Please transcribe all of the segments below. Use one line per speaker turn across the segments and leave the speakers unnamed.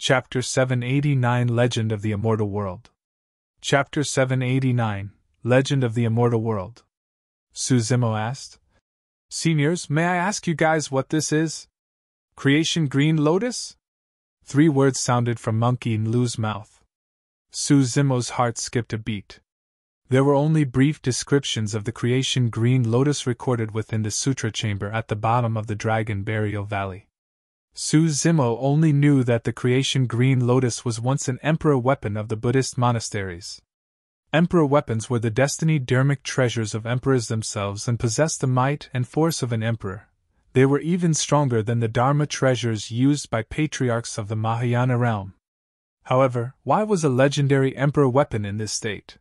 Chapter 789 Legend of the Immortal World. Chapter 789 Legend of the Immortal World. Suzumo asked. Seniors, may I ask you guys what this is? Creation Green Lotus? 3 words sounded from Monkey in Lu's mouth. Suzumo's heart skipped a beat. There were only brief descriptions of the Creation Green Lotus recorded within the Sutra Chamber at the bottom of the Dragon Burial Valley. Suzumo only knew that the Creation Green Lotus was once an emperor weapon of the Buddhist monasteries. Emperor weapons were the destiny dharmic treasures of emperors themselves and possessed the might and force of an emperor. They were even stronger than the Dharma treasures used by patriarchs of the Mahayana realm. However, why was a legendary emperor weapon in this state?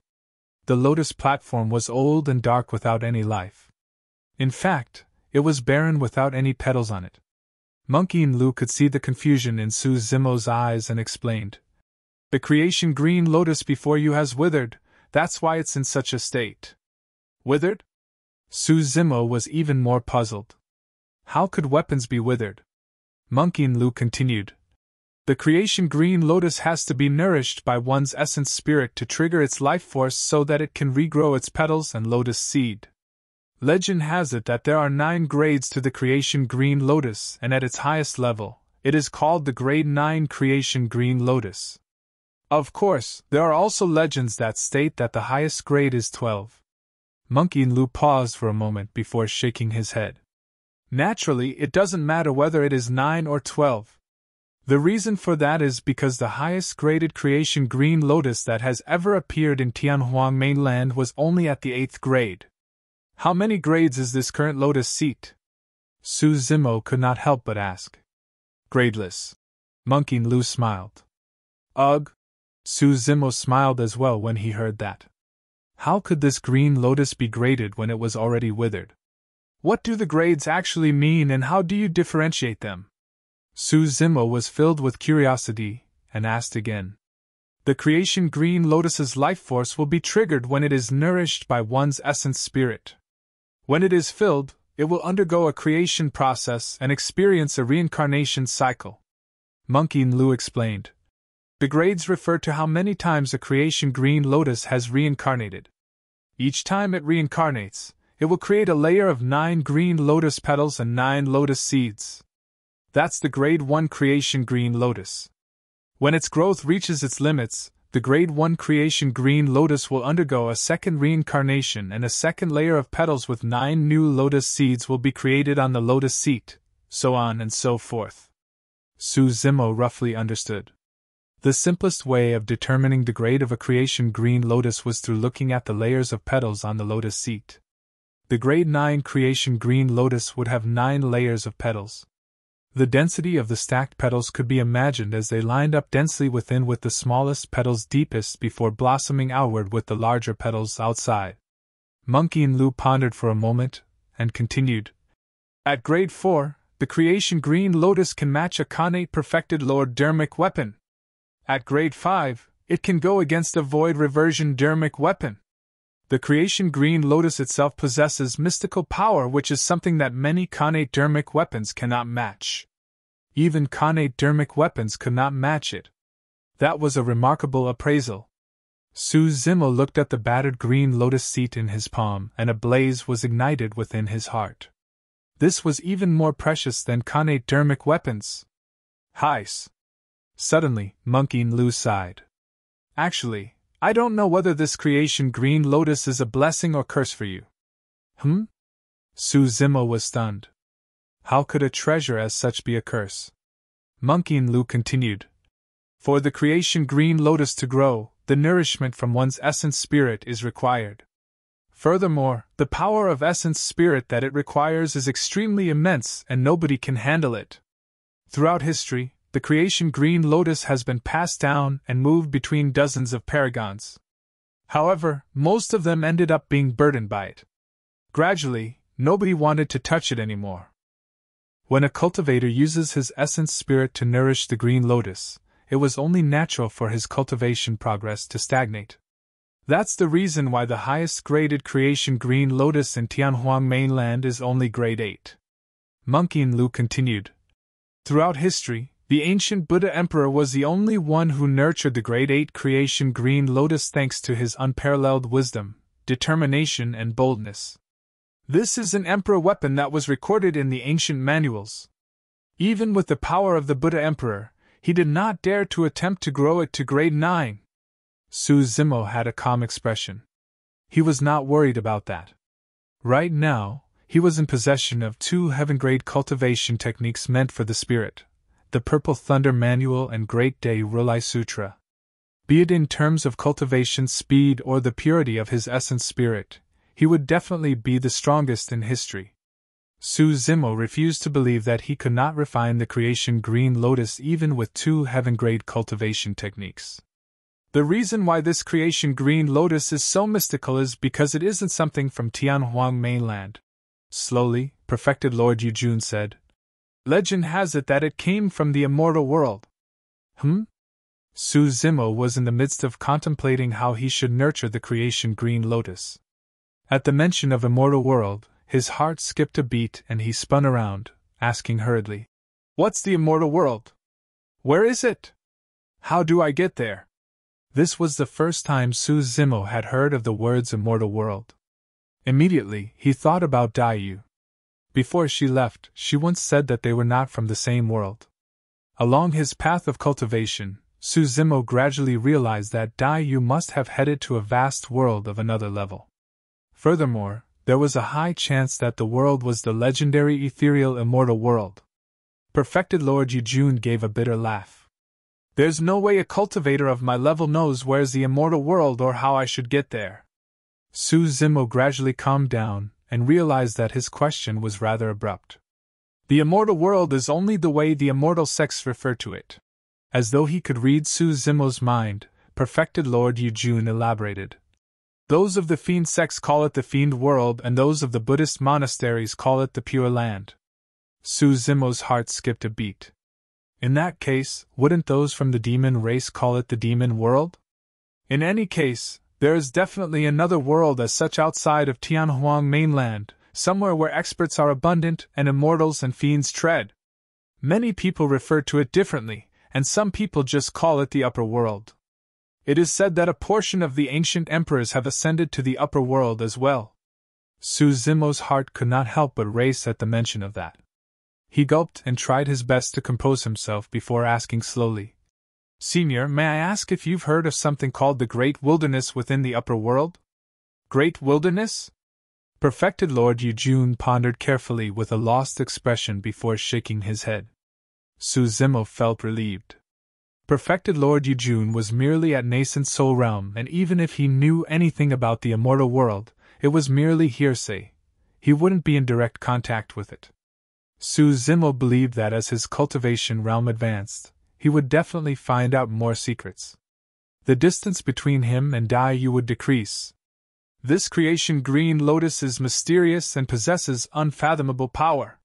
The lotus platform was old and dark without any life. In fact, it was barren without any petals on it. Monkey and Lu could see the confusion in Suzumo's eyes and explained. The Creation Green Lotus before you has withered, that's why it's in such a state. Withered? Suzumo was even more puzzled. How could weapons be withered? Monkey and Lu continued. The Creation Green Lotus has to be nourished by one's essence spirit to trigger its life force so that it can regrow its petals and lotus seed. Legend has it that there are 9 grades to the Creation Green Lotus, and at its highest level, it is called the Grade 9 Creation Green Lotus. Of course, there are also legends that state that the highest grade is 12. Monkey and Lu paused for a moment before shaking his head. Naturally, it doesn't matter whether it is 9 or 12. The reason for that is because the highest graded Creation Green Lotus that has ever appeared in Tianhuang mainland was only at the 8th grade. How many grades is this current lotus seat? Suzumo could not help but ask. Gradeless. Monkey and Lu smiled. Ugh! Suzumo smiled as well when he heard that. How could this green lotus be graded when it was already withered? What do the grades actually mean and how do you differentiate them? Suzumo was filled with curiosity and asked again. The Creation Green Lotus's life force will be triggered when it is nourished by one's essence spirit. When it is filled, it will undergo a creation process and experience a reincarnation cycle. Monkey and Lu explained. The grades refer to how many times a Creation Green Lotus has reincarnated. Each time it reincarnates, it will create a layer of 9 green lotus petals and 9 lotus seeds. That's the Grade 1 Creation Green Lotus. When its growth reaches its limits, the Grade 1 Creation Green Lotus will undergo a second reincarnation and a second layer of petals with 9 new lotus seeds will be created on the lotus seat, so on and so forth. Suzumo roughly understood. The simplest way of determining the grade of a Creation Green Lotus was through looking at the layers of petals on the lotus seat. The Grade 9 Creation Green Lotus would have 9 layers of petals. The density of the stacked petals could be imagined as they lined up densely within with the smallest petals deepest before blossoming outward with the larger petals outside. Monkey and Lu pondered for a moment, and continued. At Grade 4, the Creation Green Lotus can match a Khanate perfected Lord Dharmic weapon. At Grade 5, it can go against a Void Reversion Dharmic weapon. The Creation Green Lotus itself possesses mystical power which is something that many Khanate Dharmic weapons cannot match. Even Khanate Dharmic weapons could not match it. That was a remarkable appraisal. Suzumo looked at the battered green lotus seat in his palm and a blaze was ignited within his heart. This was even more precious than Khanate Dharmic weapons. Heis! Suddenly, Monkey and Lu sighed. Actually, I don't know whether this Creation Green Lotus is a blessing or curse for you. Suzumo was stunned. How could a treasure as such be a curse? Monkey and Lu continued. For the Creation Green Lotus to grow, the nourishment from one's essence spirit is required. Furthermore, the power of essence spirit that it requires is extremely immense and nobody can handle it. Throughout history, the Creation Green Lotus has been passed down and moved between dozens of paragons. However, most of them ended up being burdened by it. Gradually, nobody wanted to touch it anymore. When a cultivator uses his essence spirit to nourish the green lotus, it was only natural for his cultivation progress to stagnate. That's the reason why the highest graded Creation Green Lotus in Tianhuang mainland is only grade 8. Monkey and Lu continued. Throughout history, The ancient Buddha Emperor was the only one who nurtured the Great Eight Creation Green Lotus thanks to his unparalleled wisdom, determination, and boldness. This is an emperor weapon that was recorded in the ancient manuals. Even with the power of the Buddha Emperor, he did not dare to attempt to grow it to grade 9. Su Zimo had a calm expression. He was not worried about that. Right now, he was in possession of 2 heaven-grade cultivation techniques meant for the spirit, the Purple Thunder Manual and Great Day Rulai Sutra. Be it in terms of cultivation speed or the purity of his essence spirit, he would definitely be the strongest in history. Su Zimo refused to believe that he could not refine the creation Green Lotus even with 2 heaven-grade cultivation techniques. The reason why this creation Green Lotus is so mystical is because it isn't something from Tianhuang mainland. Slowly, perfected Lord Yujun said. Legend has it that it came from the immortal world. Su Zimo was in the midst of contemplating how he should nurture the creation Green Lotus. At the mention of immortal world, his heart skipped a beat and he spun around, asking hurriedly, "What's the immortal world? Where is it? How do I get there?" This was the first time Su Zimo had heard of the words immortal world. Immediately, he thought about Daiyu. Before she left, she once said that they were not from the same world. Along his path of cultivation, Su Zimo gradually realized that Daiyu must have headed to a vast world of another level. Furthermore, there was a high chance that the world was the legendary ethereal immortal world. Perfected Lord Yujun gave a bitter laugh. There's no way a cultivator of my level knows where's the immortal world or how I should get there. Su Zimo gradually calmed down and realized that his question was rather abrupt. The immortal world is only the way the immortal sects refer to it. As though he could read Su Zimo's mind, Perfected Lord Yujun elaborated. Those of the Fiend sects call it the Fiend world and those of the Buddhist monasteries call it the Pure Land. Su Zimo's heart skipped a beat. In that case, wouldn't those from the demon race call it the demon world? In any case, there is definitely another world as such outside of Tianhuang mainland, somewhere where experts are abundant and immortals and fiends tread. Many people refer to it differently, and some people just call it the upper world. It is said that a portion of the ancient emperors have ascended to the upper world as well. Su Zimo's heart could not help but race at the mention of that. He gulped and tried his best to compose himself before asking slowly, "Senior, may I ask if you've heard of something called the Great Wilderness within the upper world?" Great Wilderness? Perfected Lord Yujun pondered carefully with a lost expression before shaking his head. Su Zimo felt relieved. Perfected Lord Yujun was merely at nascent soul realm, and even if he knew anything about the immortal world, it was merely hearsay. He wouldn't be in direct contact with it. Su Zimo believed that as his cultivation realm advanced, he would definitely find out more secrets. The distance between him and Daiyu would decrease. This creation Green Lotus is mysterious and possesses unfathomable power.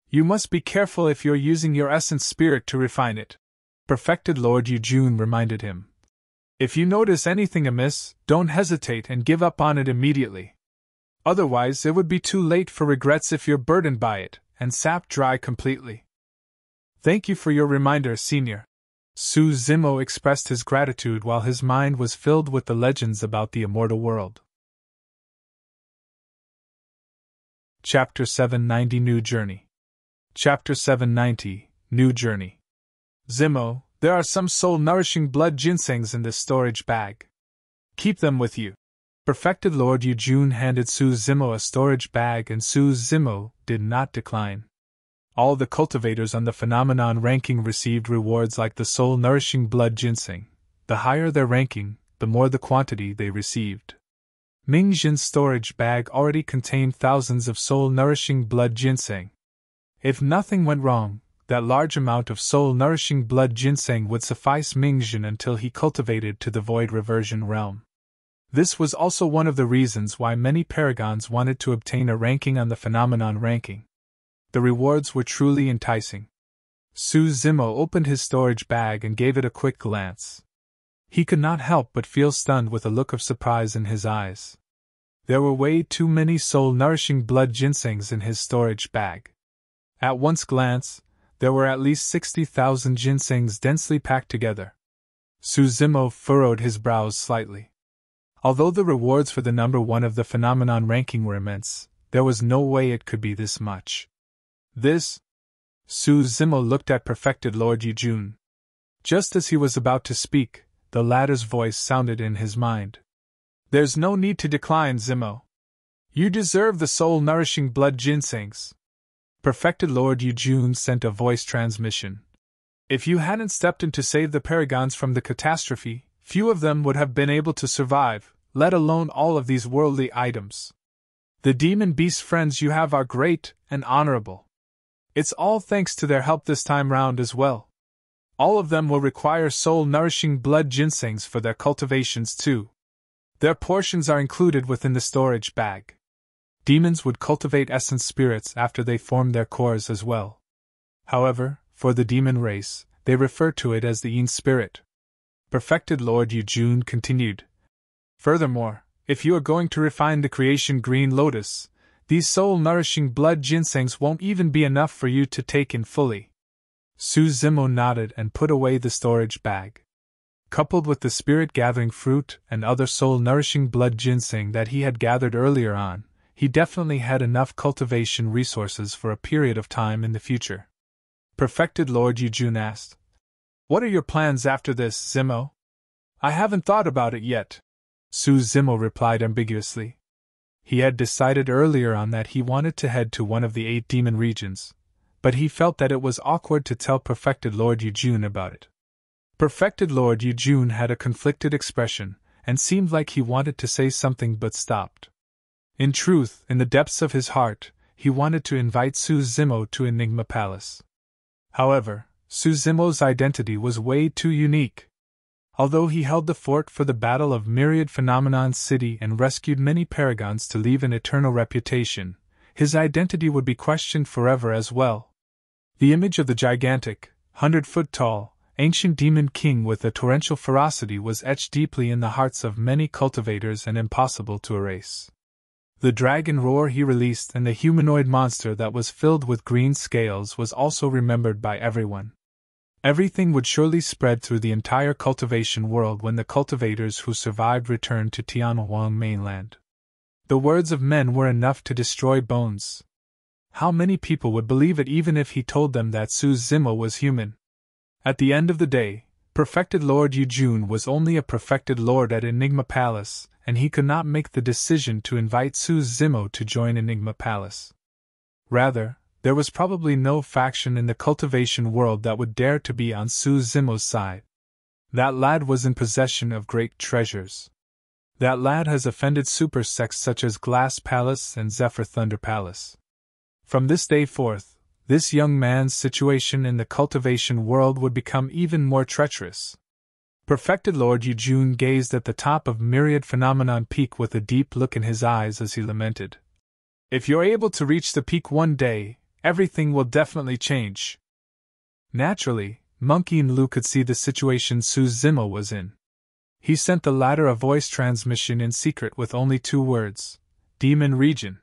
You must be careful if you're using your essence spirit to refine it, Perfected Lord Yujun reminded him. If you notice anything amiss, don't hesitate and give up on it immediately. Otherwise, it would be too late for regrets if you're burdened by it and sapped dry completely. Thank you for your reminder, Senior. Su Zimo expressed his gratitude while his mind was filled with the legends about the immortal world. Chapter 790 New Journey. Chapter 790 New Journey. Zimo, there are some soul-nourishing blood ginsengs in this storage bag. Keep them with you. Perfected Lord Yujun handed Su Zimo a storage bag and Su Zimo did not decline. All the cultivators on the phenomenon ranking received rewards like the soul-nourishing blood ginseng. The higher their ranking, the more the quantity they received. Mingjin's storage bag already contained thousands of soul-nourishing blood ginseng. If nothing went wrong, that large amount of soul-nourishing blood ginseng would suffice Mingjin until he cultivated to the void reversion realm. This was also one of the reasons why many paragons wanted to obtain a ranking on the phenomenon ranking. The rewards were truly enticing. Su Zimo opened his storage bag and gave it a quick glance. He could not help but feel stunned with a look of surprise in his eyes. There were way too many soul-nourishing blood ginsengs in his storage bag. At one glance, there were at least 60,000 ginsengs densely packed together. Suzimo furrowed his brows slightly. Although the rewards for the number 1 of the phenomenon ranking were immense, there was no way it could be this much. This? Suzimo looked at Perfected Lord Yujun. Just as he was about to speak, the latter's voice sounded in his mind. There's no need to decline, Zimo. You deserve the soul-nourishing blood ginsengs. Perfected Lord Yujun sent a voice transmission. If you hadn't stepped in to save the Paragons from the catastrophe, few of them would have been able to survive, let alone all of these worldly items. The demon beast friends you have are great and honorable. It's all thanks to their help this time round as well. All of them will require soul-nourishing blood ginsengs for their cultivations too. Their portions are included within the storage bag. Demons would cultivate essence spirits after they form their cores as well. However, for the demon race, they refer to it as the Yin spirit. Perfected Lord Yujun continued. Furthermore, if you are going to refine the creation green lotus, these soul-nourishing blood ginsengs won't even be enough for you to take in fully. Suzimo nodded and put away the storage bag. Coupled with the spirit-gathering fruit and other soul-nourishing blood ginseng that he had gathered earlier on, he definitely had enough cultivation resources for a period of time in the future. Perfected Lord Yujun asked, What are your plans after this, Zimo? I haven't thought about it yet. Suzimo replied ambiguously. He had decided earlier on that he wanted to head to one of the 8 demon regions, but he felt that it was awkward to tell Perfected Lord Yujun about it. Perfected Lord Yujun had a conflicted expression, and seemed like he wanted to say something but stopped. In truth, in the depths of his heart, he wanted to invite Suzimo to Enigma Palace. However, Suzimo's identity was way too unique. Although he held the fort for the Battle of Myriad Phenomenon City and rescued many paragons to leave an eternal reputation, his identity would be questioned forever as well. The image of the gigantic, 100-foot-tall, ancient demon king with a torrential ferocity was etched deeply in the hearts of many cultivators and impossible to erase. The dragon roar he released and the humanoid monster that was filled with green scales was also remembered by everyone. Everything would surely spread through the entire cultivation world when the cultivators who survived returned to Tianhuang mainland. The words of men were enough to destroy bones. How many people would believe it even if he told them that Suzimo was human? At the end of the day, Perfected Lord Yujun was only a perfected lord at Enigma Palace, and he could not make the decision to invite Suzimo to join Enigma Palace. Rather, there was probably no faction in the cultivation world that would dare to be on Suzimo's side. That lad was in possession of great treasures. That lad has offended super sects such as Glass Palace and Zephyr Thunder Palace. From this day forth, this young man's situation in the cultivation world would become even more treacherous. Perfected Lord Yujun gazed at the top of Myriad Phenomenon Peak with a deep look in his eyes as he lamented. If you're able to reach the peak one day, everything will definitely change. Naturally, Monkey and Lu could see the situation Suzimo was in. He sent the latter a voice transmission in secret with only 2 words, Demon Region.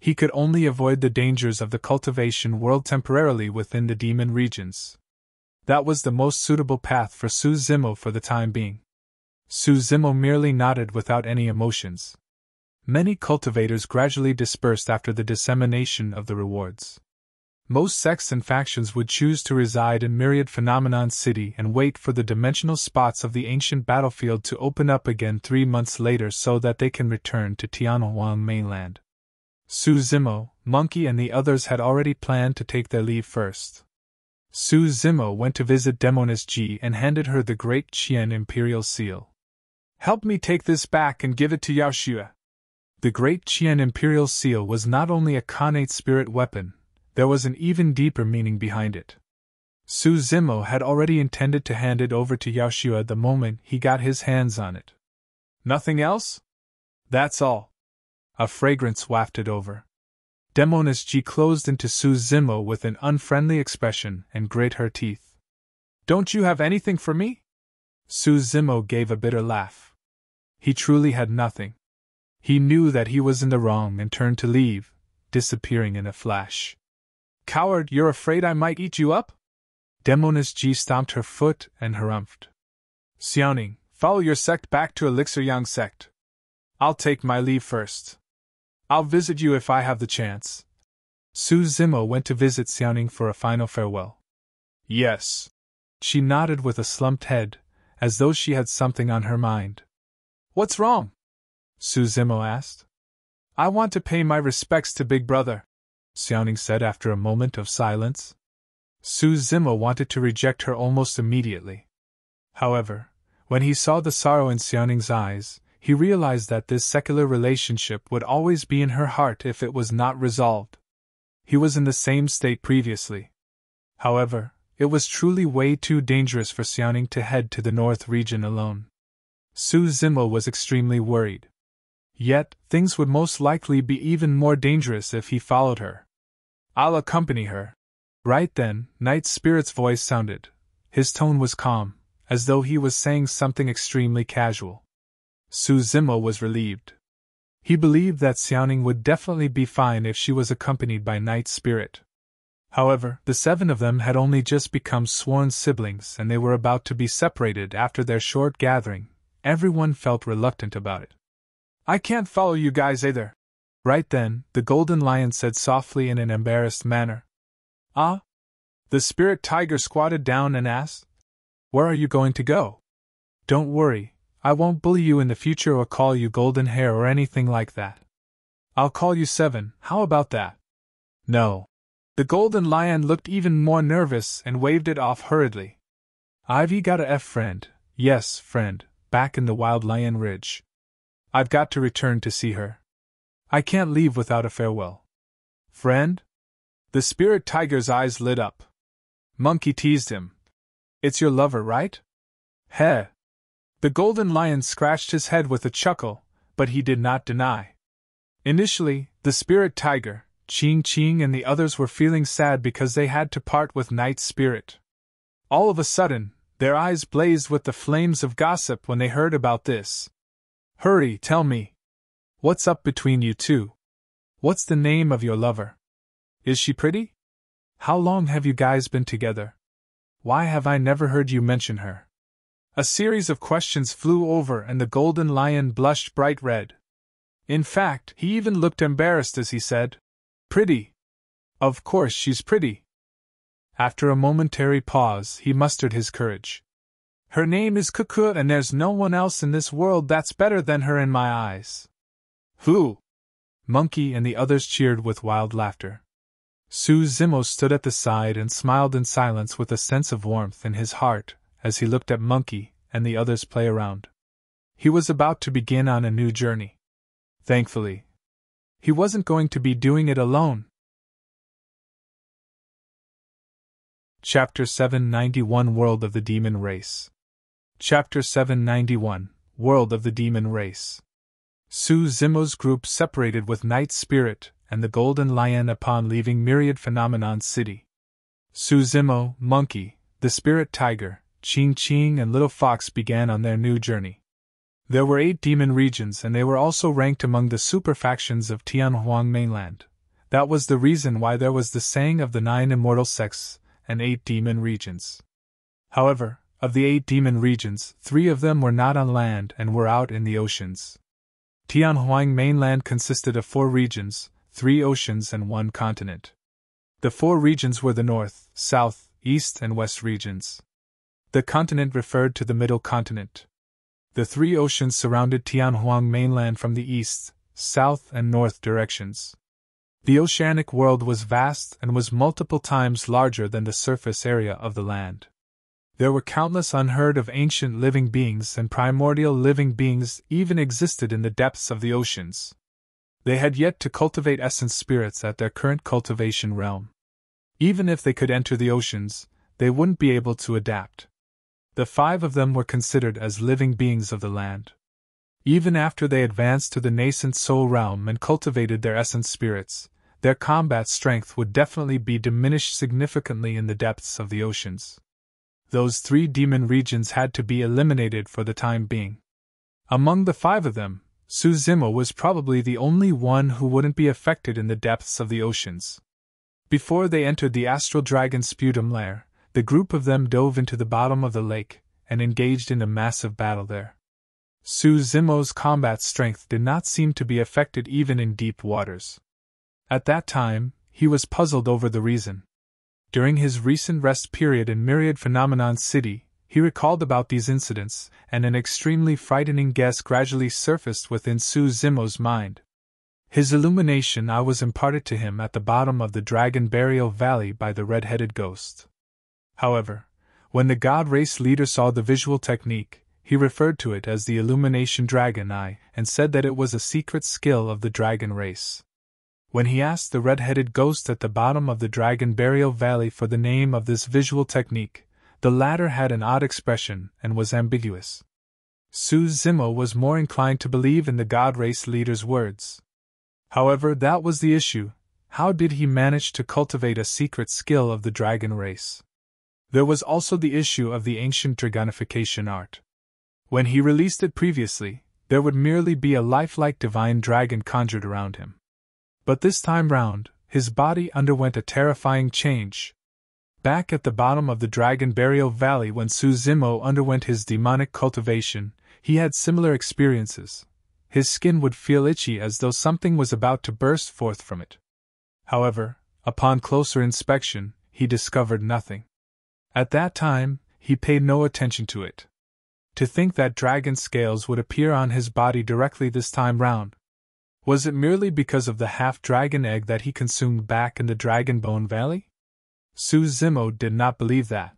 He could only avoid the dangers of the cultivation world temporarily within the demon regions. That was the most suitable path for Suzimo for the time being. Suzimo merely nodded without any emotions. Many cultivators gradually dispersed after the dissemination of the rewards. Most sects and factions would choose to reside in Myriad Phenomenon City and wait for the dimensional spots of the ancient battlefield to open up again 3 months later so that they can return to Tianhuang mainland. Suzimo, Monkey and the others had already planned to take their leave first. Suzimo went to visit Demoness Ji and handed her the Great Qian Imperial Seal. Help me take this back and give it to Yaoshua. The Great Qian Imperial Seal was not only a Khanate spirit weapon, there was an even deeper meaning behind it. Suzimo had already intended to hand it over to Yaoshua the moment he got his hands on it. Nothing else? That's all. A fragrance wafted over. Demoness Ji closed into Suzimo with an unfriendly expression and grit her teeth. Don't you have anything for me? Suzimo gave a bitter laugh. He truly had nothing. He knew that he was in the wrong and turned to leave, disappearing in a flash. Coward, you're afraid I might eat you up? Demoness G stomped her foot and harumphed. Xiaoning, follow your sect back to Elixir Yang sect. I'll take my leave first. I'll visit you if I have the chance. Su Zimo went to visit Xiaoning for a final farewell. Yes. She nodded with a slumped head, as though she had something on her mind. What's wrong? Su Zimo asked. I want to pay my respects to Big Brother, Xiaoning said after a moment of silence. Su Zimo wanted to reject her almost immediately. However, when he saw the sorrow in Xiaoning's eyes, he realized that this secular relationship would always be in her heart if it was not resolved. He was in the same state previously. However, it was truly way too dangerous for Xiaoning to head to the north region alone. Su Zimo was extremely worried. Yet, things would most likely be even more dangerous if he followed her. I'll accompany her. Right then, Night Spirit's voice sounded. His tone was calm, as though he was saying something extremely casual. Su Zimo was relieved. He believed that Xiaoning would definitely be fine if she was accompanied by Night Spirit. However, the 7 of them had only just become sworn siblings and they were about to be separated after their short gathering. Everyone felt reluctant about it. I can't follow you guys either. Right then, the Golden Lion said softly in an embarrassed manner. Ah? The Spirit Tiger squatted down and asked, Where are you going to go? Don't worry, I won't bully you in the future or call you Golden Hair or anything like that. I'll call you 7, how about that? No. The Golden Lion looked even more nervous and waved it off hurriedly. Ivy got a friend, yes, friend, back in the Wild Lion Ridge. I've got to return to see her. I can't leave without a farewell. Friend? The Spirit Tiger's eyes lit up. Monkey teased him. It's your lover, right? Heh. The Golden Lion scratched his head with a chuckle, but he did not deny. Initially, the Spirit Tiger, Ching Ching and the others were feeling sad because they had to part with Night Spirit. All of a sudden, their eyes blazed with the flames of gossip when they heard about this. Hurry, tell me. What's up between you two? What's the name of your lover? Is she pretty? How long have you guys been together? Why have I never heard you mention her? A series of questions flew over and the Golden Lion blushed bright red. In fact, he even looked embarrassed as he said, Pretty. Of course she's pretty. After a momentary pause, he mustered his courage. Her name is Cuckoo and there's no one else in this world that's better than her in my eyes. Who? Monkey and the others cheered with wild laughter. Su Zimo stood at the side and smiled in silence with a sense of warmth in his heart as he looked at Monkey and the others play around. He was about to begin on a new journey. Thankfully, he wasn't going to be doing it alone. Chapter 791 World of the Demon Race. Chapter 791 World of the Demon Race. Su Zimo's group separated with Night Spirit and the Golden Lion upon leaving Myriad Phenomenon City. Su Zimo, Monkey, the Spirit Tiger, Ching Ching and Little Fox began on their new journey. There were 8 demon regions and they were also ranked among the super factions of Tianhuang mainland. That was the reason why there was the saying of the 9 immortal sects and 8 demon regions. However, of the 8 demon regions, 3 of them were not on land and were out in the oceans. Tianhuang mainland consisted of 4 regions, 3 oceans and 1 continent. The 4 regions were the north, south, east and west regions. The continent referred to the middle continent. The 3 oceans surrounded Tianhuang mainland from the east, south and north directions. The oceanic world was vast and was multiple times larger than the surface area of the land. There were countless unheard of ancient living beings and primordial living beings even existed in the depths of the oceans. They had yet to cultivate essence spirits at their current cultivation realm. Even if they could enter the oceans, they wouldn't be able to adapt. The 5 of them were considered as living beings of the land. Even after they advanced to the nascent soul realm and cultivated their essence spirits, their combat strength would definitely be diminished significantly in the depths of the oceans. Those 3 demon regions had to be eliminated for the time being. Among the 5 of them, Su Zimo was probably the only one who wouldn't be affected in the depths of the oceans. Before they entered the astral dragon sputum lair, the group of them dove into the bottom of the lake and engaged in a massive battle there. Suzumo's combat strength did not seem to be affected even in deep waters. At that time, he was puzzled over the reason. During his recent rest period in Myriad Phenomenon City, he recalled about these incidents, and an extremely frightening guess gradually surfaced within Suzumo's mind. His illumination eye was imparted to him at the bottom of the Dragon Burial Valley by the red-headed ghost. However, when the God Race leader saw the visual technique, he referred to it as the Illumination Dragon Eye and said that it was a secret skill of the Dragon Race. When he asked the red-headed ghost at the bottom of the Dragon Burial Valley for the name of this visual technique, the latter had an odd expression and was ambiguous. Suzumo was more inclined to believe in the God Race leader's words. However, that was the issue. How did he manage to cultivate a secret skill of the Dragon Race? There was also the issue of the ancient dragonification art. When he released it previously, there would merely be a lifelike divine dragon conjured around him. But this time round, his body underwent a terrifying change. Back at the bottom of the Dragon Burial Valley when Suzumo underwent his demonic cultivation, he had similar experiences. His skin would feel itchy as though something was about to burst forth from it. However, upon closer inspection, he discovered nothing. At that time, he paid no attention to it. To think that dragon scales would appear on his body directly this time round. Was it merely because of the half-dragon egg that he consumed back in the Dragon Bone Valley? Suzumo did not believe that.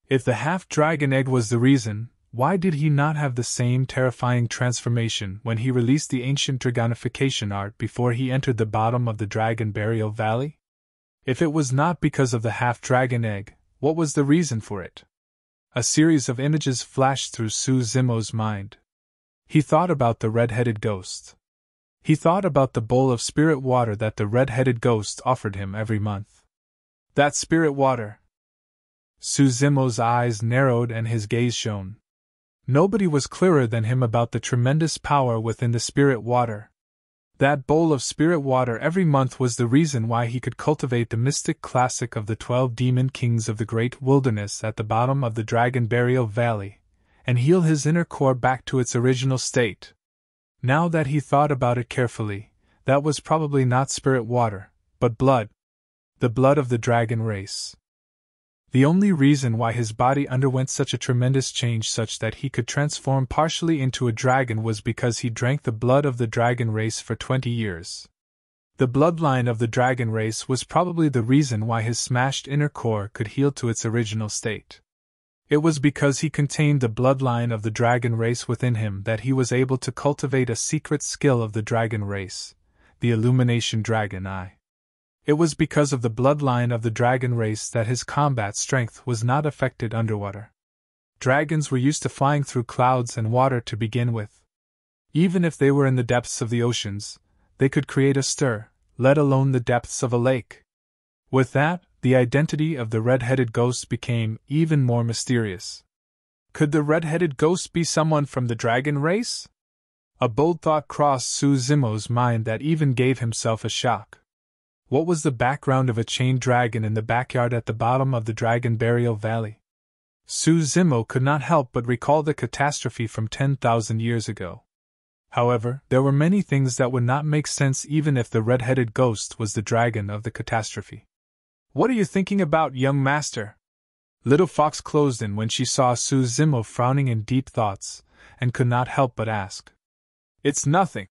If the half-dragon egg was the reason, why did he not have the same terrifying transformation when he released the ancient dragonification art before he entered the bottom of the Dragon Burial Valley? If it was not because of the half-dragon egg, what was the reason for it? A series of images flashed through Suzumo's mind. He thought about the red-headed ghost. He thought about the bowl of spirit water that the red-headed ghost offered him every month. That spirit water! Suzumo's eyes narrowed and his gaze shone. Nobody was clearer than him about the tremendous power within the spirit water. That bowl of spirit water every month was the reason why he could cultivate the mystic classic of the 12 demon kings of the great wilderness at the bottom of the Dragon Burial Valley, and heal his inner core back to its original state. Now that he thought about it carefully, that was probably not spirit water, but blood. The blood of the dragon race. The only reason why his body underwent such a tremendous change such that he could transform partially into a dragon was because he drank the blood of the dragon race for 20 years. The bloodline of the dragon race was probably the reason why his smashed inner core could heal to its original state. It was because he contained the bloodline of the dragon race within him that he was able to cultivate a secret skill of the dragon race, the Illumination Dragon Eye. It was because of the bloodline of the dragon race that his combat strength was not affected underwater. Dragons were used to flying through clouds and water to begin with. Even if they were in the depths of the oceans, they could create a stir, let alone the depths of a lake. With that, the identity of the red-headed ghost became even more mysterious. Could the red-headed ghost be someone from the dragon race? A bold thought crossed Suzumo's mind that even gave himself a shock. What was the background of a chained dragon in the backyard at the bottom of the Dragon Burial Valley? Suzumo could not help but recall the catastrophe from 10,000 years ago. However, there were many things that would not make sense even if the red-headed ghost was the dragon of the catastrophe. "What are you thinking about, young master?" Little Fox closed in when she saw Suzumo frowning in deep thoughts, and could not help but ask. "It's nothing."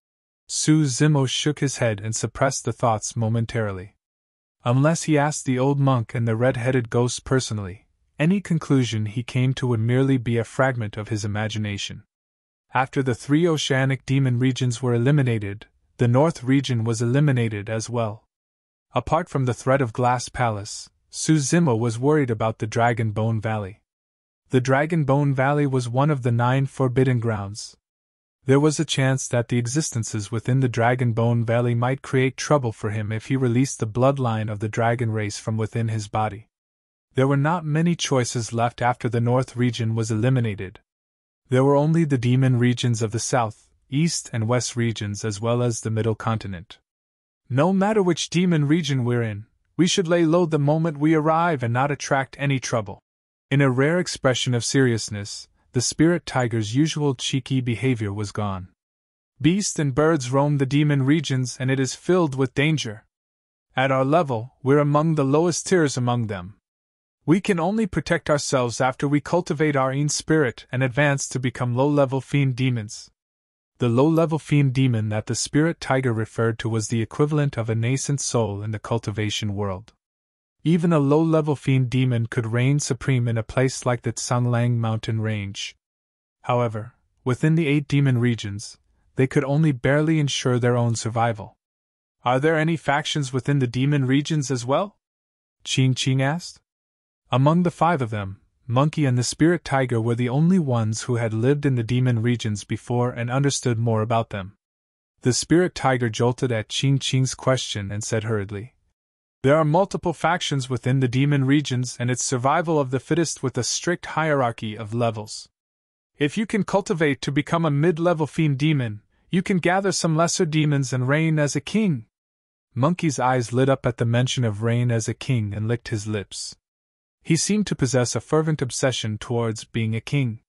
Suzumo shook his head and suppressed the thoughts momentarily. Unless he asked the old monk and the red-headed ghost personally, any conclusion he came to would merely be a fragment of his imagination. After the 3 oceanic demon regions were eliminated, the North region was eliminated as well. Apart from the threat of Glass Palace, Suzumo was worried about the Dragon Bone Valley. The Dragon Bone Valley was one of the 9 forbidden grounds. There was a chance that the existences within the Dragon Bone Valley might create trouble for him if he released the bloodline of the dragon race from within his body. There were not many choices left after the North region was eliminated. There were only the demon regions of the South, East and West regions as well as the Middle Continent. No matter which demon region we're in, We should lay low the moment we arrive and not attract any trouble. In a rare expression of seriousness, the spirit tiger's usual cheeky behavior was gone. Beasts and birds roam the demon regions and it is filled with danger. At our level, we're among the lowest tiers among them. We can only protect ourselves after we cultivate our own spirit and advance to become low-level fiend demons. The low-level fiend demon that the spirit tiger referred to was the equivalent of a nascent soul in the cultivation world. Even a low-level fiend demon could reign supreme in a place like the Tsanglang mountain range. However, within the 8 demon regions, they could only barely ensure their own survival. Are there any factions within the demon regions as well? Qing asked. Among the 5 of them, Monkey and the spirit tiger were the only ones who had lived in the demon regions before and understood more about them. The spirit tiger jolted at Qing's question and said hurriedly, "There are multiple factions within the demon regions and it's survival of the fittest with a strict hierarchy of levels. If you can cultivate to become a mid-level fiend demon, you can gather some lesser demons and reign as a king." Monkey's eyes lit up at the mention of reign as a king and licked his lips. He seemed to possess a fervent obsession towards being a king.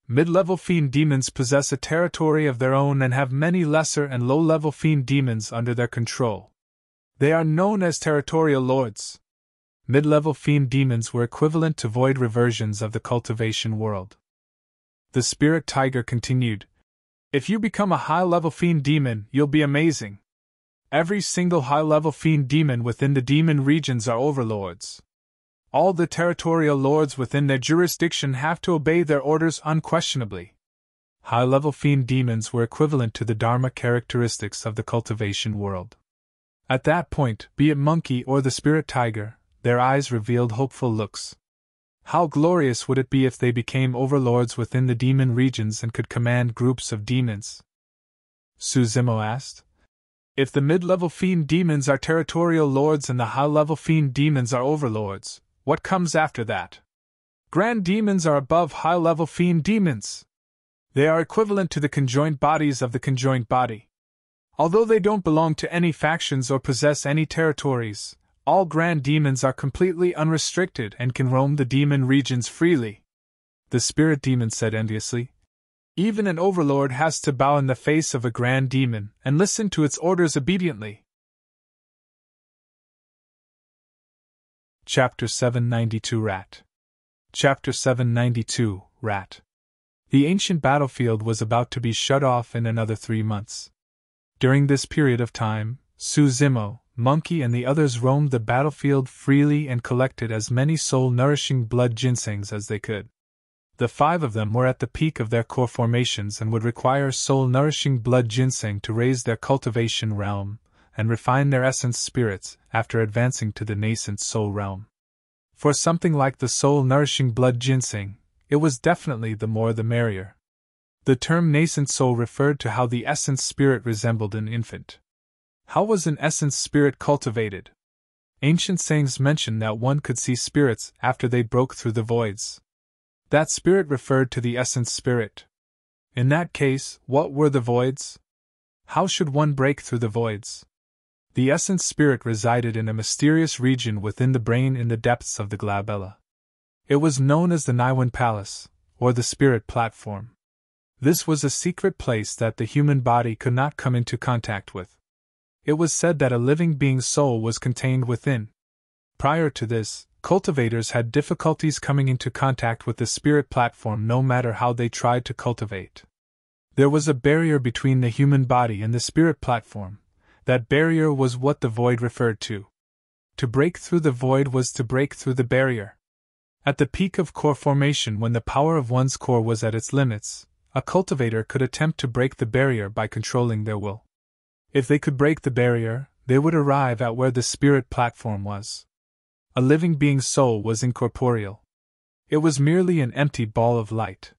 Mid-level fiend demons possess a territory of their own and have many lesser and low-level fiend demons under their control. They are known as territorial lords. Mid-level fiend demons were equivalent to void reversions of the cultivation world. The spirit tiger continued, "If you become a high-level fiend demon, you'll be amazing. Every single high-level fiend demon within the demon regions are overlords. All the territorial lords within their jurisdiction have to obey their orders unquestionably." High-level fiend demons were equivalent to the Dharma characteristics of the cultivation world. At that point, be it Monkey or the spirit tiger, their eyes revealed hopeful looks. How glorious would it be if they became overlords within the demon regions and could command groups of demons? Suzimo asked. If the mid-level fiend demons are territorial lords and the high-level fiend demons are overlords, what comes after that? Grand demons are above high-level fiend demons. They are equivalent to the conjoined bodies of the conjoined body. Although they don't belong to any factions or possess any territories, all grand demons are completely unrestricted and can roam the demon regions freely. The spirit demon said enviously. Even an overlord has to bow in the face of a grand demon and listen to its orders obediently. Chapter 792 Rat. Chapter 792 Rat. The ancient battlefield was about to be shut off in another 3 months. During this period of time, Suzimo, Monkey and the others roamed the battlefield freely and collected as many soul-nourishing blood ginsengs as they could. The 5 of them were at the peak of their core formations and would require soul-nourishing blood ginseng to raise their cultivation realm and refine their essence spirits after advancing to the nascent soul realm. For something like the soul-nourishing blood ginseng, it was definitely the more the merrier. The term nascent soul referred to how the essence spirit resembled an infant. How was an essence spirit cultivated? Ancient sayings mention that one could see spirits after they broke through the voids. That spirit referred to the essence spirit. In that case, what were the voids? How should one break through the voids? The essence spirit resided in a mysterious region within the brain in the depths of the glabella. It was known as the Niwen Palace, or the Spirit Platform. This was a secret place that the human body could not come into contact with. It was said that a living being's soul was contained within. Prior to this, cultivators had difficulties coming into contact with the Spirit Platform no matter how they tried to cultivate. There was a barrier between the human body and the Spirit Platform. That barrier was what the void referred to. To break through the void was to break through the barrier. At the peak of core formation, when the power of one's core was at its limits, a cultivator could attempt to break the barrier by controlling their will. If they could break the barrier, they would arrive at where the Spirit Platform was. A living being's soul was incorporeal. It was merely an empty ball of light.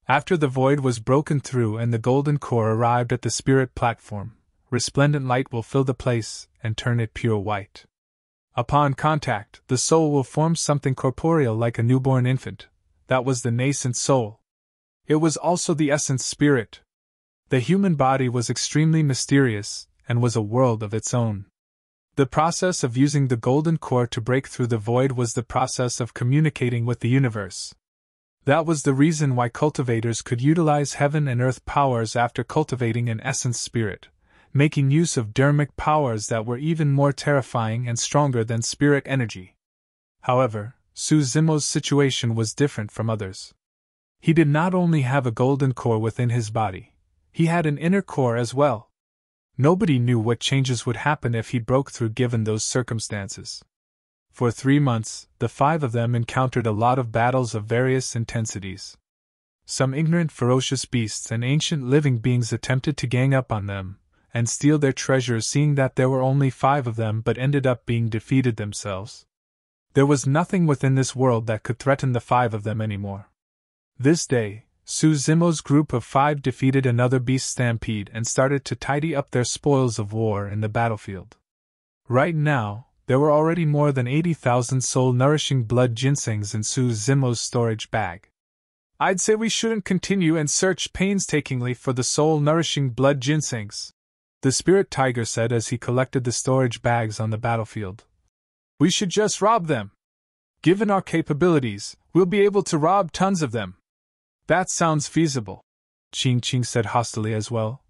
After the void was broken through and the golden core arrived at the Spirit Platform, resplendent light will fill the place and turn it pure white. Upon contact, the soul will form something corporeal like a newborn infant. That was the nascent soul. It was also the essence spirit. The human body was extremely mysterious and was a world of its own. The process of using the golden core to break through the void was the process of communicating with the universe. That was the reason why cultivators could utilize heaven and earth powers after cultivating an essence spirit, making use of dharmic powers that were even more terrifying and stronger than spirit energy. However, Suzumo's situation was different from others. He did not only have a golden core within his body, he had an inner core as well. Nobody knew what changes would happen if he broke through given those circumstances. For 3 months, the 5 of them encountered a lot of battles of various intensities. Some ignorant ferocious beasts and ancient living beings attempted to gang up on them, and steal their treasures, seeing that there were only 5 of them, but ended up being defeated themselves. There was nothing within this world that could threaten the 5 of them anymore. This day, Suzumo's group of 5 defeated another beast stampede and started to tidy up their spoils of war in the battlefield. Right now, there were already more than 80,000 soul-nourishing blood ginsengs in Suzumo's storage bag. I'd say we shouldn't continue and search painstakingly for the soul-nourishing blood ginsengs, the spirit tiger said as he collected the storage bags on the battlefield. We should just rob them. Given our capabilities, we'll be able to rob tons of them. That sounds feasible, Qing said hostilely as well.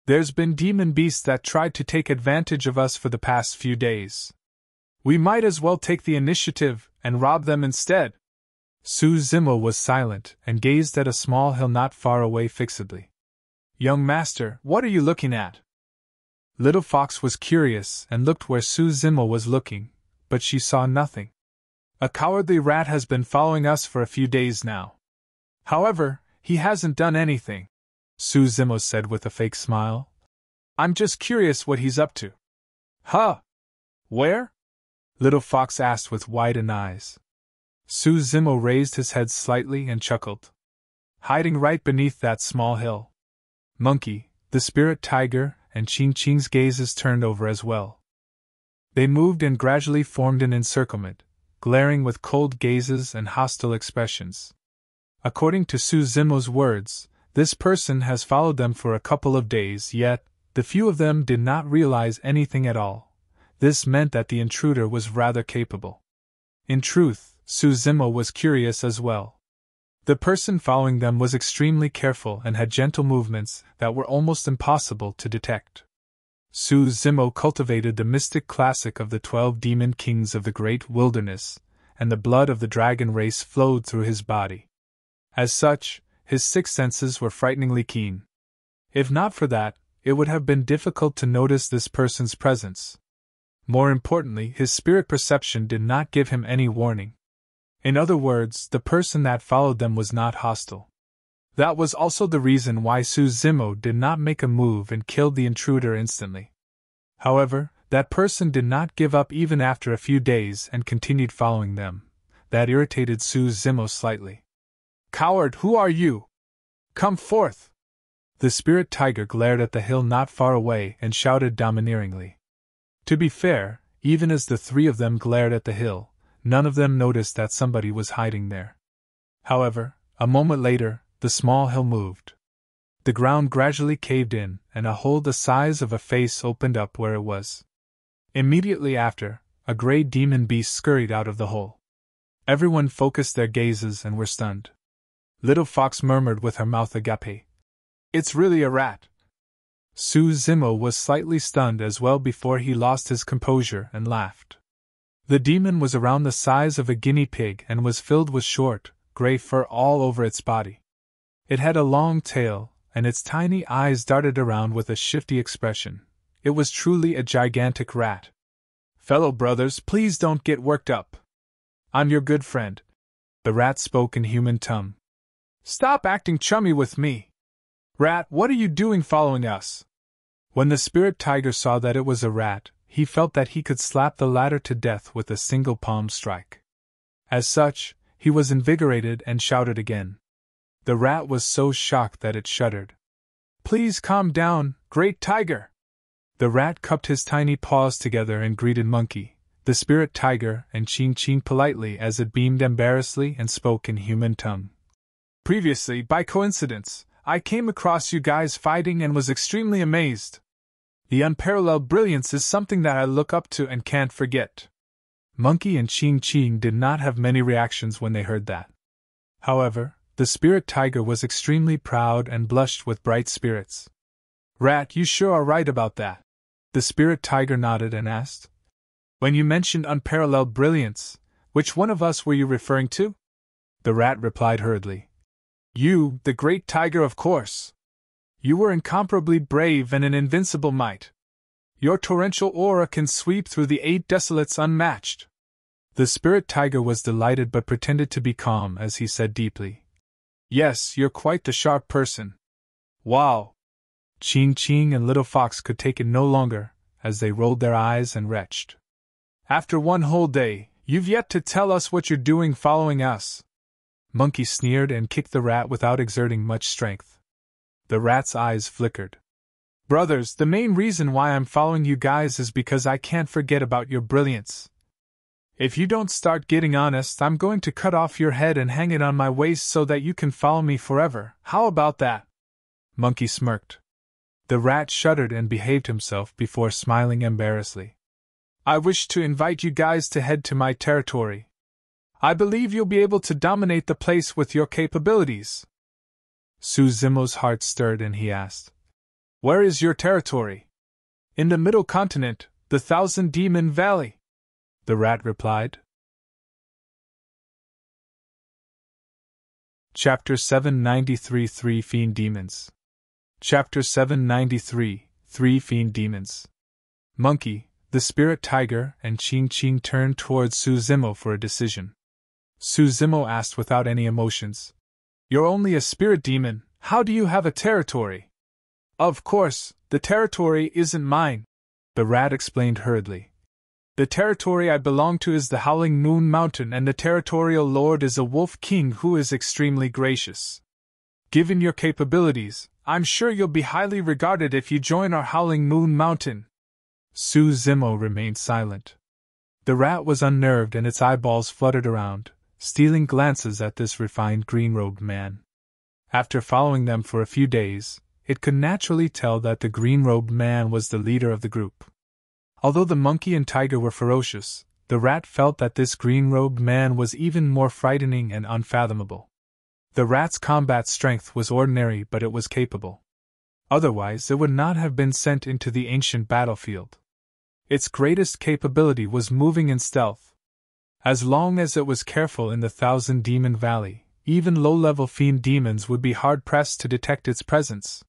There's been demon beasts that tried to take advantage of us for the past few days. We might as well take the initiative and rob them instead. Suzumo was silent and gazed at a small hill not far away fixedly. Young master, what are you looking at? Little Fox was curious and looked where Suzumo was looking, but she saw nothing. A cowardly rat has been following us for a few days now. However, he hasn't done anything, Suzumo said with a fake smile. I'm just curious what he's up to. Huh? Where? Little Fox asked with widened eyes. Suzumo raised his head slightly and chuckled. Hiding right beneath that small hill. Monkey, the spirit tiger, and Qing's gazes turned over as well. They moved and gradually formed an encirclement, glaring with cold gazes and hostile expressions. According to Suzumo's words, this person has followed them for a couple of days, yet the few of them did not realize anything at all. This meant that the intruder was rather capable. In truth, Suzumo was curious as well. The person following them was extremely careful and had gentle movements that were almost impossible to detect. Suzumo cultivated the mystic classic of the 12 demon kings of the great wilderness, and the blood of the dragon race flowed through his body. As such, his 6 senses were frighteningly keen. If not for that, it would have been difficult to notice this person's presence. More importantly, his spirit perception did not give him any warning. In other words, the person that followed them was not hostile. That was also the reason why Suzumo did not make a move and killed the intruder instantly. However, that person did not give up even after a few days and continued following them. That irritated Suzumo slightly. Coward, who are you? Come forth! The spirit tiger glared at the hill not far away and shouted domineeringly. To be fair, even as the 3 of them glared at the hill, none of them noticed that somebody was hiding there. However, a moment later, the small hill moved. The ground gradually caved in, and a hole the size of a face opened up where it was. Immediately after, a gray demon beast scurried out of the hole. Everyone focused their gazes and were stunned. Little Fox murmured with her mouth agape. It's really a rat. Suzumo was slightly stunned as well before he lost his composure and laughed. The demon was around the size of a guinea pig and was filled with short, gray fur all over its body. It had a long tail, and its tiny eyes darted around with a shifty expression. It was truly a gigantic rat. Fellow brothers, please don't get worked up. I'm your good friend. The rat spoke in human tongue. Stop acting chummy with me. Rat, what are you doing following us? When the spirit tiger saw that it was a rat, he felt that he could slap the latter to death with a single palm strike. As such, he was invigorated and shouted again. The rat was so shocked that it shuddered. Please calm down, great tiger! The rat cupped his tiny paws together and greeted Monkey, the spirit tiger, and Qing politely as it beamed embarrassedly and spoke in human tongue. Previously, by coincidence, I came across you guys fighting and was extremely amazed. The unparalleled brilliance is something that I look up to and can't forget. Monkey and Ching Ching did not have many reactions when they heard that. However, the spirit tiger was extremely proud and blushed with bright spirits. Rat, you sure are right about that. The spirit tiger nodded and asked, when you mentioned unparalleled brilliance, which one of us were you referring to? The rat replied hurriedly. You, the great tiger, of course. You were incomparably brave and an invincible might. Your torrential aura can sweep through the 8 desolates unmatched. The spirit tiger was delighted but pretended to be calm as he said deeply, yes, you're quite the sharp person. Wow! Ching Ching and Little Fox could take it no longer, as they rolled their eyes and retched. After one whole day, you've yet to tell us what you're doing following us. Monkey sneered and kicked the rat without exerting much strength. The rat's eyes flickered. Brothers, the main reason why I'm following you guys is because I can't forget about your brilliance. If you don't start getting honest, I'm going to cut off your head and hang it on my waist so that you can follow me forever. How about that? Monkey smirked. The rat shuddered and behaved himself before smiling embarrassedly. I wish to invite you guys to head to my territory. I believe you'll be able to dominate the place with your capabilities. Suzimo's heart stirred and he asked, where is your territory? In the Middle Continent, the Thousand Demon Valley. The rat replied. Chapter 793 Three Fiend Demons. Chapter 793 Three Fiend Demons. Monkey, the spirit tiger, and Ching Ching turned towards Suzimo for a decision. Suzimo asked without any emotions, you're only a spirit demon, how do you have a territory? Of course, the territory isn't mine, the rat explained hurriedly. The territory I belong to is the Howling Moon Mountain, and the territorial lord is a wolf king who is extremely gracious. Given your capabilities, I'm sure you'll be highly regarded if you join our Howling Moon Mountain. Suzimo remained silent. The rat was unnerved and its eyeballs fluttered around, stealing glances at this refined green-robed man. After following them for a few days, it could naturally tell that the green-robed man was the leader of the group. Although the monkey and tiger were ferocious, the rat felt that this green-robed man was even more frightening and unfathomable. The rat's combat strength was ordinary, but it was capable. Otherwise, it would not have been sent into the ancient battlefield. Its greatest capability was moving in stealth. As long as it was careful in the Thousand Demon Valley, even low-level fiend demons would be hard-pressed to detect its presence.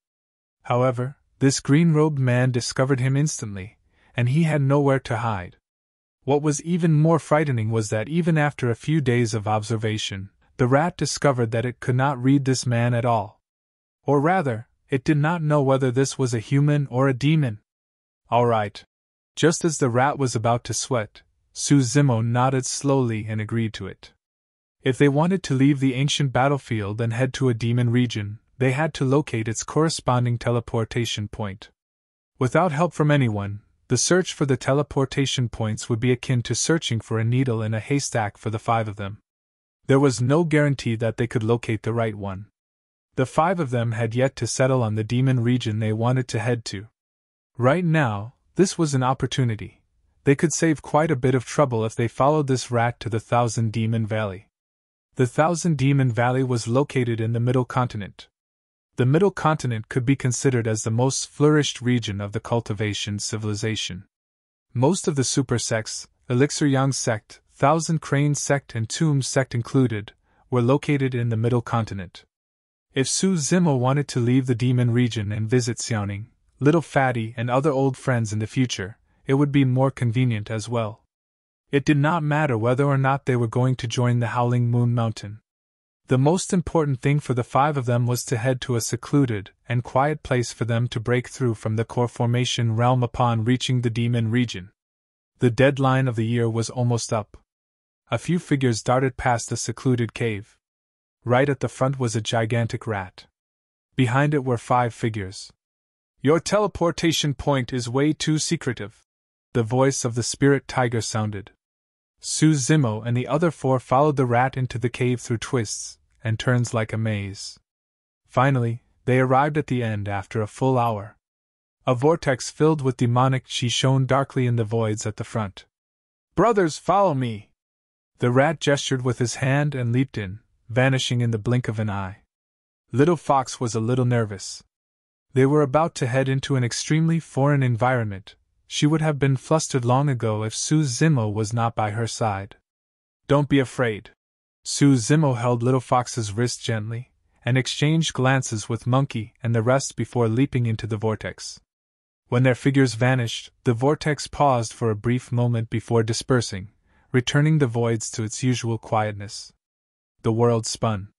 However, this green-robed man discovered him instantly, and he had nowhere to hide. What was even more frightening was that even after a few days of observation, the rat discovered that it could not read this man at all. Or rather, it did not know whether this was a human or a demon. All right. Just as the rat was about to sweat, Suzimo nodded slowly and agreed to it. If they wanted to leave the ancient battlefield and head to a demon region, they had to locate its corresponding teleportation point. Without help from anyone, the search for the teleportation points would be akin to searching for a needle in a haystack for the 5 of them. There was no guarantee that they could locate the right one. The 5 of them had yet to settle on the demon region they wanted to head to. Right now, this was an opportunity. They could save quite a bit of trouble if they followed this rat to the Thousand Demon Valley. The Thousand Demon Valley was located in the Middle Continent. The Middle Continent could be considered as the most flourished region of the cultivation civilization. Most of the super sects, Elixir Yang sect, Thousand Crane sect and Tomb sect included, were located in the Middle Continent. If Suzimo wanted to leave the demon region and visit Xiaoning, Little Fatty and other old friends in the future, it would be more convenient as well. It did not matter whether or not they were going to join the Howling Moon Mountain. The most important thing for the 5 of them was to head to a secluded and quiet place for them to break through from the core formation realm upon reaching the demon region. The deadline of the year was almost up. A few figures darted past the secluded cave. Right at the front was a gigantic rat. Behind it were 5 figures. Your teleportation point is way too secretive, the voice of the spirit tiger sounded. Suzimo and the other 4 followed the rat into the cave through twists and turns like a maze. Finally, they arrived at the end after a full hour. A vortex filled with demonic chi shone darkly in the voids at the front. "Brothers, follow me!" The rat gestured with his hand and leaped in, vanishing in the blink of an eye. Little Fox was a little nervous. They were about to head into an extremely foreign environment. She would have been flustered long ago if Su Zimo was not by her side. "Don't be afraid." Su Zimo held Little Fox's wrist gently, and exchanged glances with Monkey and the rest before leaping into the vortex. When their figures vanished, the vortex paused for a brief moment before dispersing, returning the voids to its usual quietness. The world spun.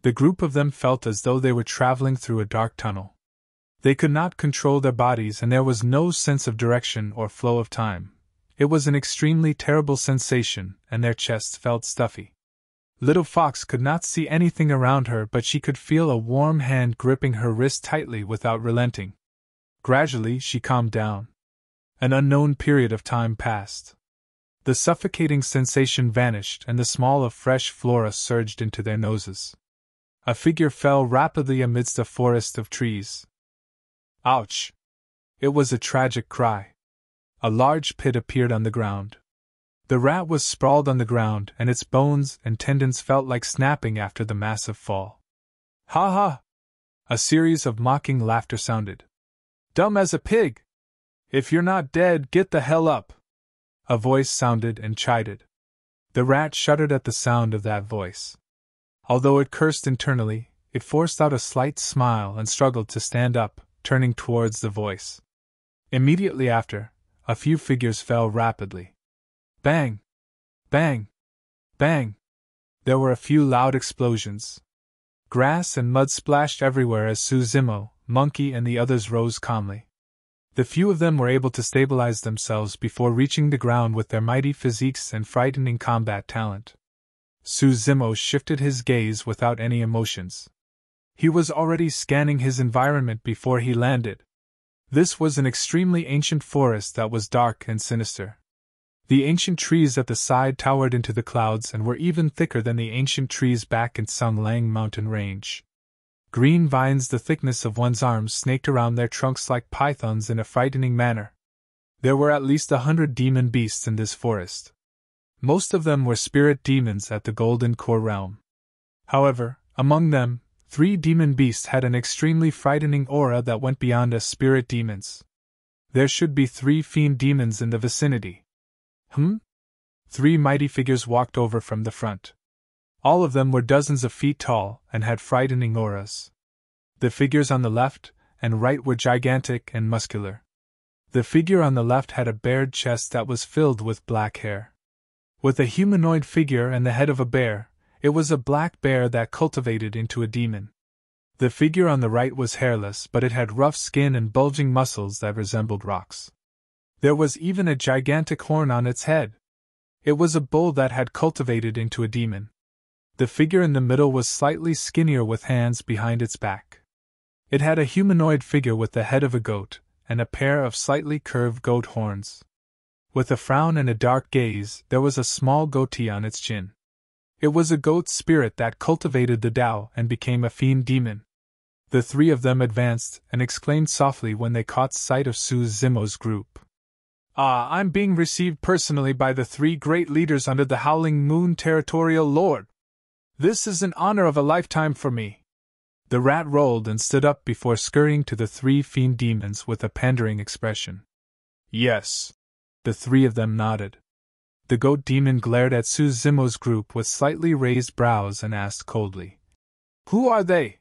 The group of them felt as though they were traveling through a dark tunnel. They could not control their bodies and there was no sense of direction or flow of time. It was an extremely terrible sensation, and their chests felt stuffy. Little Fox could not see anything around her, but she could feel a warm hand gripping her wrist tightly without relenting. Gradually, she calmed down. An unknown period of time passed. The suffocating sensation vanished and the smell of fresh flora surged into their noses. A figure fell rapidly amidst a forest of trees. Ouch! It was a tragic cry. A large pit appeared on the ground. The rat was sprawled on the ground, and its bones and tendons felt like snapping after the massive fall. "Ha ha!" A series of mocking laughter sounded. "Dumb as a pig! If you're not dead, get the hell up!" A voice sounded and chided. The rat shuddered at the sound of that voice. Although it cursed internally, it forced out a slight smile and struggled to stand up, turning towards the voice. Immediately after, a few figures fell rapidly. Bang! Bang! Bang! There were a few loud explosions. Grass and mud splashed everywhere as Su Zimo, Monkey, and the others rose calmly. The few of them were able to stabilize themselves before reaching the ground with their mighty physiques and frightening combat talent. Su Zimo shifted his gaze without any emotions. He was already scanning his environment before he landed. This was an extremely ancient forest that was dark and sinister. The ancient trees at the side towered into the clouds and were even thicker than the ancient trees back in Sung Lang mountain range. Green vines the thickness of one's arms snaked around their trunks like pythons in a frightening manner. There were at least 100 demon beasts in this forest. Most of them were spirit demons at the Golden Core realm. However, among them, 3 demon beasts had an extremely frightening aura that went beyond as spirit demons. There should be 3 fiend demons in the vicinity. 3 mighty figures walked over from the front. All of them were dozens of feet tall and had frightening auras. The figures on the left and right were gigantic and muscular. The figure on the left had a bared chest that was filled with black hair. With a humanoid figure and the head of a bear, it was a black bear that cultivated into a demon. The figure on the right was hairless, but it had rough skin and bulging muscles that resembled rocks. There was even a gigantic horn on its head. It was a bull that had cultivated into a demon. The figure in the middle was slightly skinnier with hands behind its back. It had a humanoid figure with the head of a goat, and a pair of slightly curved goat horns. With a frown and a dark gaze, there was a small goatee on its chin. It was a goat spirit that cultivated the Tao and became a fiend demon. The 3 of them advanced and exclaimed softly when they caught sight of Su Zimo's group. "Ah, I'm being received personally by the 3 great leaders under the Howling Moon Territorial Lord. This is an honor of a lifetime for me." The rat rolled and stood up before scurrying to the 3 fiend demons with a pandering expression. "Yes." The 3 of them nodded. The goat demon glared at Su Zimo's group with slightly raised brows and asked coldly, "Who are they?"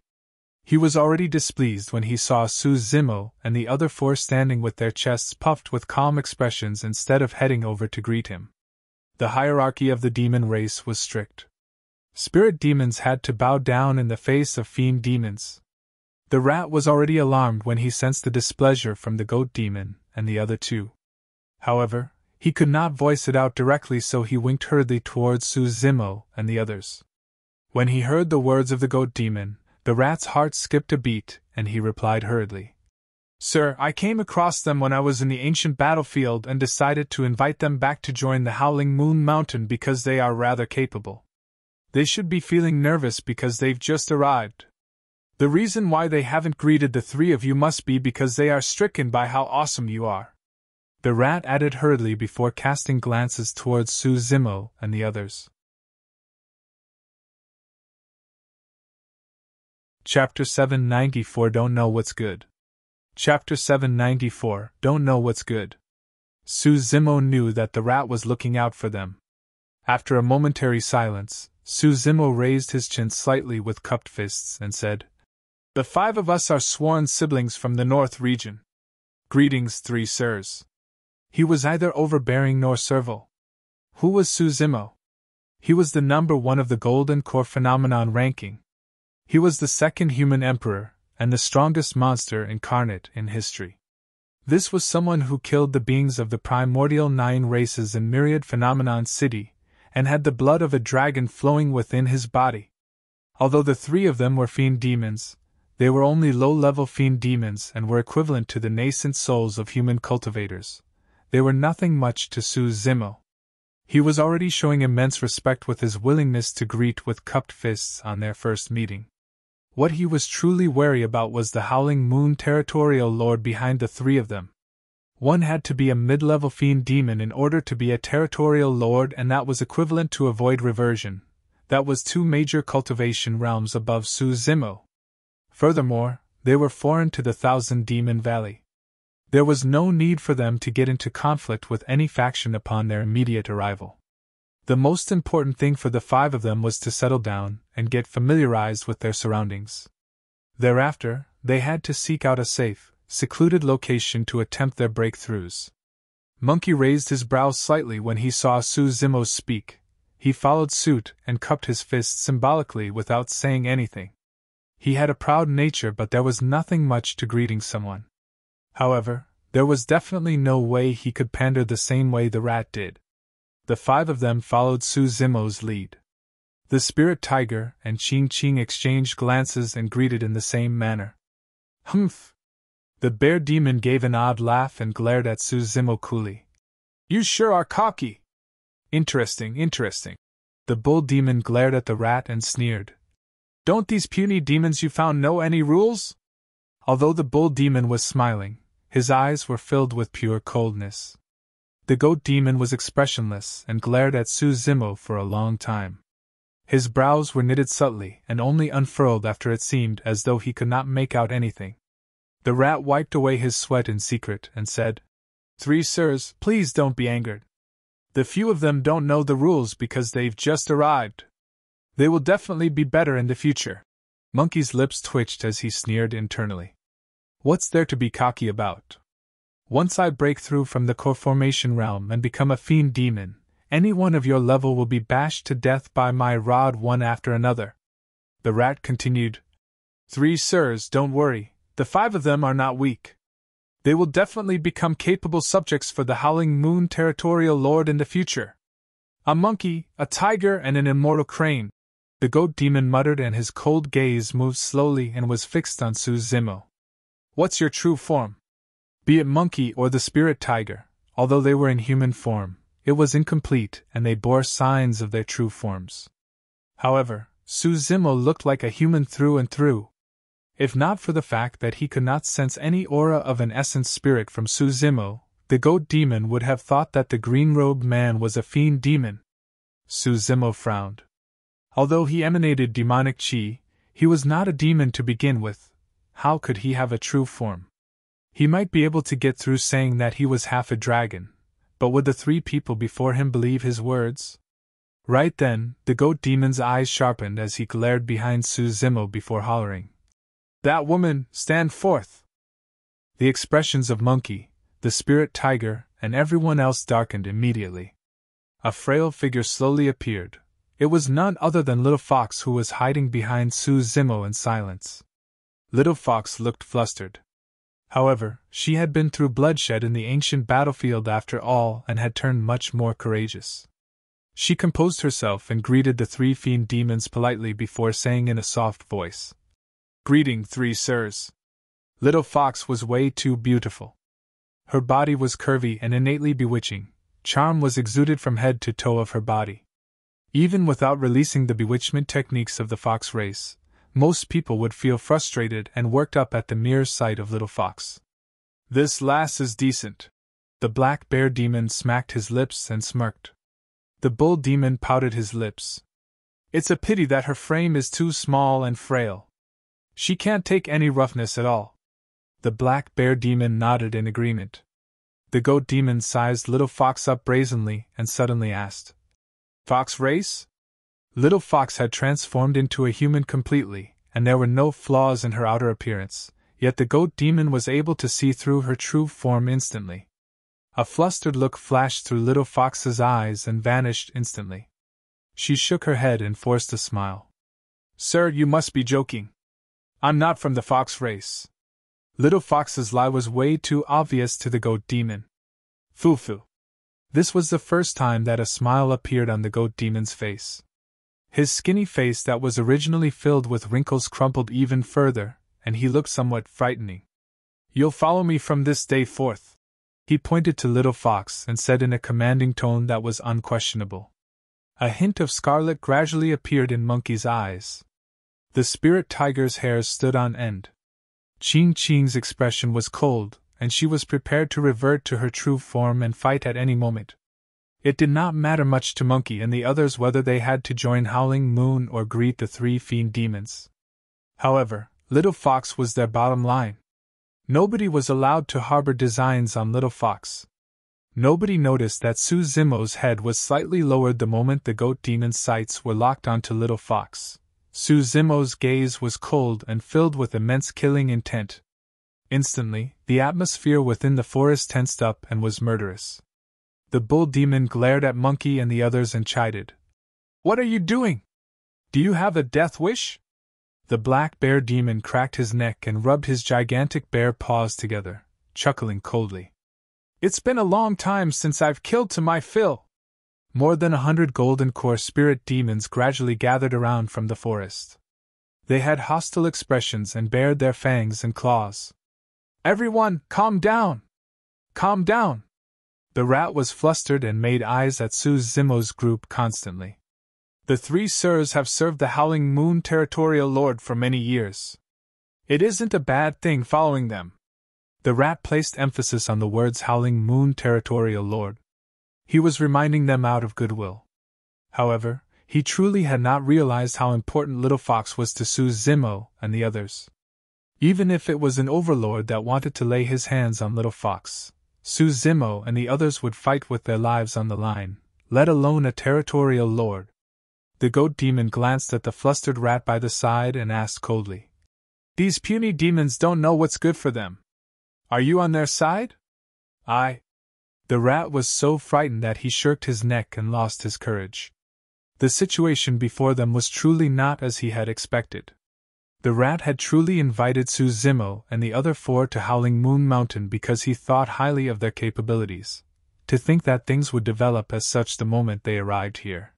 He was already displeased when he saw Su Zimo and the other 4 standing with their chests puffed with calm expressions instead of heading over to greet him. The hierarchy of the demon race was strict. Spirit demons had to bow down in the face of fiend demons. The rat was already alarmed when he sensed the displeasure from the goat demon and the other 2. However, he could not voice it out directly, so he winked hurriedly towards Su Zimo and the others. When he heard the words of the goat demon, the rat's heart skipped a beat, and he replied hurriedly, "Sir, I came across them when I was in the ancient battlefield and decided to invite them back to join the Howling Moon Mountain because they are rather capable. They should be feeling nervous because they've just arrived." The reason why they haven't greeted the three of you must be because they are stricken by how awesome you are. The rat added hurriedly before casting glances towards Suzumo and the others. Chapter 794 Don't Know What's Good. Chapter 794 Don't Know What's Good. Suzumo knew that the rat was looking out for them. After a momentary silence, Suzumo raised his chin slightly with cupped fists and said, "The five of us are sworn siblings from the North region. Greetings, three sirs." He was neither overbearing nor servile. Who was Suzumo? He was the number one of the Golden Core Phenomenon ranking. He was the second human emperor, and the strongest monster incarnate in history. This was someone who killed the beings of the primordial 9 races in Myriad Phenomenon City, and had the blood of a dragon flowing within his body. Although the three of them were fiend demons, they were only low-level fiend demons and were equivalent to the nascent souls of human cultivators. They were nothing much to Suzumo. He was already showing immense respect with his willingness to greet with cupped fists on their first meeting. What he was truly wary about was the Howling Moon territorial lord behind the three of them. One had to be a mid-level fiend demon in order to be a territorial lord, and that was equivalent to a void reversion. That was 2 major cultivation realms above Suzumo. Furthermore, they were foreign to the Thousand Demon Valley. There was no need for them to get into conflict with any faction upon their immediate arrival. The most important thing for the 5 of them was to settle down and get familiarized with their surroundings. Thereafter, they had to seek out a safe, secluded location to attempt their breakthroughs. Monkey raised his brows slightly when he saw Suzumo speak. He followed suit and cupped his fists symbolically without saying anything. He had a proud nature, but there was nothing much to greeting someone. However, there was definitely no way he could pander the same way the rat did. The 5 of them followed Suzumo's lead. The spirit tiger and Ching Ching exchanged glances and greeted in the same manner. Humph! The bear demon gave an odd laugh and glared at Suzumo coolly. "You sure are cocky." Interesting. The bull demon glared at the rat and sneered. "Don't these puny demons you found know any rules?" Although the bull demon was smiling, his eyes were filled with pure coldness. The goat demon was expressionless and glared at Suzumo for a long time. His brows were knitted subtly and only unfurled after it seemed as though he could not make out anything. The rat wiped away his sweat in secret and said, "Three sirs, please don't be angered. The few of them don't know the rules because they've just arrived. They will definitely be better in the future." Monkey's lips twitched as he sneered internally. What's there to be cocky about? Once I break through from the core formation realm and become a fiend demon, anyone of your level will be bashed to death by my rod one after another. The rat continued, "Three sirs, don't worry, the 5 of them are not weak. They will definitely become capable subjects for the Howling Moon territorial lord in the future. A monkey, a tiger, and an immortal crane." The goat demon muttered, and his cold gaze moved slowly and was fixed on Suzumo. "What's your true form?" Be it monkey or the spirit tiger, although they were in human form, it was incomplete and they bore signs of their true forms. However, Suzumo looked like a human through and through. If not for the fact that he could not sense any aura of an essence spirit from Suzumo, the goat demon would have thought that the green-robed man was a fiend demon. Suzumo frowned. Although he emanated demonic chi, he was not a demon to begin with. How could he have a true form? He might be able to get through saying that he was half a dragon, but would the 3 people before him believe his words? Right then, the goat demon's eyes sharpened as he glared behind Suzumo before hollering, "That woman, stand forth!" The expressions of Monkey, the spirit tiger, and everyone else darkened immediately. A frail figure slowly appeared. It was none other than Little Fox, who was hiding behind Suzumo in silence. Little Fox looked flustered. However, she had been through bloodshed in the ancient battlefield after all and had turned much more courageous. She composed herself and greeted the 3 fiend demons politely before saying in a soft voice, "Greeting, 3 sirs." Little Fox was way too beautiful. Her body was curvy and innately bewitching. Charm was exuded from head to toe of her body. Even without releasing the bewitchment techniques of the fox race, most people would feel frustrated and worked up at the mere sight of Little Fox. "This lass is decent." The black bear demon smacked his lips and smirked. The bull demon pouted his lips. "It's a pity that her frame is too small and frail. She can't take any roughness at all." The black bear demon nodded in agreement. The goat demon sized Little Fox up brazenly and suddenly asked, "Fox race?" Little Fox had transformed into a human completely, and there were no flaws in her outer appearance, yet the goat demon was able to see through her true form instantly. A flustered look flashed through Little Fox's eyes and vanished instantly. She shook her head and forced a smile. "Sir, you must be joking. I'm not from the fox race." Little Fox's lie was way too obvious to the goat demon. Foo-foo. This was the first time that a smile appeared on the goat demon's face. His skinny face that was originally filled with wrinkles crumpled even further, and he looked somewhat frightening. "You'll follow me from this day forth." He pointed to Little Fox and said in a commanding tone that was unquestionable. A hint of scarlet gradually appeared in Monkey's eyes. The spirit tiger's hairs stood on end. Ching Ching's expression was cold, and she was prepared to revert to her true form and fight at any moment. It did not matter much to Monkey and the others whether they had to join Howling Moon or greet the 3 fiend demons. However, Little Fox was their bottom line. Nobody was allowed to harbor designs on Little Fox. Nobody noticed that Suzimo's head was slightly lowered the moment the goat demon's sights were locked onto Little Fox. Suzimo's gaze was cold and filled with immense killing intent. Instantly, the atmosphere within the forest tensed up and was murderous. The bull demon glared at Monkey and the others and chided. "What are you doing? Do you have a death wish?" The black bear demon cracked his neck and rubbed his gigantic bare paws together, chuckling coldly. "It's been a long time since I've killed to my fill." More than 100 golden core spirit demons gradually gathered around from the forest. They had hostile expressions and bared their fangs and claws. "Everyone, calm down! Calm down!" The rat was flustered and made eyes at Suzimo's group constantly. "The 3 sirs have served the Howling Moon Territorial Lord for many years. It isn't a bad thing following them." The rat placed emphasis on the words Howling Moon Territorial Lord. He was reminding them out of goodwill. However, he truly had not realized how important Little Fox was to Suzimo and the others. Even if it was an overlord that wanted to lay his hands on Little Fox, Suzimo and the others would fight with their lives on the line, let alone a territorial lord. The goat demon glanced at the flustered rat by the side and asked coldly, "These puny demons don't know what's good for them. Are you on their side?" "I." The rat was so frightened that he shirked his neck and lost his courage. The situation before them was truly not as he had expected. The rat had truly invited Suzimo and the other 4 to Howling Moon Mountain because he thought highly of their capabilities. To think that things would develop as such the moment they arrived here.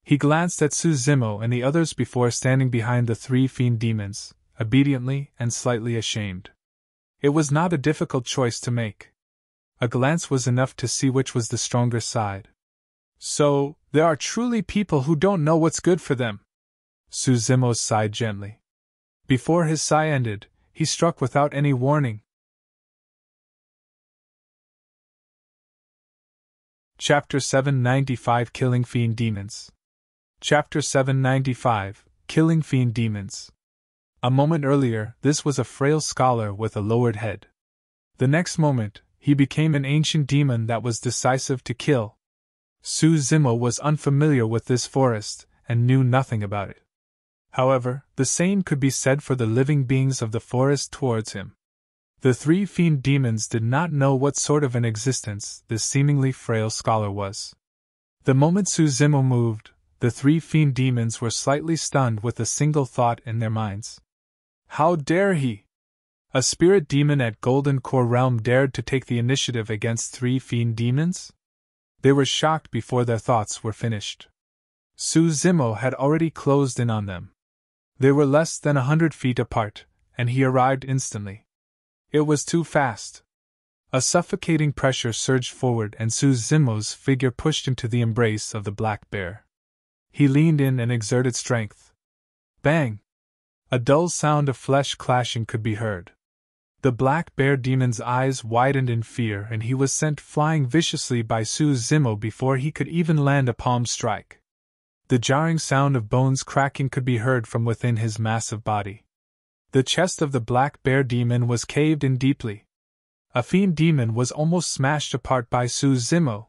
He glanced at Suzimo and the others before standing behind the 3 fiend demons, obediently and slightly ashamed. It was not a difficult choice to make. A glance was enough to see which was the stronger side. "So, there are truly people who don't know what's good for them." Suzimo sighed gently. Before his sigh ended, he struck without any warning. Chapter 795 Killing Fiend Demons. Chapter 795 Killing Fiend Demons. A moment earlier, this was a frail scholar with a lowered head. The next moment, he became an ancient demon that was decisive to kill. Suzimo was unfamiliar with this forest and knew nothing about it. However, the same could be said for the living beings of the forest towards him. The 3 fiend demons did not know what sort of an existence this seemingly frail scholar was. The moment Suzimo moved, the 3 fiend demons were slightly stunned with a single thought in their minds. How dare he? A spirit demon at Golden Core Realm dared to take the initiative against 3 fiend demons? They were shocked before their thoughts were finished. Suzimo had already closed in on them. They were less than 100 feet apart, and he arrived instantly. It was too fast. A suffocating pressure surged forward and Suzimo's figure pushed into the embrace of the black bear. He leaned in and exerted strength. Bang! A dull sound of flesh clashing could be heard. The black bear demon's eyes widened in fear, and he was sent flying viciously by Zemo before he could even land a palm strike. The jarring sound of bones cracking could be heard from within his massive body. The chest of the black bear demon was caved in deeply. A fiend demon was almost smashed apart by Zemo.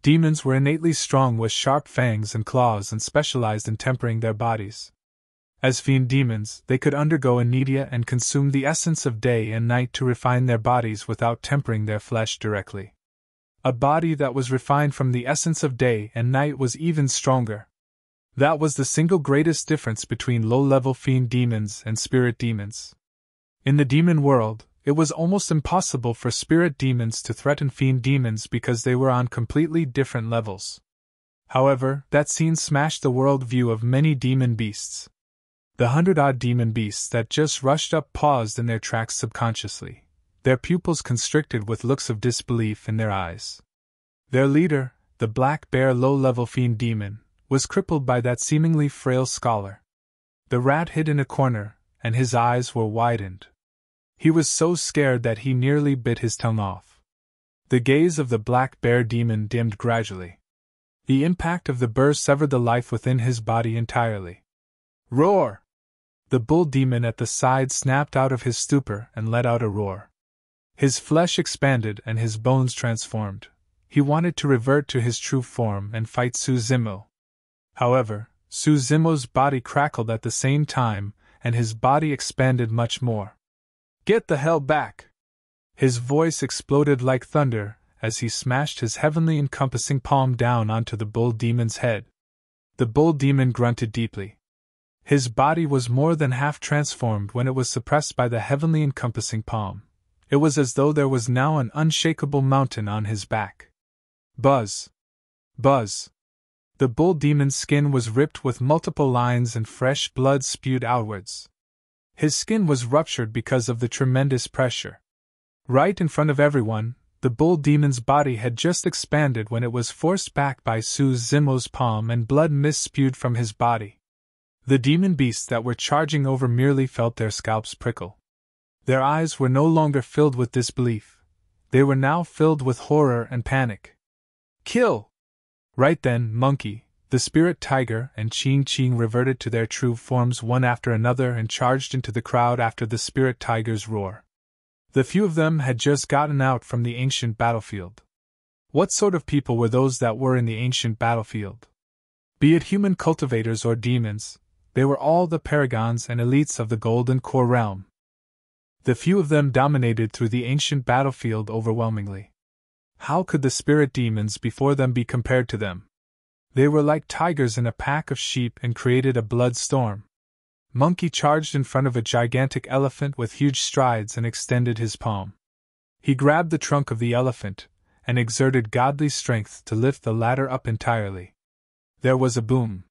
Demons were innately strong with sharp fangs and claws and specialized in tempering their bodies. As fiend demons, they could undergo anedia and consume the essence of day and night to refine their bodies without tempering their flesh directly. A body that was refined from the essence of day and night was even stronger. That was the single greatest difference between low-level fiend demons and spirit demons. In the demon world, it was almost impossible for spirit demons to threaten fiend demons because they were on completely different levels. However, that scene smashed the world view of many demon beasts. The 100-odd demon beasts that just rushed up paused in their tracks subconsciously, their pupils constricted with looks of disbelief in their eyes. Their leader, the black bear low-level fiend demon, was crippled by that seemingly frail scholar. The rat hid in a corner, and his eyes were widened. He was so scared that he nearly bit his tongue off. The gaze of the black bear demon dimmed gradually. The impact of the burr severed the life within his body entirely. Roar! The bull demon at the side snapped out of his stupor and let out a roar. His flesh expanded and his bones transformed. He wanted to revert to his true form and fight Zemo. However, Zemo's body crackled at the same time, and his body expanded much more. Get the hell back! His voice exploded like thunder as he smashed his heavenly encompassing palm down onto the bull demon's head. The bull demon grunted deeply. His body was more than half transformed when it was suppressed by the heavenly encompassing palm. It was as though there was now an unshakable mountain on his back. Buzz! Buzz! The bull demon's skin was ripped with multiple lines and fresh blood spewed outwards. His skin was ruptured because of the tremendous pressure. Right in front of everyone, the bull demon's body had just expanded when it was forced back by Zemo's palm and blood mist spewed from his body. The demon beasts that were charging over merely felt their scalps prickle. Their eyes were no longer filled with disbelief. They were now filled with horror and panic. Kill! Right then, Monkey, the spirit tiger, and Ching Ching reverted to their true forms one after another and charged into the crowd after the spirit tiger's roar. The few of them had just gotten out from the ancient battlefield. What sort of people were those that were in the ancient battlefield? Be it human cultivators or demons, they were all the paragons and elites of the Golden Core realm. The few of them dominated through the ancient battlefield overwhelmingly. How could the spirit demons before them be compared to them? They were like tigers in a pack of sheep and created a blood storm. Monkey charged in front of a gigantic elephant with huge strides and extended his palm. He grabbed the trunk of the elephant and exerted godly strength to lift the latter up entirely. There was a boom.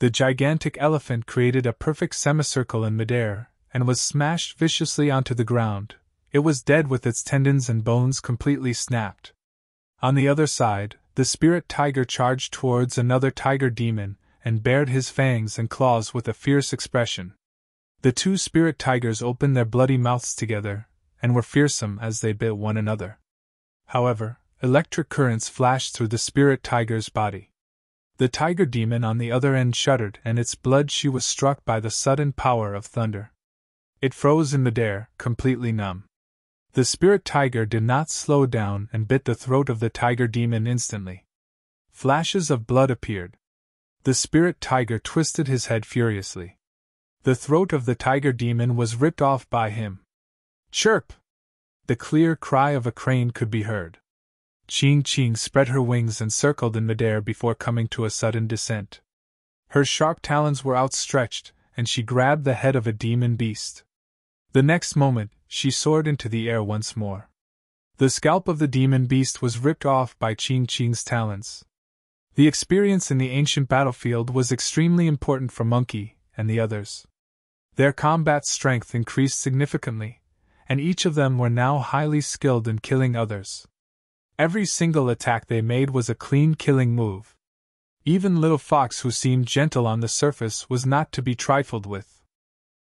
The gigantic elephant created a perfect semicircle in midair and was smashed viciously onto the ground. It was dead with its tendons and bones completely snapped. On the other side, the spirit tiger charged towards another tiger demon and bared his fangs and claws with a fierce expression. The two spirit tigers opened their bloody mouths together and were fearsome as they bit one another. However, electric currents flashed through the spirit tiger's body. The tiger demon on the other end shuddered, and its blood she was struck by the sudden power of thunder. It froze in midair, completely numb. The spirit tiger did not slow down and bit the throat of the tiger demon instantly. Flashes of blood appeared. The spirit tiger twisted his head furiously. The throat of the tiger demon was ripped off by him. Chirp! The clear cry of a crane could be heard. Ching Ching spread her wings and circled in midair before coming to a sudden descent. Her sharp talons were outstretched, and she grabbed the head of a demon beast. The next moment, she soared into the air once more. The scalp of the demon beast was ripped off by Ching Ching's talons. The experience in the ancient battlefield was extremely important for Monkey and the others. Their combat strength increased significantly, and each of them were now highly skilled in killing others. Every single attack they made was a clean killing move. Even Little Fox, who seemed gentle on the surface, was not to be trifled with.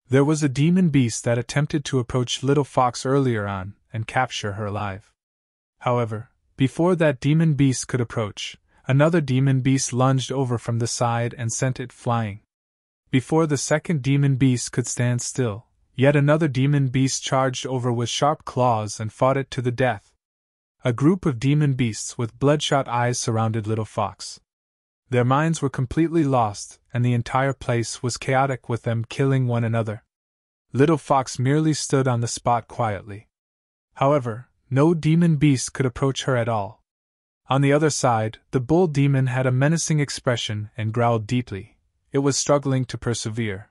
There was a demon beast that attempted to approach Little Fox earlier on and capture her alive. However, before that demon beast could approach, another demon beast lunged over from the side and sent it flying. Before the second demon beast could stand still, yet another demon beast charged over with sharp claws and fought it to the death. A group of demon beasts with bloodshot eyes surrounded Little Fox. Their minds were completely lost, and the entire place was chaotic with them killing one another. Little Fox merely stood on the spot quietly. However, no demon beast could approach her at all. On the other side, the bull demon had a menacing expression and growled deeply. It was struggling to persevere.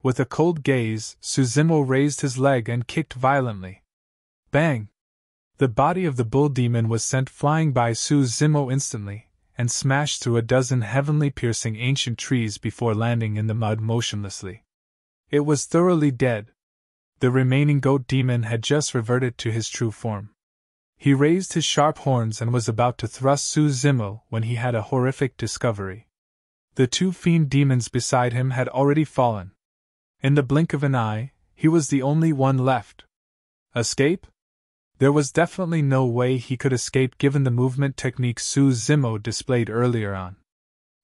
With a cold gaze, Suzimo raised his leg and kicked violently. Bang! The body of the bull demon was sent flying by Suzimo instantly, and smashed through a dozen heavenly piercing ancient trees before landing in the mud motionlessly. It was thoroughly dead. The remaining goat demon had just reverted to his true form. He raised his sharp horns and was about to thrust Suzimo when he had a horrific discovery. The two fiend demons beside him had already fallen. In the blink of an eye, he was the only one left. Escape? There was definitely no way he could escape given the movement technique Suzimo displayed earlier on.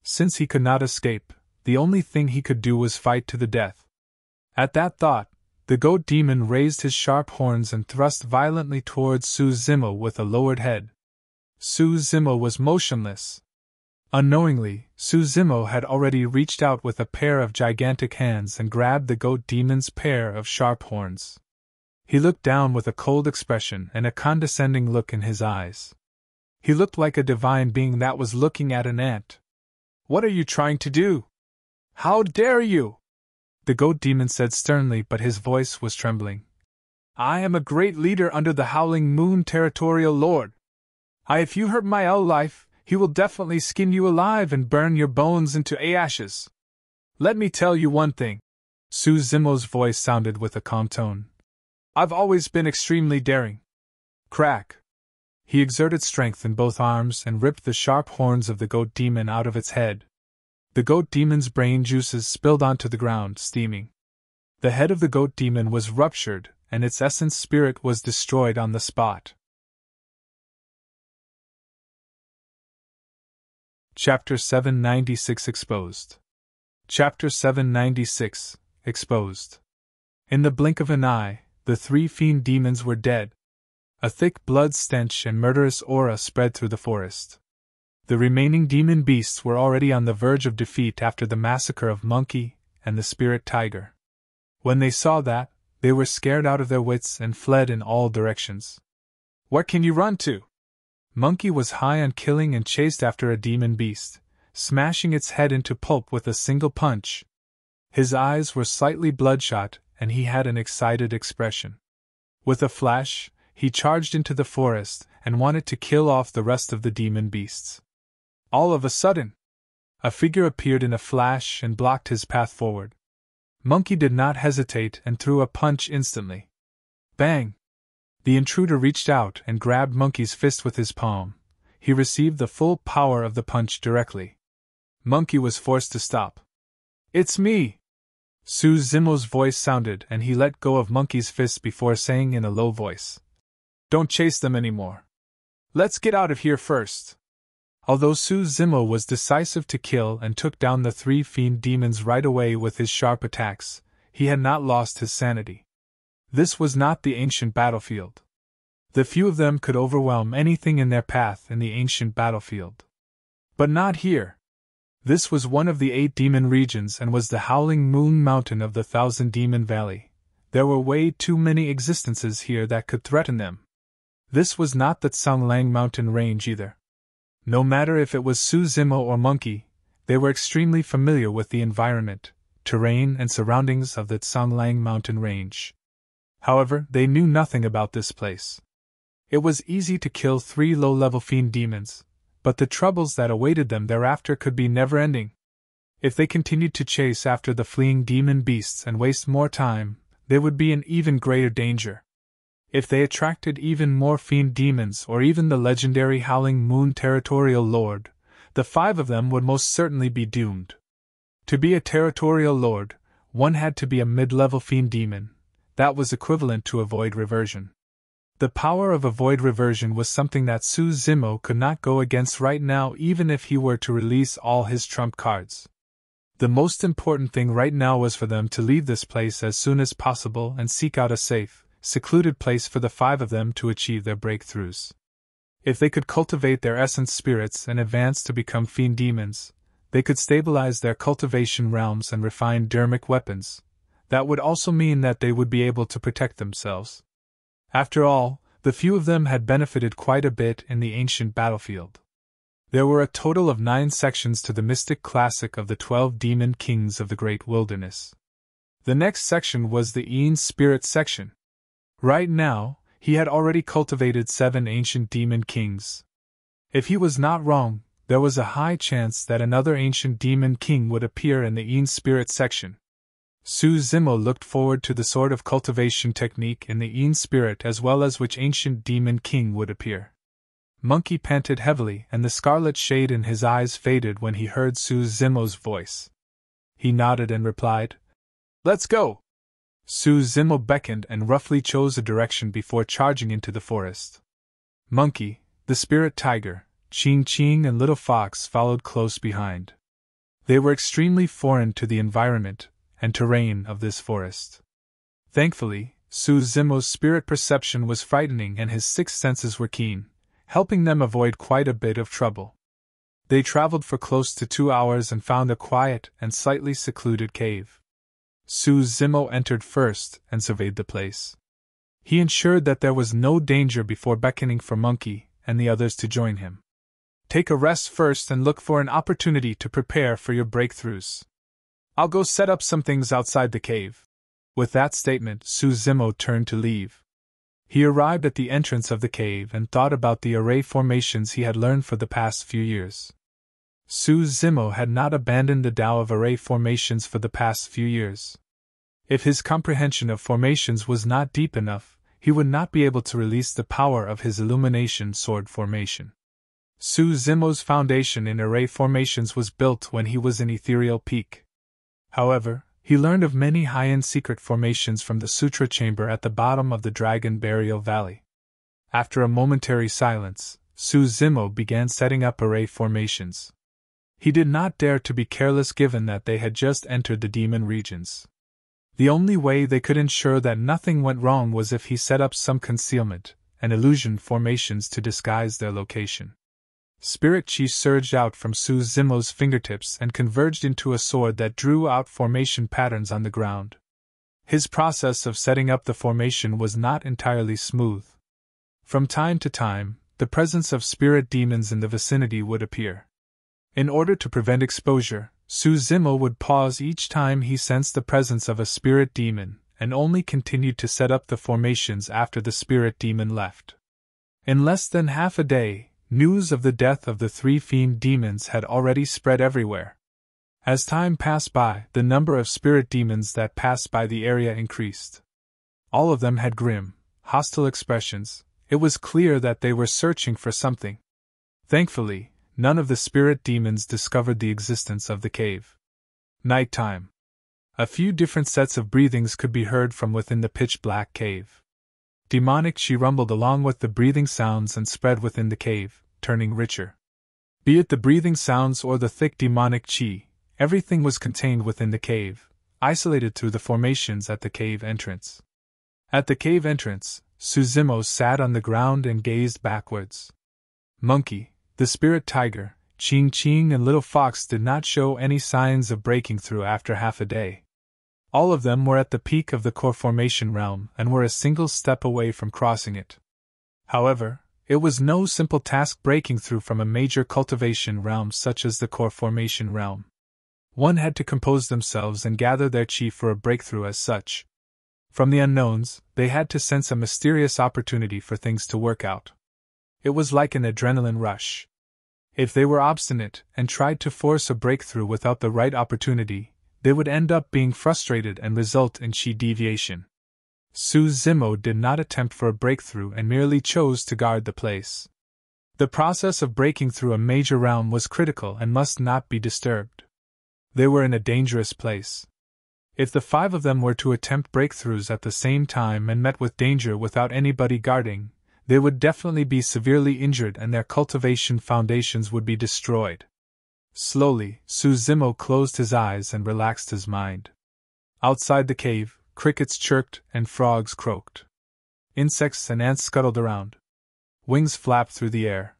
Since he could not escape, the only thing he could do was fight to the death. At that thought, the goat demon raised his sharp horns and thrust violently towards Suzimo with a lowered head. Suzimo was motionless. Unknowingly, Suzimo had already reached out with a pair of gigantic hands and grabbed the goat demon's pair of sharp horns. He looked down with a cold expression and a condescending look in his eyes. He looked like a divine being that was looking at an ant. "What are you trying to do? How dare you?" the goat demon said sternly, but his voice was trembling. "I am a great leader under the Howling Moon Territorial Lord. If you hurt my life, he will definitely skin you alive and burn your bones into ashes. Let me tell you one thing." Suzimo's voice sounded with a calm tone. "I've always been extremely daring." Crack! He exerted strength in both arms and ripped the sharp horns of the goat demon out of its head. The goat demon's brain juices spilled onto the ground, steaming. The head of the goat demon was ruptured, and its essence spirit was destroyed on the spot. Chapter 796 Exposed. Chapter 796 Exposed. In the blink of an eye, the three fiend demons were dead. A thick blood stench and murderous aura spread through the forest. The remaining demon beasts were already on the verge of defeat after the massacre of Monkey and the spirit tiger. When they saw that, they were scared out of their wits and fled in all directions. "Where can you run to?" Monkey was high on killing and chased after a demon beast, smashing its head into pulp with a single punch. His eyes were slightly bloodshot, and he had an excited expression. With a flash, he charged into the forest and wanted to kill off the rest of the demon beasts. All of a sudden, a figure appeared in a flash and blocked his path forward. Monkey did not hesitate and threw a punch instantly. Bang! The intruder reached out and grabbed Monkey's fist with his palm. He received the full power of the punch directly. Monkey was forced to stop. "It's me!" Suzimo's voice sounded, and he let go of Monkey's fist before saying in a low voice, "Don't chase them anymore. Let's get out of here first." Although Suzimo was decisive to kill and took down the three fiend demons right away with his sharp attacks, he had not lost his sanity. This was not the ancient battlefield. The few of them could overwhelm anything in their path in the ancient battlefield. But not here. This was one of the 8 demon regions and was the Howling Moon Mountain of the 1000 Demon Valley. There were way too many existences here that could threaten them. This was not the Tsanglang Mountain Range either. No matter if it was Suzimo or Monkey, they were extremely familiar with the environment, terrain and surroundings of the Tsanglang Mountain Range. However, they knew nothing about this place. It was easy to kill 3 low-level fiend demons, but the troubles that awaited them thereafter could be never-ending. If they continued to chase after the fleeing demon beasts and waste more time, they would be in even greater danger. If they attracted even more fiend demons or even the legendary Howling Moon Territorial Lord, the 5 of them would most certainly be doomed. To be a Territorial Lord, one had to be a mid-level fiend demon. That was equivalent to a void reversion. The power of a void reversion was something that Su Zimo could not go against right now, even if he were to release all his trump cards. The most important thing right now was for them to leave this place as soon as possible and seek out a safe, secluded place for the 5 of them to achieve their breakthroughs. If they could cultivate their essence spirits and advance to become fiend demons, they could stabilize their cultivation realms and refine dermic weapons. That would also mean that they would be able to protect themselves. After all, the few of them had benefited quite a bit in the ancient battlefield. There were a total of 9 sections to the mystic classic of the 12 demon kings of the great wilderness. The next section was the Ian Spirit section. Right now, he had already cultivated 7 ancient demon kings. If he was not wrong, there was a high chance that another ancient demon king would appear in the Ian Spirit section. Su Zimo looked forward to the sort of cultivation technique in the Ian Spirit as well as which ancient demon king would appear. Monkey panted heavily and the scarlet shade in his eyes faded when he heard Su Zimo's voice. He nodded and replied, "Let's go!" Su Zimo beckoned and roughly chose a direction before charging into the forest. Monkey, the spirit tiger, Ching Ching and Little Fox followed close behind. They were extremely foreign to the environment and terrain of this forest. Thankfully, Su Zimo's spirit perception was frightening and his 6 senses were keen, helping them avoid quite a bit of trouble. They traveled for close to 2 hours and found a quiet and slightly secluded cave. Su Zimo entered first and surveyed the place. He ensured that there was no danger before beckoning for Monkey and the others to join him. "Take a rest first and look for an opportunity to prepare for your breakthroughs. I'll go set up some things outside the cave." With that statement, Su Zimo turned to leave. He arrived at the entrance of the cave and thought about the array formations he had learned for the past few years. Su Zimo had not abandoned the Tao of array formations for the past few years. If his comprehension of formations was not deep enough, he would not be able to release the power of his illumination sword formation. Su Zimo's foundation in array formations was built when he was in Ethereal Peak. However, he learned of many high-end secret formations from the Sutra Chamber at the bottom of the Dragon Burial Valley. After a momentary silence, Su Zimo began setting up array formations. He did not dare to be careless given that they had just entered the demon regions. The only way they could ensure that nothing went wrong was if he set up some concealment and illusion formations to disguise their location. Spirit chi surged out from Su Zimo's fingertips and converged into a sword that drew out formation patterns on the ground. His process of setting up the formation was not entirely smooth. From time to time, the presence of spirit demons in the vicinity would appear. In order to prevent exposure, Su Zimo would pause each time he sensed the presence of a spirit demon, and only continued to set up the formations after the spirit demon left. In less than half a day, news of the death of the 3 fiend demons had already spread everywhere. As time passed by, the number of spirit demons that passed by the area increased. All of them had grim, hostile expressions. It was clear that they were searching for something. Thankfully, none of the spirit demons discovered the existence of the cave. Nighttime. A few different sets of breathings could be heard from within the pitch-black cave. Demonic chi rumbled along with the breathing sounds and spread within the cave, turning richer. Be it the breathing sounds or the thick demonic chi, everything was contained within the cave, isolated through the formations at the cave entrance. At the cave entrance, Su Zimo sat on the ground and gazed backwards. Monkey, the spirit tiger, Ching Ching and Little Fox did not show any signs of breaking through after half a day. All of them were at the peak of the core formation realm and were a single step away from crossing it. However, it was no simple task breaking through from a major cultivation realm such as the core formation realm. One had to compose themselves and gather their chi for a breakthrough as such. From the unknowns, they had to sense a mysterious opportunity for things to work out. It was like an adrenaline rush. If they were obstinate and tried to force a breakthrough without the right opportunity, they would end up being frustrated and result in chi deviation. Su Zimo did not attempt for a breakthrough and merely chose to guard the place. The process of breaking through a major realm was critical and must not be disturbed. They were in a dangerous place. If the 5 of them were to attempt breakthroughs at the same time and met with danger without anybody guarding, they would definitely be severely injured and their cultivation foundations would be destroyed. Slowly, Suzimo closed his eyes and relaxed his mind. Outside the cave, crickets chirped and frogs croaked. Insects and ants scuttled around. Wings flapped through the air.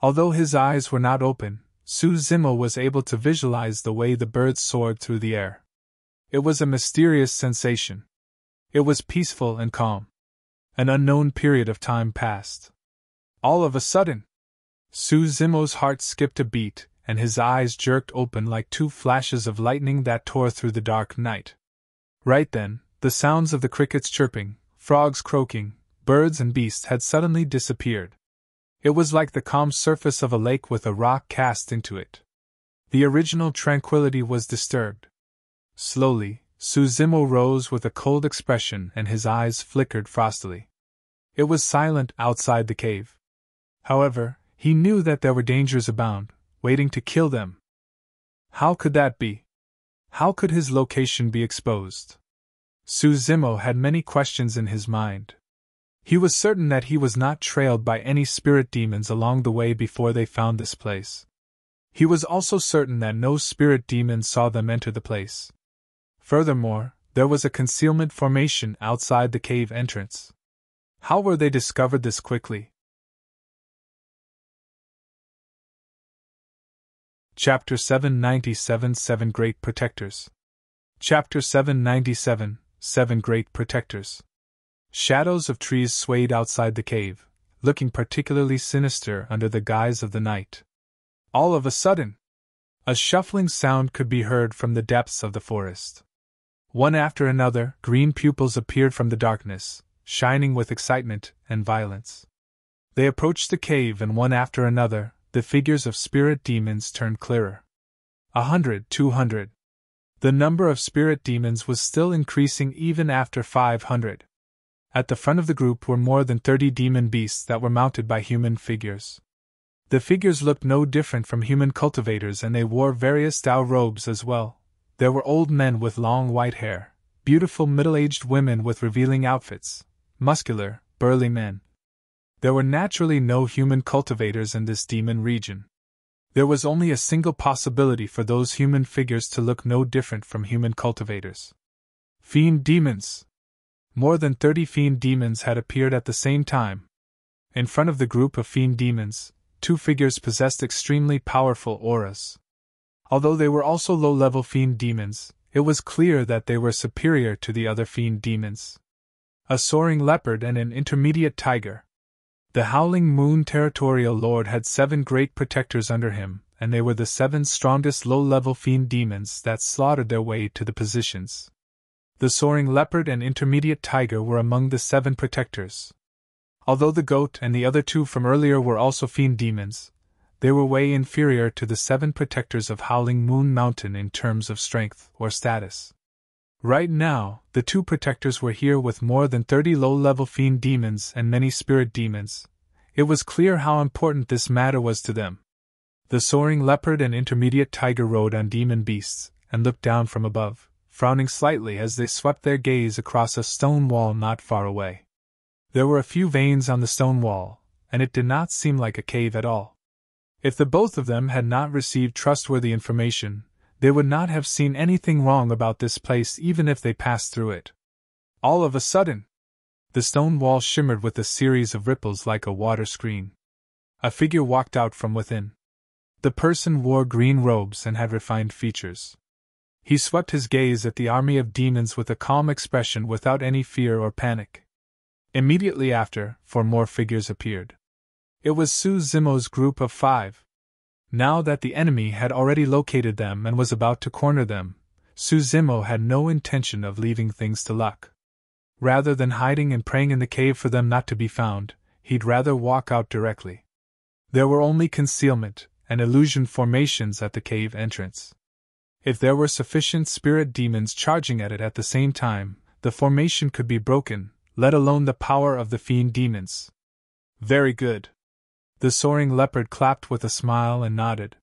Although his eyes were not open, Suzimo was able to visualize the way the birds soared through the air. It was a mysterious sensation. It was peaceful and calm. An unknown period of time passed. All of a sudden, Suzimo's heart skipped a beat, and his eyes jerked open like 2 flashes of lightning that tore through the dark night. Right then, the sounds of the crickets chirping, frogs croaking, birds and beasts had suddenly disappeared. It was like the calm surface of a lake with a rock cast into it. The original tranquility was disturbed. Slowly, Suzimo rose with a cold expression and his eyes flickered frostily. It was silent outside the cave. However, he knew that there were dangers abound, waiting to kill them. How could that be? How could his location be exposed? Suzimo had many questions in his mind. He was certain that he was not trailed by any spirit demons along the way before they found this place. He was also certain that no spirit demons saw them enter the place. Furthermore, there was a concealment formation outside the cave entrance. How were they discovered this quickly? Chapter 797 7 Great Protectors. Chapter 797 7 Great Protectors. Shadows of trees swayed outside the cave, looking particularly sinister under the guise of the night. All of a sudden, a shuffling sound could be heard from the depths of the forest. One after another, green pupils appeared from the darkness, shining with excitement and violence. They approached the cave, and one after another, the figures of spirit demons turned clearer. 100, 200. The number of spirit demons was still increasing even after 500. At the front of the group were more than 30 demon beasts that were mounted by human figures. The figures looked no different from human cultivators, and they wore various style robes as well. There were old men with long white hair, beautiful middle-aged women with revealing outfits, muscular, burly men. There were naturally no human cultivators in this demon region. There was only a single possibility for those human figures to look no different from human cultivators. Fiend demons! More than 30 fiend demons had appeared at the same time. In front of the group of fiend demons, 2 figures possessed extremely powerful auras. Although they were also low-level fiend demons, it was clear that they were superior to the other fiend demons. A soaring leopard and an intermediate tiger. The Howling Moon Territorial Lord had 7 great protectors under him, and they were the 7 strongest low-level fiend demons that slaughtered their way to the positions. The soaring leopard and intermediate tiger were among the 7 protectors. Although the goat and the other 2 from earlier were also fiend demons, they were way inferior to the 7 protectors of Howling Moon Mountain in terms of strength or status. Right now, the 2 protectors were here with more than 30 low-level fiend demons and many spirit demons. It was clear how important this matter was to them. The soaring leopard and intermediate tiger rode on demon beasts, and looked down from above, frowning slightly as they swept their gaze across a stone wall not far away. There were a few veins on the stone wall, and it did not seem like a cave at all. If the both of them had not received trustworthy information, they would not have seen anything wrong about this place even if they passed through it. All of a sudden, the stone wall shimmered with a series of ripples like a water screen. A figure walked out from within. The person wore green robes and had refined features. He swept his gaze at the army of demons with a calm expression without any fear or panic. Immediately after, 4 more figures appeared. It was Suzimo's group of 5. Now that the enemy had already located them and was about to corner them, Suzimo had no intention of leaving things to luck. Rather than hiding and praying in the cave for them not to be found, he'd rather walk out directly. There were only concealment and illusion formations at the cave entrance. If there were sufficient spirit demons charging at it at the same time, the formation could be broken, let alone the power of the fiend demons. Very good. The soaring leopard clapped with a smile and nodded.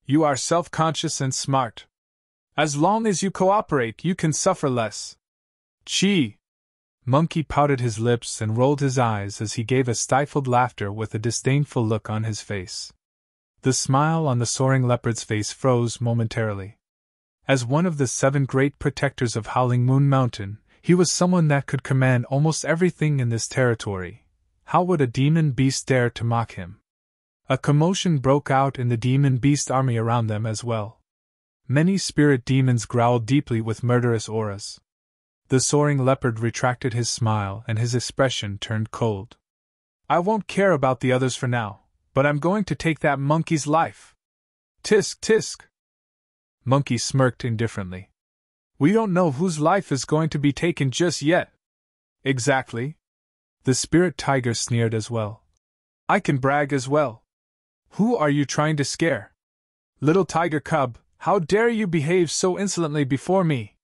You are self-conscious and smart. As long as you cooperate, you can suffer less. Chee! Monkey pouted his lips and rolled his eyes as he gave a stifled laughter with a disdainful look on his face. The smile on the soaring leopard's face froze momentarily. As one of the 7 great protectors of Howling Moon Mountain, he was someone that could command almost everything in this territory. How would a demon beast dare to mock him? A commotion broke out in the demon beast army around them as well. Many spirit demons growled deeply with murderous auras. The soaring leopard retracted his smile and his expression turned cold. I won't care about the others for now, but I'm going to take that monkey's life. Tisk, tisk. Monkey smirked indifferently. We don't know whose life is going to be taken just yet. Exactly. The spirit tiger sneered as well. I can brag as well. Who are you trying to scare? Little tiger cub, how dare you behave so insolently before me?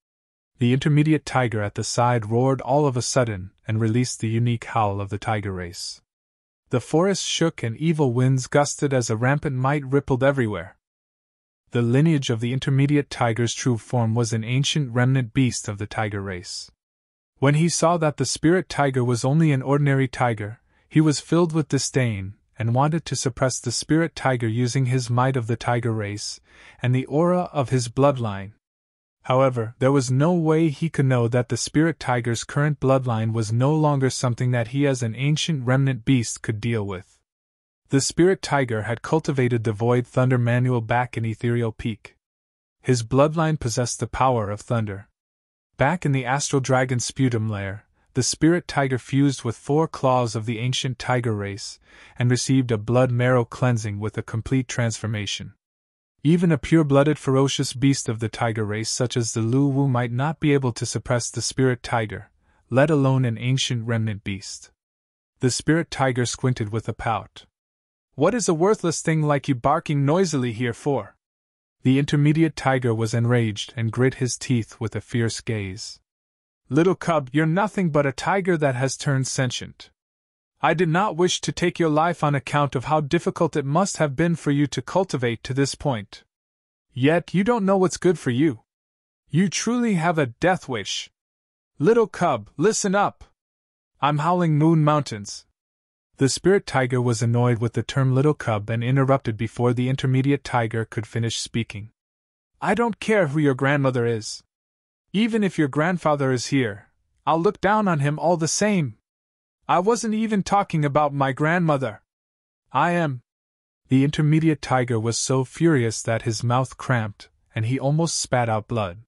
The intermediate tiger at the side roared all of a sudden and released the unique howl of the tiger race. The forest shook and evil winds gusted as a rampant might rippled everywhere. The lineage of the intermediate tiger's true form was an ancient remnant beast of the tiger race. When he saw that the spirit tiger was only an ordinary tiger, he was filled with disdain and wanted to suppress the spirit tiger using his might of the tiger race and the aura of his bloodline. However, there was no way he could know that the spirit tiger's current bloodline was no longer something that he as an ancient remnant beast could deal with. The spirit tiger had cultivated the void thunder manual back in Ethereal Peak. His bloodline possessed the power of thunder. Back in the astral dragon sputum lair, the spirit tiger fused with 4 claws of the ancient tiger race and received a blood marrow cleansing with a complete transformation. Even a pure-blooded ferocious beast of the tiger race such as the Lu Wu might not be able to suppress the spirit tiger, let alone an ancient remnant beast. The spirit tiger squinted with a pout. What is a worthless thing like you barking noisily here for? The intermediate tiger was enraged and grit his teeth with a fierce gaze. Little cub, you're nothing but a tiger that has turned sentient. I did not wish to take your life on account of how difficult it must have been for you to cultivate to this point. Yet you don't know what's good for you. You truly have a death wish. Little cub, listen up. I'm Howling Moon Mountains. The spirit tiger was annoyed with the term little cub and interrupted before the intermediate tiger could finish speaking. I don't care who your grandmother is. Even if your grandfather is here, I'll look down on him all the same. I wasn't even talking about my grandmother. I am. The intermediate tiger was so furious that his mouth cramped, and he almost spat out blood.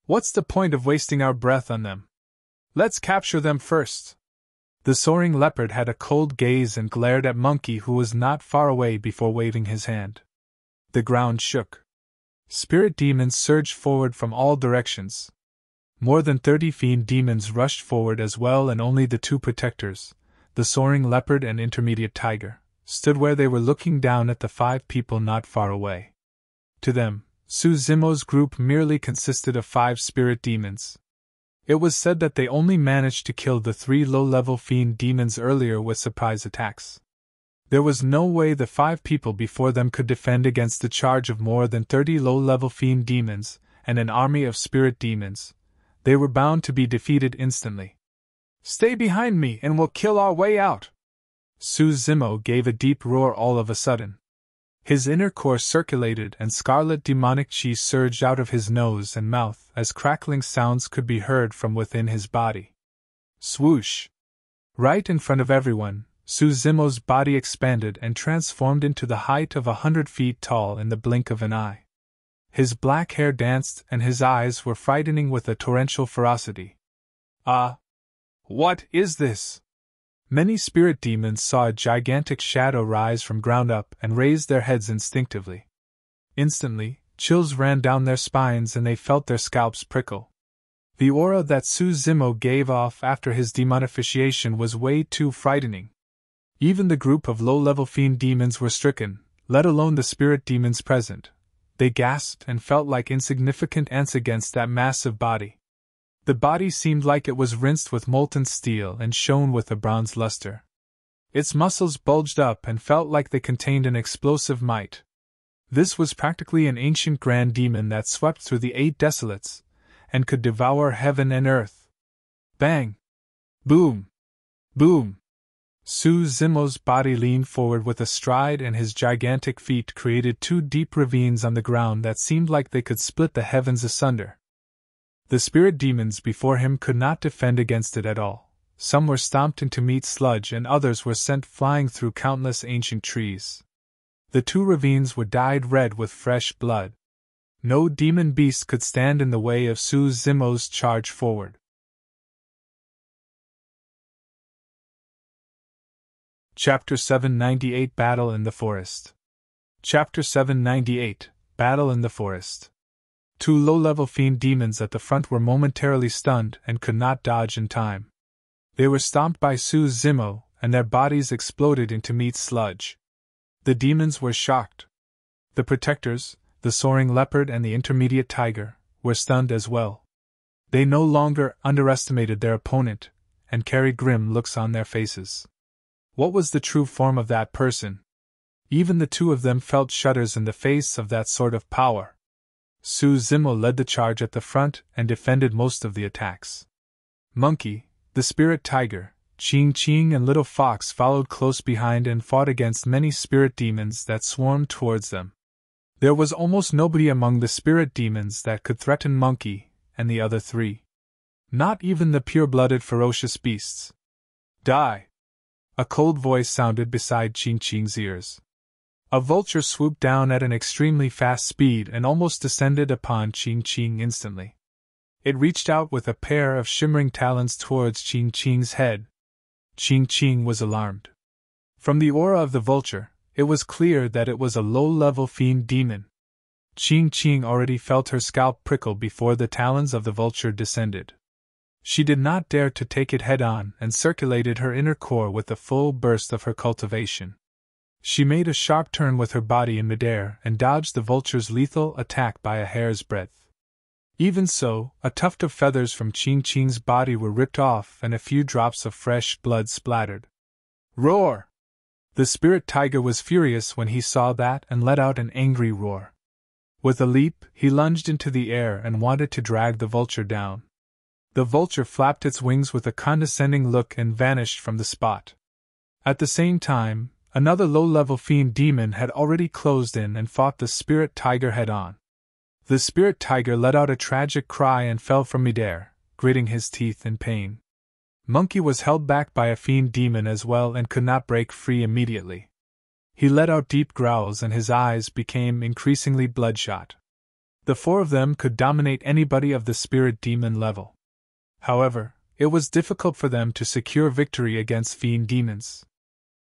What's the point of wasting our breath on them? Let's capture them first. The soaring leopard had a cold gaze and glared at Monkey, who was not far away, before waving his hand. The ground shook. Spirit demons surged forward from all directions. More than 30 fiend demons rushed forward as well, and only the 2 protectors, the soaring leopard and intermediate tiger, stood where they were looking down at the 5 people not far away. To them, Suzimo's group merely consisted of 5 spirit demons. It was said that they only managed to kill the 3 low-level fiend demons earlier with surprise attacks. There was no way the 5 people before them could defend against the charge of more than 30 low-level fiend demons and an army of spirit demons. They were bound to be defeated instantly. Stay behind me and we'll kill our way out. Suzimo gave a deep roar all of a sudden. His inner core circulated and scarlet demonic chi surged out of his nose and mouth as crackling sounds could be heard from within his body. Swoosh! Right in front of everyone, Suzimo's body expanded and transformed into the height of 100 feet tall in the blink of an eye. His black hair danced and his eyes were frightening with a torrential ferocity. What is this? Many spirit demons saw a gigantic shadow rise from ground up and raised their heads instinctively. Instantly, chills ran down their spines and they felt their scalps prickle. The aura that Suzimo gave off after his demonification was way too frightening. Even the group of low-level fiend demons were stricken, let alone the spirit demons present. They gasped and felt like insignificant ants against that massive body. The body seemed like it was rinsed with molten steel and shone with a bronze luster. Its muscles bulged up and felt like they contained an explosive might. This was practically an ancient grand demon that swept through the 8 desolates, and could devour heaven and earth. Bang! Boom! Boom! Suzumo's body leaned forward with a stride, and his gigantic feet created 2 deep ravines on the ground that seemed like they could split the heavens asunder. The spirit demons before him could not defend against it at all. Some were stomped into meat sludge, and others were sent flying through countless ancient trees. The 2 ravines were dyed red with fresh blood. No demon beast could stand in the way of Suzumo's charge forward. Chapter 798 Battle in the Forest. Chapter 798 Battle in the Forest. 2 low-level fiend demons at the front were momentarily stunned and could not dodge in time. They were stomped by Suzumo, and their bodies exploded into meat sludge. The demons were shocked. The protectors, the soaring leopard and the intermediate tiger, were stunned as well. They no longer underestimated their opponent, and carried grim looks on their faces. What was the true form of that person? Even the 2 of them felt shudders in the face of that sort of power. Suzumo led the charge at the front and defended most of the attacks. Monkey, the spirit tiger, Ching and Little Fox followed close behind and fought against many spirit demons that swarmed towards them. There was almost nobody among the spirit demons that could threaten Monkey and the other 3. Not even the pure-blooded ferocious beasts. Die! A cold voice sounded beside Ching's ears. A vulture swooped down at an extremely fast speed and almost descended upon Ching instantly. It reached out with a pair of shimmering talons towards Ching's head. Ching was alarmed. From the aura of the vulture, it was clear that it was a low-level fiend demon. Ching already felt her scalp prickle before the talons of the vulture descended. She did not dare to take it head-on and circulated her inner core with the full burst of her cultivation. She made a sharp turn with her body in midair and dodged the vulture's lethal attack by a hair's breadth. Even so, a tuft of feathers from Ching's body were ripped off and a few drops of fresh blood splattered. Roar! The spirit tiger was furious when he saw that and let out an angry roar. With a leap, he lunged into the air and wanted to drag the vulture down. The vulture flapped its wings with a condescending look and vanished from the spot. At the same time, another low-level fiend demon had already closed in and fought the spirit tiger head-on. The spirit tiger let out a tragic cry and fell from midair, gritting his teeth in pain. Monkey was held back by a fiend demon as well and could not break free immediately. He let out deep growls and his eyes became increasingly bloodshot. The 4 of them could dominate anybody of the spirit demon level. However, it was difficult for them to secure victory against fiend demons.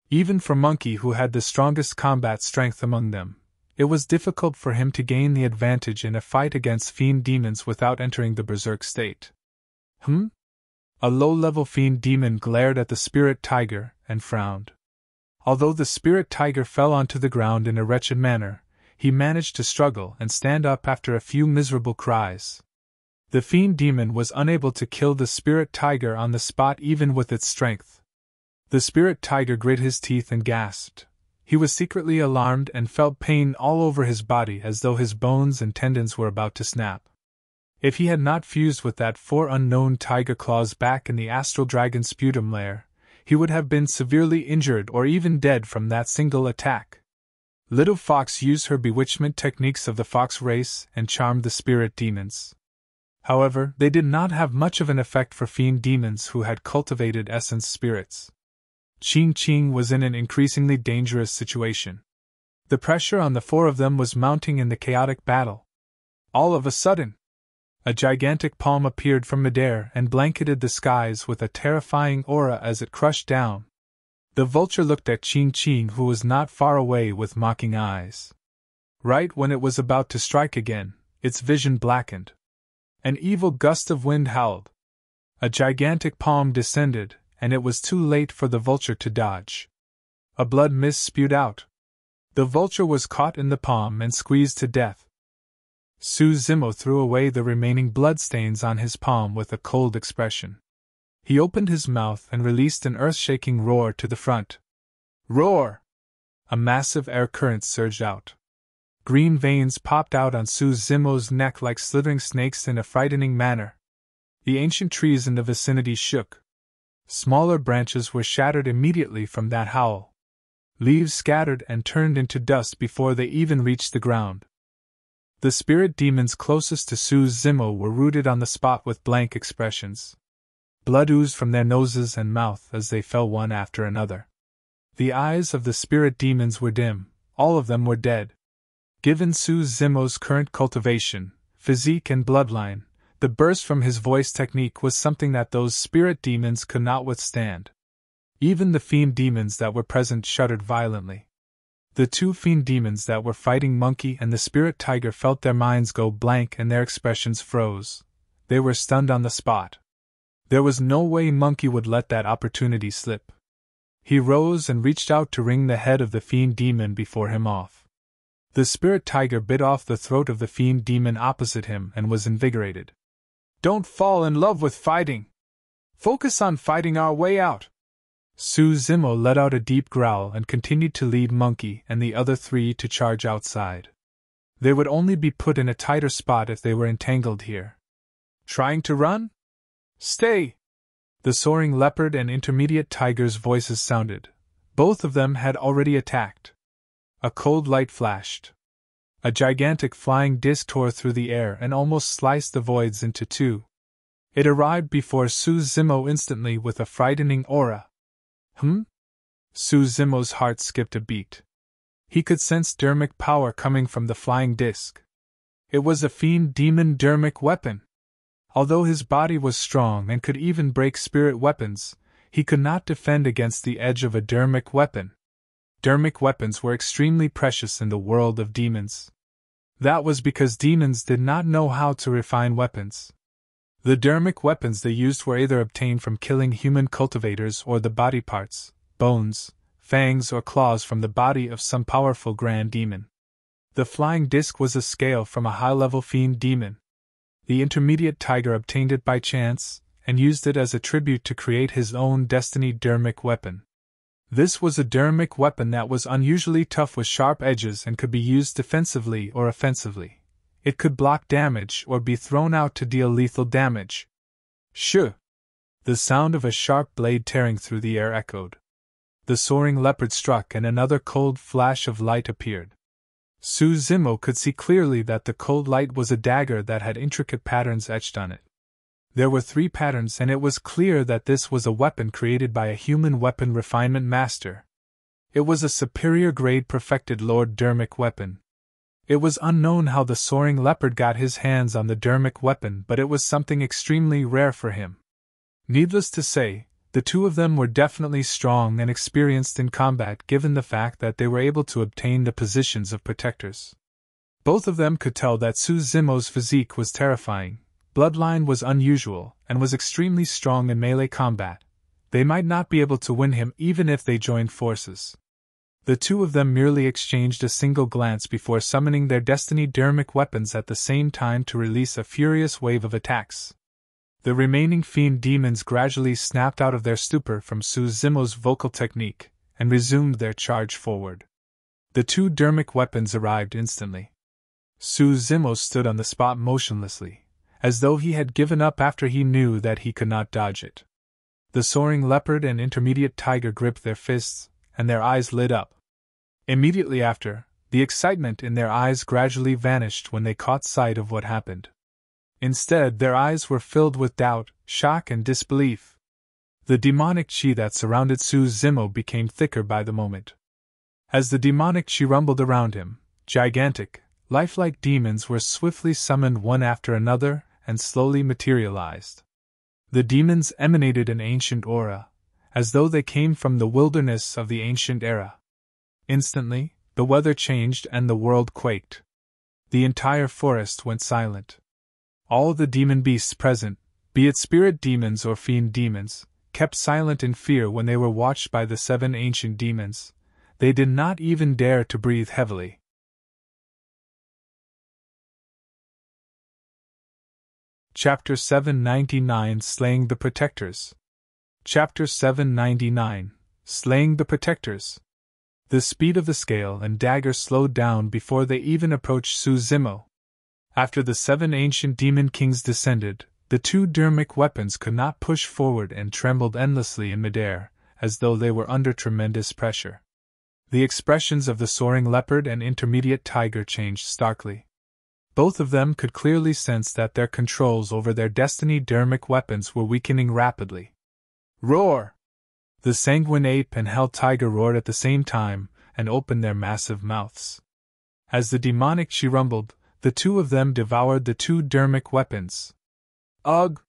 Even for Monkey, who had the strongest combat strength among them, it was difficult for him to gain the advantage in a fight against fiend demons without entering the berserk state. A low-level fiend demon glared at the spirit tiger and frowned. Although the spirit tiger fell onto the ground in a wretched manner, he managed to struggle and stand up after a few miserable cries. The fiend demon was unable to kill the spirit tiger on the spot even with its strength. The spirit tiger grit his teeth and gasped. He was secretly alarmed and felt pain all over his body as though his bones and tendons were about to snap. If he had not fused with that 4 unknown tiger claws back in the astral dragon sputum lair, he would have been severely injured or even dead from that single attack. Little Fox used her bewitchment techniques of the fox race and charmed the spirit demons. However, they did not have much of an effect for fiend demons who had cultivated essence spirits. Ching was in an increasingly dangerous situation. The pressure on the 4 of them was mounting in the chaotic battle. All of a sudden, a gigantic palm appeared from midair and blanketed the skies with a terrifying aura as it crushed down. The vulture looked at Ching, who was not far away, with mocking eyes. Right when it was about to strike again, its vision blackened. An evil gust of wind howled. A gigantic palm descended, and it was too late for the vulture to dodge. A blood mist spewed out. The vulture was caught in the palm and squeezed to death. Suzumo threw away the remaining bloodstains on his palm with a cold expression. He opened his mouth and released an earth-shaking roar to the front. Roar! A massive air current surged out. Green veins popped out on Suzumo's neck like slithering snakes in a frightening manner. The ancient trees in the vicinity shook. Smaller branches were shattered immediately from that howl. Leaves scattered and turned into dust before they even reached the ground. The spirit demons closest to Suzumo were rooted on the spot with blank expressions. Blood oozed from their noses and mouth as they fell one after another. The eyes of the spirit demons were dim, all of them were dead. Given Suzumo's current cultivation, physique and bloodline, the burst from his voice technique was something that those spirit demons could not withstand. Even the fiend demons that were present shuddered violently. The two fiend demons that were fighting Monkey and the spirit tiger felt their minds go blank and their expressions froze. They were stunned on the spot. There was no way Monkey would let that opportunity slip. He rose and reached out to wring the head of the fiend demon before him off. The spirit tiger bit off the throat of the fiend demon opposite him and was invigorated. "Don't fall in love with fighting! Focus on fighting our way out!" Suzumo let out a deep growl and continued to lead Monkey and the other three to charge outside. They would only be put in a tighter spot if they were entangled here. "Trying to run? Stay!" The soaring leopard and intermediate tiger's voices sounded. Both of them had already attacked. A cold light flashed. A gigantic flying disc tore through the air and almost sliced the voids into two. It arrived before Suzumo instantly with a frightening aura. Suzumo's heart skipped a beat. He could sense dermic power coming from the flying disc. It was a fiend demon dermic weapon. Although his body was strong and could even break spirit weapons, he could not defend against the edge of a dermic weapon. Dermic weapons were extremely precious in the world of demons. That was because demons did not know how to refine weapons. The dermic weapons they used were either obtained from killing human cultivators or the body parts, bones, fangs or claws from the body of some powerful grand demon. The flying disc was a scale from a high-level fiend demon. The intermediate tiger obtained it by chance, and used it as a tribute to create his own destiny dermic weapon. This was a dermic weapon that was unusually tough with sharp edges and could be used defensively or offensively. It could block damage or be thrown out to deal lethal damage. Shoo! The sound of a sharp blade tearing through the air echoed. The soaring leopard struck and another cold flash of light appeared. Suzumo could see clearly that the cold light was a dagger that had intricate patterns etched on it. There were 3 patterns and it was clear that this was a weapon created by a human weapon refinement master. It was a superior grade perfected Lord Dermic weapon. It was unknown how the soaring leopard got his hands on the dermic weapon, but it was something extremely rare for him. Needless to say, the two of them were definitely strong and experienced in combat given the fact that they were able to obtain the positions of protectors. Both of them could tell that Suzumo's physique was terrifying, bloodline was unusual, and was extremely strong in melee combat. They might not be able to win him even if they joined forces. The two of them merely exchanged a single glance before summoning their destiny dermic weapons at the same time to release a furious wave of attacks. The remaining fiend demons gradually snapped out of their stupor from Suzumo's vocal technique, and resumed their charge forward. The 2 dermic weapons arrived instantly. Suzumo stood on the spot motionlessly, as though he had given up after he knew that he could not dodge it. The soaring leopard and intermediate tiger gripped their fists, and their eyes lit up. Immediately after, the excitement in their eyes gradually vanished when they caught sight of what happened. Instead, their eyes were filled with doubt, shock, and disbelief. The demonic chi that surrounded Suzumo became thicker by the moment. As the demonic chi rumbled around him, gigantic, lifelike demons were swiftly summoned one after another and slowly materialized. The demons emanated an ancient aura, as though they came from the wilderness of the ancient era. Instantly, the weather changed and the world quaked. The entire forest went silent. All the demon beasts present, be it spirit demons or fiend demons, kept silent in fear when they were watched by the 7 ancient demons. They did not even dare to breathe heavily. Chapter 799 Slaying the Protectors. Chapter 799 Slaying the Protectors. The speed of the scale and dagger slowed down before they even approached Suzimo. After the 7 ancient demon kings descended, the 2 dermic weapons could not push forward and trembled endlessly in midair, as though they were under tremendous pressure. The expressions of the soaring leopard and intermediate tiger changed starkly. Both of them could clearly sense that their controls over their destiny dermic weapons were weakening rapidly. Roar! The sanguine ape and hell tiger roared at the same time and opened their massive mouths. As the demonic chi rumbled, the 2 of them devoured the 2 dermic weapons. Ugh!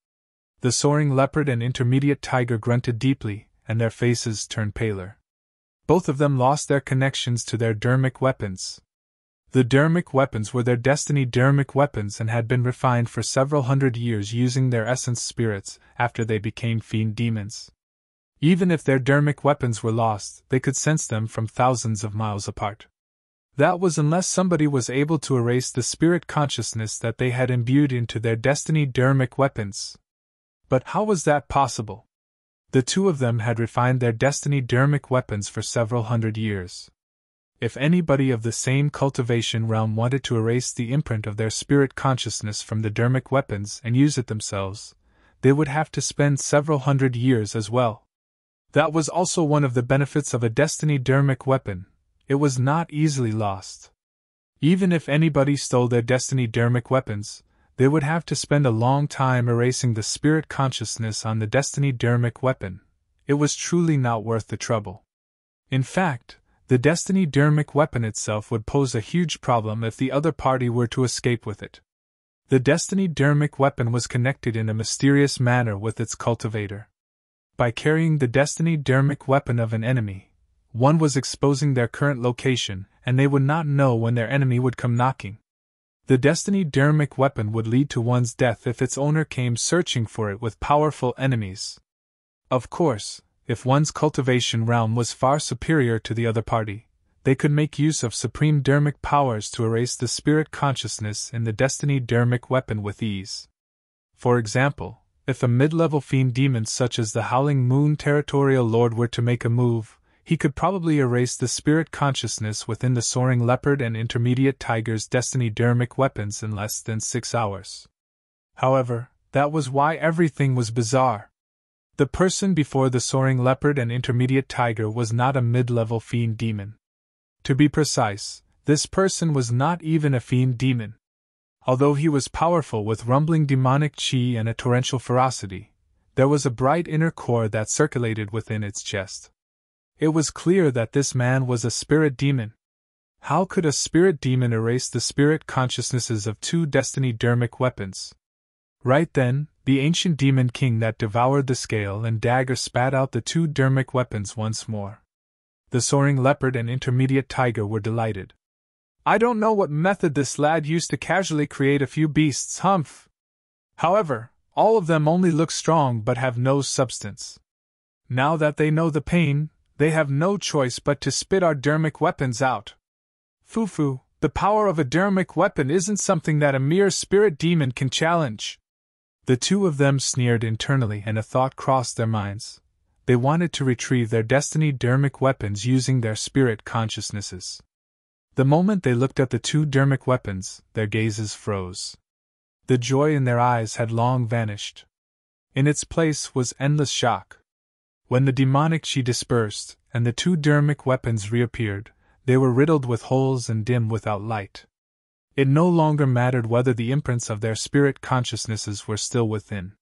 The soaring leopard and intermediate tiger grunted deeply, and their faces turned paler. Both of them lost their connections to their dermic weapons. The dermic weapons were their destiny dermic weapons and had been refined for several hundred years using their essence spirits after they became fiend demons. Even if their dermic weapons were lost, they could sense them from thousands of miles apart. That was unless somebody was able to erase the spirit consciousness that they had imbued into their destiny dermic weapons. But how was that possible? The 2 of them had refined their destiny dermic weapons for several hundred years. If anybody of the same cultivation realm wanted to erase the imprint of their spirit consciousness from the dermic weapons and use it themselves, they would have to spend several hundred years as well. That was also one of the benefits of a destiny dermic weapon. It was not easily lost. Even if anybody stole their destiny dermic weapons, they would have to spend a long time erasing the spirit consciousness on the destiny dermic weapon. It was truly not worth the trouble. In fact, the destiny dermic weapon itself would pose a huge problem if the other party were to escape with it. The destiny dermic weapon was connected in a mysterious manner with its cultivator. By carrying the destiny dermic weapon of an enemy, one was exposing their current location, and they would not know when their enemy would come knocking. The destiny dermic weapon would lead to one's death if its owner came searching for it with powerful enemies. Of course, if one's cultivation realm was far superior to the other party, they could make use of supreme dermic powers to erase the spirit consciousness in the destiny dermic weapon with ease. For example, if a mid-level fiend demon such as the Howling Moon Territorial Lord were to make a move, he could probably erase the spirit consciousness within the soaring leopard and intermediate tiger's destiny dermic weapons in less than 6 hours. However, that was why everything was bizarre. The person before the soaring leopard and intermediate tiger was not a mid-level fiend demon. To be precise, this person was not even a fiend demon. Although he was powerful with rumbling demonic chi and a torrential ferocity, there was a bright inner core that circulated within its chest. It was clear that this man was a spirit demon. How could a spirit demon erase the spirit consciousnesses of 2 destiny dermic weapons? Right then, the ancient demon king that devoured the scale and dagger spat out the 2 dermic weapons once more. The soaring leopard and intermediate tiger were delighted. I don't know what method this lad used to casually create a few beasts, humph. However, all of them only look strong but have no substance. Now that they know the pain, they have no choice but to spit our dermic weapons out. Foo-foo, the power of a dermic weapon isn't something that a mere spirit demon can challenge. The 2 of them sneered internally and a thought crossed their minds. They wanted to retrieve their destiny dermic weapons using their spirit consciousnesses. The moment they looked at the 2 dermic weapons, their gazes froze. The joy in their eyes had long vanished. In its place was endless shock. When the demonic chi dispersed, and the 2 dermic weapons reappeared, they were riddled with holes and dim without light. It no longer mattered whether the imprints of their spirit consciousnesses were still within.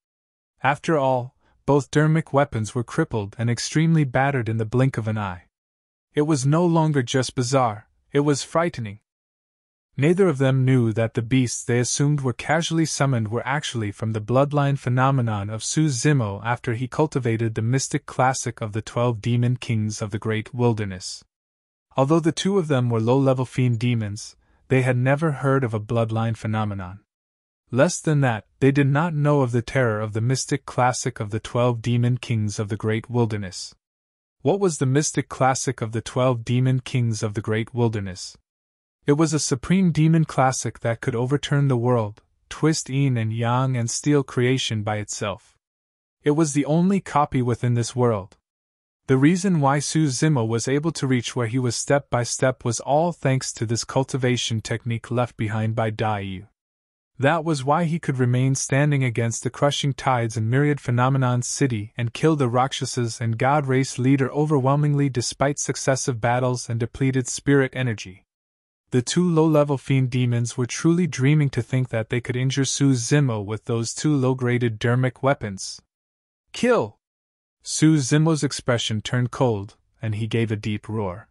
After all, both dermic weapons were crippled and extremely battered in the blink of an eye. It was no longer just bizarre, it was frightening. Neither of them knew that the beasts they assumed were casually summoned were actually from the bloodline phenomenon of Suzimo after he cultivated the mystic classic of the 12 demon kings of the great wilderness. Although the 2 of them were low-level fiend demons, they had never heard of a bloodline phenomenon. Less than that, they did not know of the terror of the mystic classic of the 12 demon kings of the great wilderness. What was the mystic classic of the 12 demon kings of the great wilderness? It was a supreme demon classic that could overturn the world, twist yin and yang and steal creation by itself. It was the only copy within this world. The reason why Suzimo was able to reach where he was step by step was all thanks to this cultivation technique left behind by Daiyu. That was why he could remain standing against the crushing tides in Myriad Phenomenon's city and kill the Rakshasas and God race leader overwhelmingly despite successive battles and depleted spirit energy. The two low-level fiend demons were truly dreaming to think that they could injure Suzimo with those two low-graded dermic weapons. Kill! Suzimo's expression turned cold, and he gave a deep roar.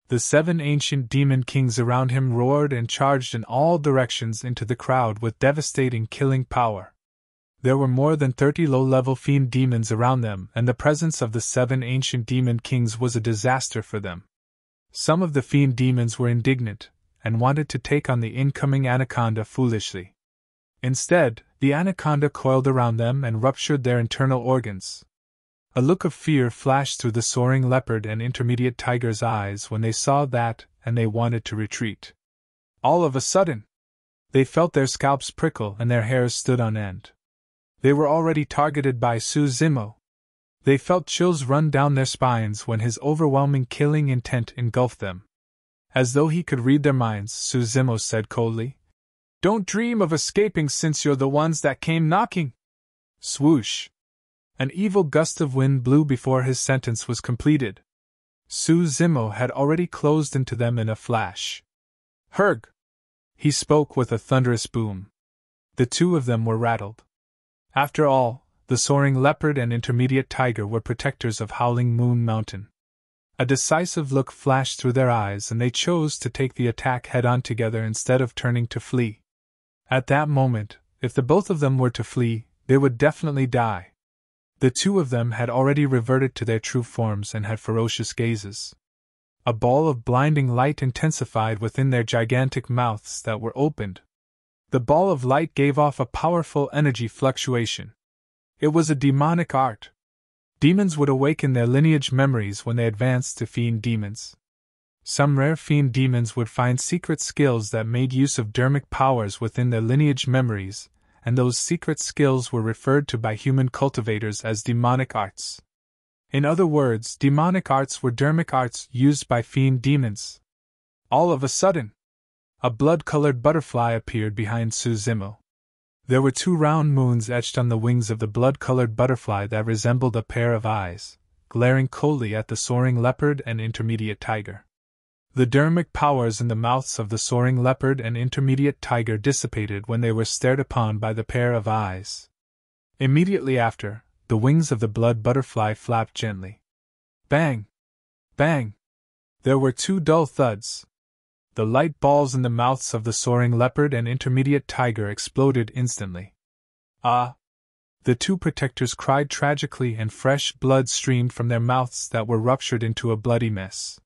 The 7 ancient demon kings around him roared and charged in all directions into the crowd with devastating killing power. There were more than 30 low-level fiend demons around them, and the presence of the 7 ancient demon kings was a disaster for them. Some of the fiend demons were indignant, and wanted to take on the incoming anaconda foolishly. Instead, the anaconda coiled around them and ruptured their internal organs. A look of fear flashed through the soaring leopard and intermediate tiger's eyes when they saw that, and they wanted to retreat. All of a sudden, they felt their scalps prickle and their hairs stood on end. They were already targeted by Suzimo. They felt chills run down their spines when his overwhelming killing intent engulfed them. As though he could read their minds, Suzimo said coldly, "Don't dream of escaping since you're the ones that came knocking." Swoosh! An evil gust of wind blew before his sentence was completed. Suzimo had already closed into them in a flash. "Herg!" He spoke with a thunderous boom. The two of them were rattled. After all, the soaring leopard and intermediate tiger were protectors of Howling Moon Mountain. A decisive look flashed through their eyes and they chose to take the attack head-on together instead of turning to flee. At that moment, if the both of them were to flee, they would definitely die. The two of them had already reverted to their true forms and had ferocious gazes. A ball of blinding light intensified within their gigantic mouths that were opened. The ball of light gave off a powerful energy fluctuation. It was a demonic art. Demons would awaken their lineage memories when they advanced to fiend demons. Some rare fiend demons would find secret skills that made use of dermic powers within their lineage memories, and those secret skills were referred to by human cultivators as demonic arts. In other words, demonic arts were dermic arts used by fiend demons. All of a sudden, a blood-colored butterfly appeared behind Suzimo. There were 2 round moons etched on the wings of the blood-colored butterfly that resembled a pair of eyes, glaring coldly at the soaring leopard and intermediate tiger. The dermic powers in the mouths of the soaring leopard and intermediate tiger dissipated when they were stared upon by the pair of eyes. Immediately after, the wings of the blood butterfly flapped gently. Bang! Bang! There were 2 dull thuds. The light balls in the mouths of the soaring leopard and intermediate tiger exploded instantly. Ah! The 2 protectors cried tragically and fresh blood streamed from their mouths that were ruptured into a bloody mess.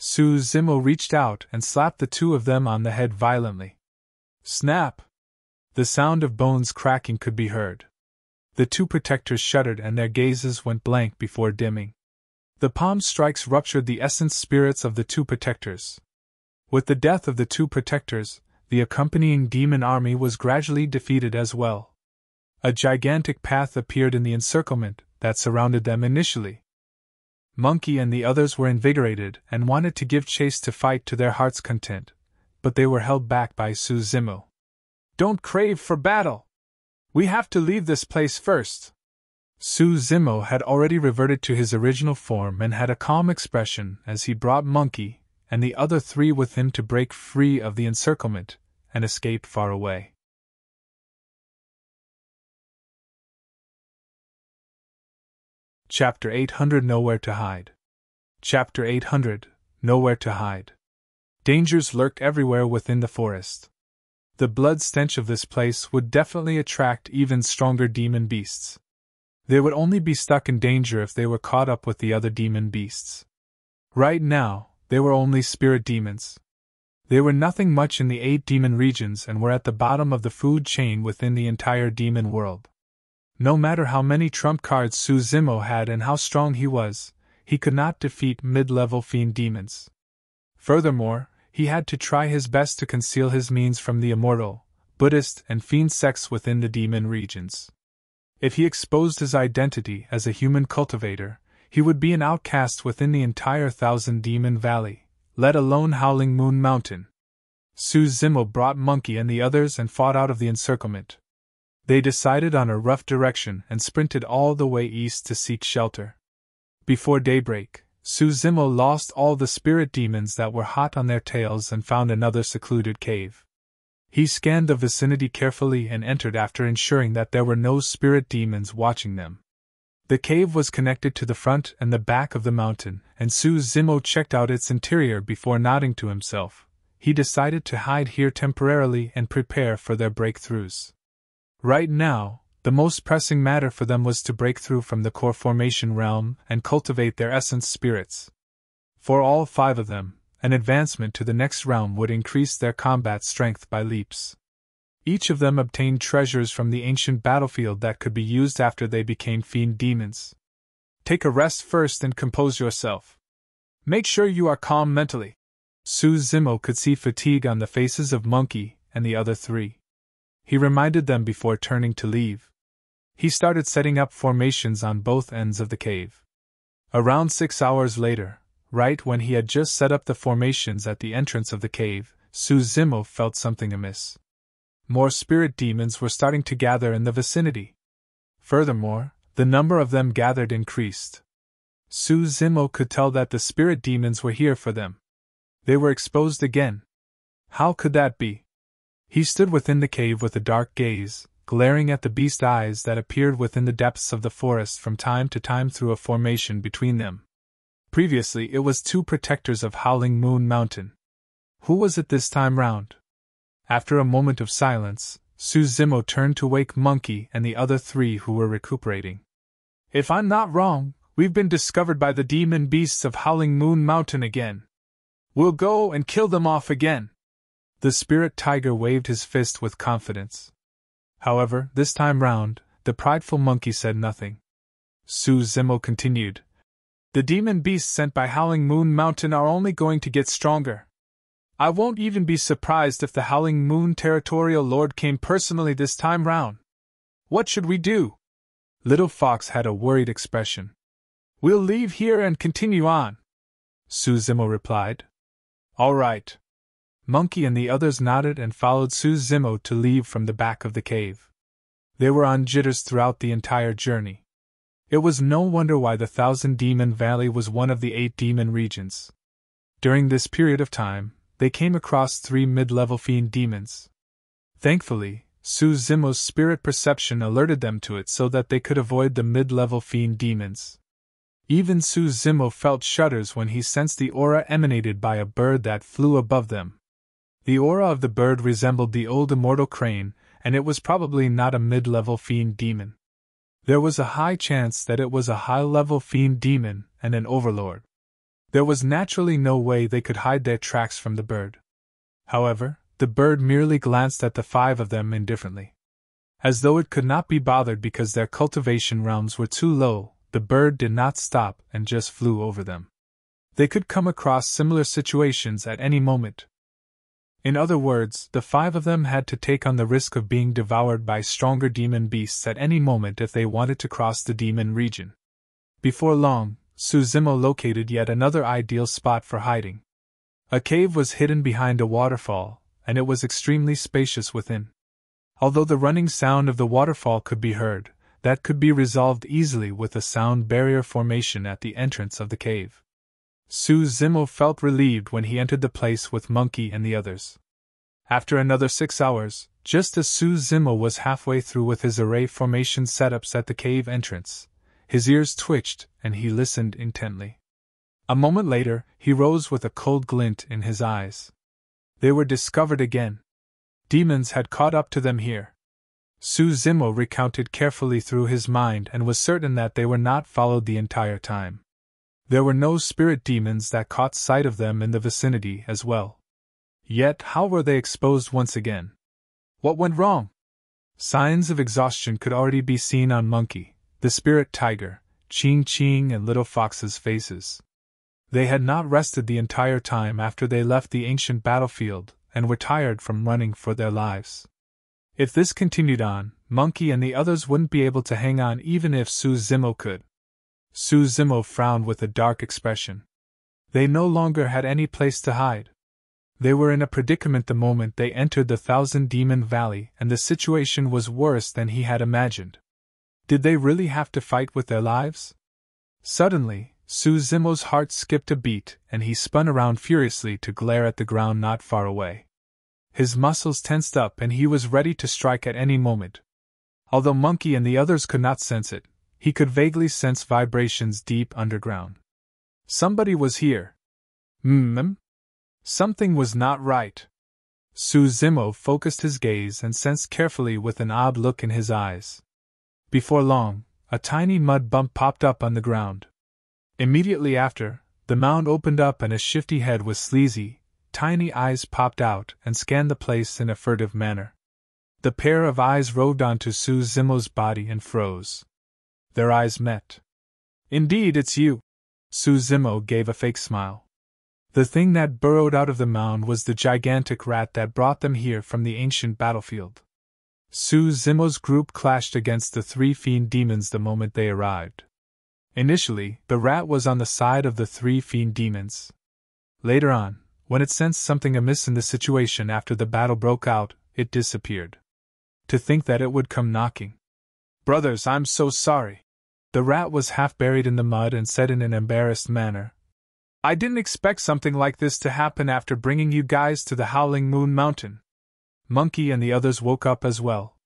Suzimo reached out and slapped the 2 of them on the head violently. Snap! The sound of bones cracking could be heard. The 2 protectors shuddered and their gazes went blank before dimming. The palm strikes ruptured the essence spirits of the 2 protectors. With the death of the 2 protectors, the accompanying demon army was gradually defeated as well. A gigantic path appeared in the encirclement that surrounded them initially. Monkey and the others were invigorated and wanted to give chase to fight to their heart's content, but they were held back by Suzimo. "Don't crave for battle! We have to leave this place first." Suzimo had already reverted to his original form and had a calm expression as he brought Monkey and the other 3 with him to break free of the encirclement and escape far away. Chapter 800 Nowhere to Hide. Chapter 800 Nowhere to Hide. Dangers lurked everywhere within the forest. The blood stench of this place would definitely attract even stronger demon beasts. They would only be stuck in danger if they were caught up with the other demon beasts. Right now, they were only spirit demons. They were nothing much in the 8 demon regions and were at the bottom of the food chain within the entire demon world. No matter how many trump cards Suzimo had and how strong he was, he could not defeat mid-level fiend demons. Furthermore, he had to try his best to conceal his means from the Immortal, Buddhist, and fiend sects within the demon regions. If he exposed his identity as a human cultivator, he would be an outcast within the entire Thousand Demon Valley, let alone Howling Moon Mountain. Suzumo brought Monkey and the others and fought out of the encirclement. They decided on a rough direction and sprinted all the way east to seek shelter. Before daybreak, Suzumo lost all the spirit demons that were hot on their tails and found another secluded cave. He scanned the vicinity carefully and entered after ensuring that there were no spirit demons watching them. The cave was connected to the front and the back of the mountain, and Suzumo checked out its interior before nodding to himself. He decided to hide here temporarily and prepare for their breakthroughs. Right now, the most pressing matter for them was to break through from the core formation realm and cultivate their essence spirits. For all 5 of them, an advancement to the next realm would increase their combat strength by leaps. Each of them obtained treasures from the ancient battlefield that could be used after they became fiend demons. Take a rest first and compose yourself. Make sure you are calm mentally. Suzumo could see fatigue on the faces of Monkey and the other 3. He reminded them before turning to leave. He started setting up formations on both ends of the cave. Around 6 hours later, right when he had just set up the formations at the entrance of the cave, Suzumo felt something amiss. More spirit demons were starting to gather in the vicinity. Furthermore, the number of them gathered increased. Suzumo could tell that the spirit demons were here for them. They were exposed again. How could that be? He stood within the cave with a dark gaze, glaring at the beast eyes that appeared within the depths of the forest from time to time through a formation between them. Previously it was 2 protectors of Howling Moon Mountain. Who was it this time round? After a moment of silence, Suzumo turned to wake Monkey and the other 3 who were recuperating. If I'm not wrong, we've been discovered by the demon beasts of Howling Moon Mountain again. We'll go and kill them off again. The spirit tiger waved his fist with confidence. However, this time round, the prideful Monkey said nothing. Suzumo continued. The demon beasts sent by Howling Moon Mountain are only going to get stronger. I won't even be surprised if the Howling Moon Territorial Lord came personally this time round. What should we do? Little Fox had a worried expression. We'll leave here and continue on, Suzumo replied. All right. Monkey and the others nodded and followed Suzumo to leave from the back of the cave. They were on jitters throughout the entire journey. It was no wonder why the Thousand Demon Valley was one of the 8 demon regions. During this period of time, they came across 3 mid-level fiend demons. Thankfully, Suzumo's spirit perception alerted them to it so that they could avoid the mid-level fiend demons. Even Suzumo felt shudders when he sensed the aura emanated by a bird that flew above them. The aura of the bird resembled the old immortal crane, and it was probably not a mid-level fiend demon. There was a high chance that it was a high-level fiend demon and an overlord. There was naturally no way they could hide their tracks from the bird. However, the bird merely glanced at the 5 of them indifferently. As though it could not be bothered because their cultivation realms were too low, the bird did not stop and just flew over them. They could come across similar situations at any moment. In other words, the 5 of them had to take on the risk of being devoured by stronger demon beasts at any moment if they wanted to cross the demon region. Before long, Suzumo located yet another ideal spot for hiding. A cave was hidden behind a waterfall, and it was extremely spacious within. Although the running sound of the waterfall could be heard, that could be resolved easily with a sound barrier formation at the entrance of the cave. Suzumo felt relieved when he entered the place with Monkey and the others. After another 6 hours, just as Suzumo was halfway through with his array formation setups at the cave entrance, his ears twitched and he listened intently. A moment later, he rose with a cold glint in his eyes. They were discovered again. Demons had caught up to them here. Suzumo recounted carefully through his mind and was certain that they were not followed the entire time. There were no spirit demons that caught sight of them in the vicinity as well. Yet how were they exposed once again? What went wrong? Signs of exhaustion could already be seen on Monkey, the spirit tiger, Ching Ching and Little Fox's faces. They had not rested the entire time after they left the ancient battlefield and were tired from running for their lives. If this continued on, Monkey and the others wouldn't be able to hang on even if Suzumo could. Suzimo frowned with a dark expression. They no longer had any place to hide. They were in a predicament the moment they entered the Thousand Demon Valley, and the situation was worse than he had imagined. Did they really have to fight with their lives? Suddenly, Suzimo's heart skipped a beat, and he spun around furiously to glare at the ground not far away. His muscles tensed up and he was ready to strike at any moment. Although Monkey and the others could not sense it, he could vaguely sense vibrations deep underground. Somebody was here. Something was not right. Suzimo focused his gaze and sensed carefully with an odd look in his eyes. Before long, a tiny mud bump popped up on the ground. Immediately after, the mound opened up and a shifty head with sleazy, tiny eyes popped out and scanned the place in a furtive manner. The pair of eyes roved onto Suzimo's body and froze. Their eyes met. Indeed, it's you. Suzimo gave a fake smile. The thing that burrowed out of the mound was the gigantic rat that brought them here from the ancient battlefield. Suzimo's group clashed against the 3 fiend demons the moment they arrived. Initially, the rat was on the side of the 3 fiend demons. Later on, when it sensed something amiss in the situation after the battle broke out, it disappeared. To think that it would come knocking. Brothers, I'm so sorry. The rat was half buried in the mud and said in an embarrassed manner, I didn't expect something like this to happen after bringing you guys to the Howling Moon Mountain. Monkey and the others woke up as well.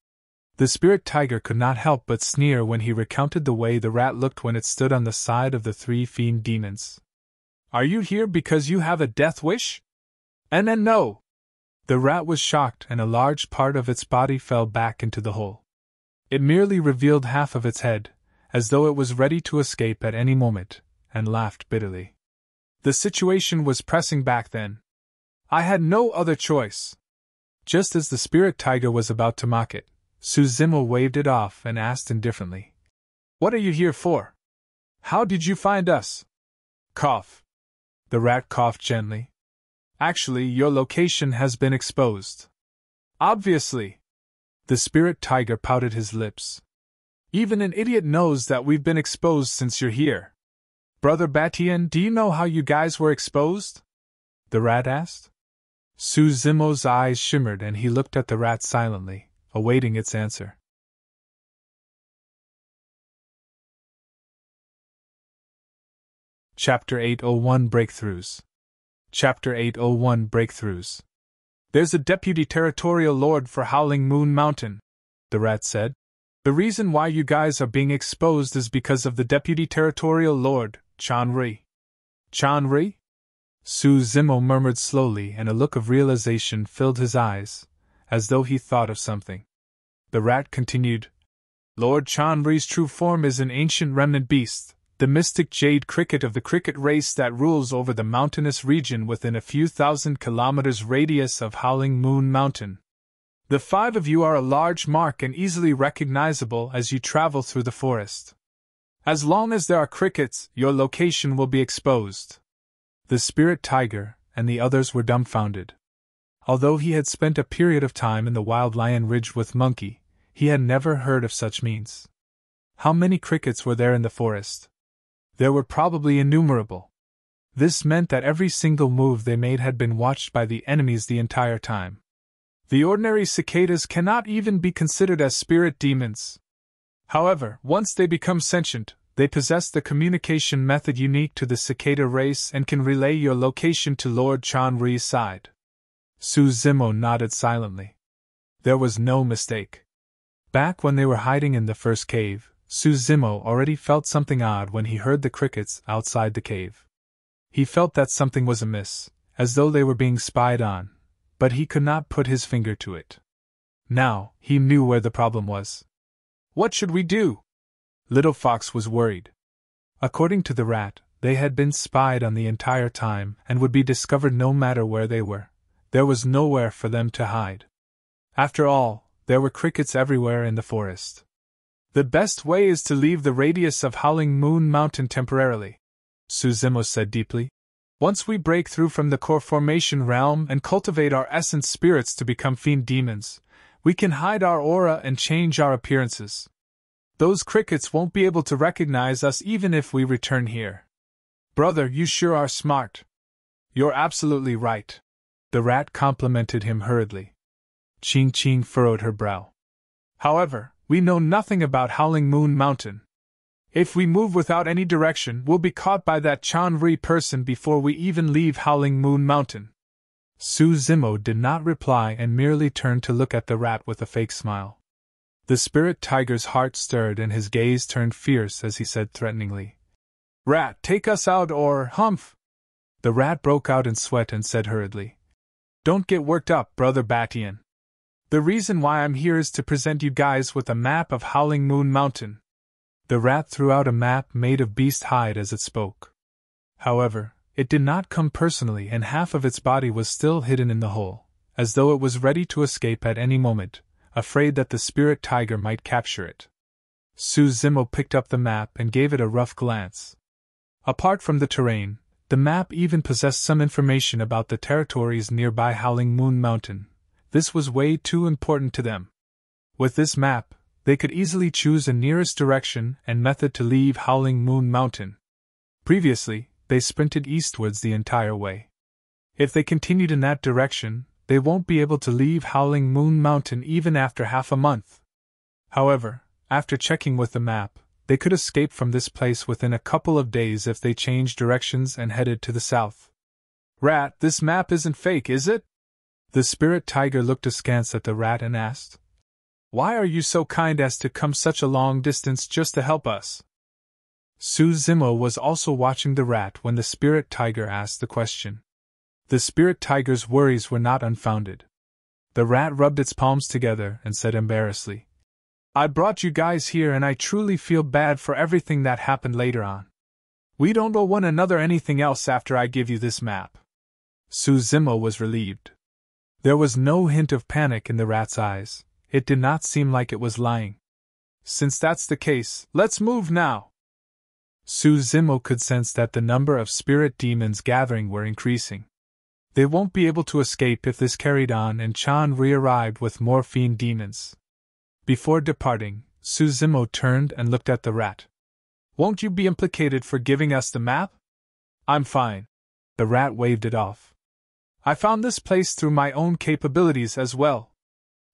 The spirit tiger could not help but sneer when he recounted the way the rat looked when it stood on the side of the 3 fiend demons. Are you here because you have a death wish? And then no! The rat was shocked and a large part of its body fell back into the hole. It merely revealed half of its head, as though it was ready to escape at any moment, and laughed bitterly. The situation was pressing back then. I had no other choice. Just as the spirit tiger was about to mock it, Suzimo waved it off and asked indifferently, What are you here for? How did you find us? Cough. The rat coughed gently. Actually, your location has been exposed. Obviously. The spirit tiger pouted his lips. Even an idiot knows that we've been exposed since you're here. Brother Batian, do you know how you guys were exposed? The rat asked. Suzimo's eyes shimmered and he looked at the rat silently, awaiting its answer. Chapter 801 Breakthroughs. Chapter 801 Breakthroughs. There's a deputy territorial lord for Howling Moon Mountain, the rat said. The reason why you guys are being exposed is because of the deputy territorial lord, Chanri. Chanri? Suzimo murmured slowly and a look of realization filled his eyes, as though he thought of something. The rat continued, Lord Chanri's true form is an ancient remnant beast, the mystic jade cricket of the cricket race that rules over the mountainous region within a few thousand kilometers radius of Howling Moon Mountain. The 5 of you are a large mark and easily recognizable as you travel through the forest. As long as there are crickets, your location will be exposed. The spirit tiger and the others were dumbfounded. Although he had spent a period of time in the Wild Lion Ridge with Monkey, he had never heard of such means. How many crickets were there in the forest? There were probably innumerable. This meant that every single move they made had been watched by the enemies the entire time. The ordinary cicadas cannot even be considered as spirit demons. However, once they become sentient, they possess the communication method unique to the cicada race and can relay your location to Lord Chanri's side. Suzimo nodded silently. There was no mistake. Back when they were hiding in the first cave, Suzimo already felt something odd when he heard the crickets outside the cave. He felt that something was amiss, as though they were being spied on, but he could not put his finger to it. Now, he knew where the problem was. What should we do? Little Fox was worried. According to the rat, they had been spied on the entire time and would be discovered no matter where they were. There was nowhere for them to hide. After all, there were crickets everywhere in the forest. The best way is to leave the radius of Howling Moon Mountain temporarily, Suzimo said deeply. Once we break through from the core formation realm and cultivate our essence spirits to become fiend demons, we can hide our aura and change our appearances. Those crickets won't be able to recognize us even if we return here. Brother, you sure are smart. You're absolutely right. The rat complimented him hurriedly. Ching Ching furrowed her brow. However, we know nothing about Howling Moon Mountain. If we move without any direction, we'll be caught by that Chanri person before we even leave Howling Moon Mountain. Su Zimo did not reply and merely turned to look at the rat with a fake smile. The spirit tiger's heart stirred and his gaze turned fierce as he said threateningly, "Rat, take us out or, humph!" The rat broke out in sweat and said hurriedly, "Don't get worked up, Brother Batian. The reason why I'm here is to present you guys with a map of Howling Moon Mountain." The rat threw out a map made of beast hide as it spoke. However, it did not come personally and half of its body was still hidden in the hole, as though it was ready to escape at any moment, afraid that the spirit tiger might capture it. Su Zimo picked up the map and gave it a rough glance. Apart from the terrain, the map even possessed some information about the territories nearby Howling Moon Mountain. This was way too important to them. With this map, they could easily choose a nearest direction and method to leave Howling Moon Mountain. Previously, they sprinted eastwards the entire way. If they continued in that direction, they won't be able to leave Howling Moon Mountain even after half a month. However, after checking with the map, they could escape from this place within a couple of days if they changed directions and headed to the south. Rat, this map isn't fake, is it? The spirit tiger looked askance at the rat and asked, "Why are you so kind as to come such a long distance just to help us?" Su Zimo was also watching the rat when the spirit tiger asked the question. The spirit tiger's worries were not unfounded. The rat rubbed its palms together and said embarrassedly, "I brought you guys here and I truly feel bad for everything that happened later on. We don't owe one another anything else after I give you this map." Su Zimo was relieved. There was no hint of panic in the rat's eyes. It did not seem like it was lying. "Since that's the case, let's move now." Su Zimo could sense that the number of spirit demons gathering were increasing. They won't be able to escape if this carried on, and Chan re-arrived with more fiend demons. Before departing, Su Zimo turned and looked at the rat. "Won't you be implicated for giving us the map?" "I'm fine." The rat waved it off. "I found this place through my own capabilities as well.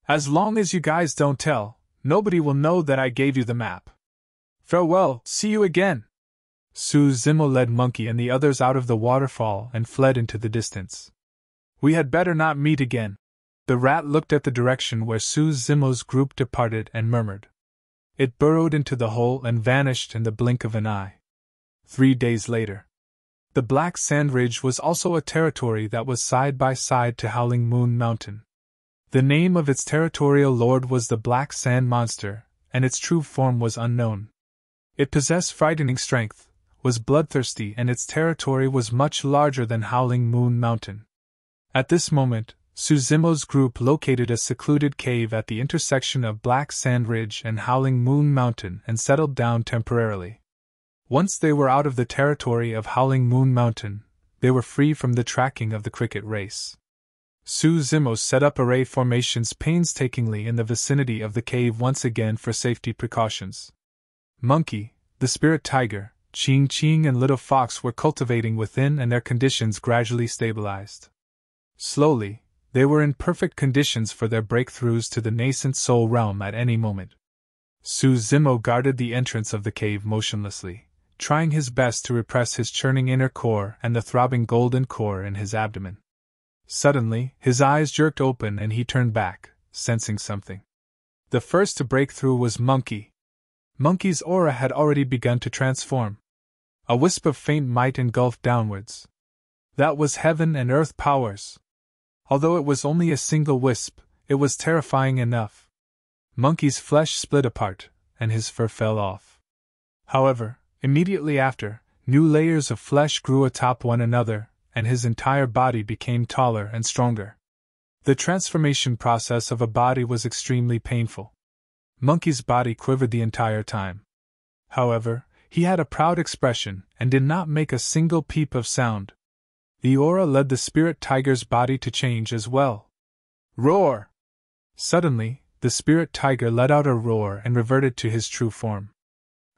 As long as you guys don't tell, nobody will know that I gave you the map. Farewell, see you again." Su Zimo led Monkey and the others out of the waterfall and fled into the distance. "We had better not meet again." The rat looked at the direction where Su Zimo's group departed and murmured. It burrowed into the hole and vanished in the blink of an eye. 3 days later. The Black Sand Ridge was also a territory that was side by side to Howling Moon Mountain. The name of its territorial lord was the Black Sand Monster, and its true form was unknown. It possessed frightening strength, was bloodthirsty, and its territory was much larger than Howling Moon Mountain. At this moment, Su Zimo's group located a secluded cave at the intersection of Black Sand Ridge and Howling Moon Mountain and settled down temporarily. Once they were out of the territory of Howling Moon Mountain, they were free from the tracking of the cricket race. Su Zimo set up array formations painstakingly in the vicinity of the cave once again for safety precautions. Monkey, the spirit tiger, Ching Ching and Little Fox were cultivating within, and their conditions gradually stabilized. Slowly, they were in perfect conditions for their breakthroughs to the nascent soul realm at any moment. Su Zimo guarded the entrance of the cave motionlessly, trying his best to repress his churning inner core and the throbbing golden core in his abdomen. Suddenly, his eyes jerked open and he turned back, sensing something. The first to break through was Monkey. Monkey's aura had already begun to transform. A wisp of faint might engulfed downwards. That was heaven and earth powers. Although it was only a single wisp, it was terrifying enough. Monkey's flesh split apart, and his fur fell off. However, immediately after, new layers of flesh grew atop one another, and his entire body became taller and stronger. The transformation process of a body was extremely painful. Monkey's body quivered the entire time. However, he had a proud expression and did not make a single peep of sound. The aura led the spirit tiger's body to change as well. Roar! Suddenly, the spirit tiger let out a roar and reverted to his true form.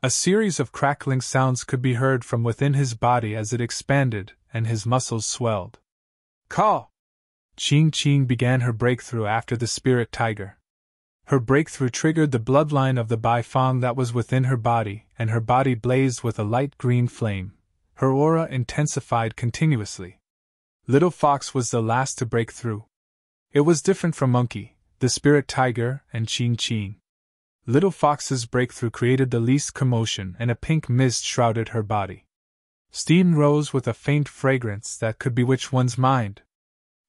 A series of crackling sounds could be heard from within his body as it expanded and his muscles swelled. Caw! Ching began her breakthrough after the spirit tiger. Her breakthrough triggered the bloodline of the Baifeng that was within her body, and her body blazed with a light green flame. Her aura intensified continuously. Little Fox was the last to break through. It was different from Monkey, the spirit tiger, and Ching. Little Fox's breakthrough created the least commotion, and a pink mist shrouded her body. Steam rose with a faint fragrance that could bewitch one's mind.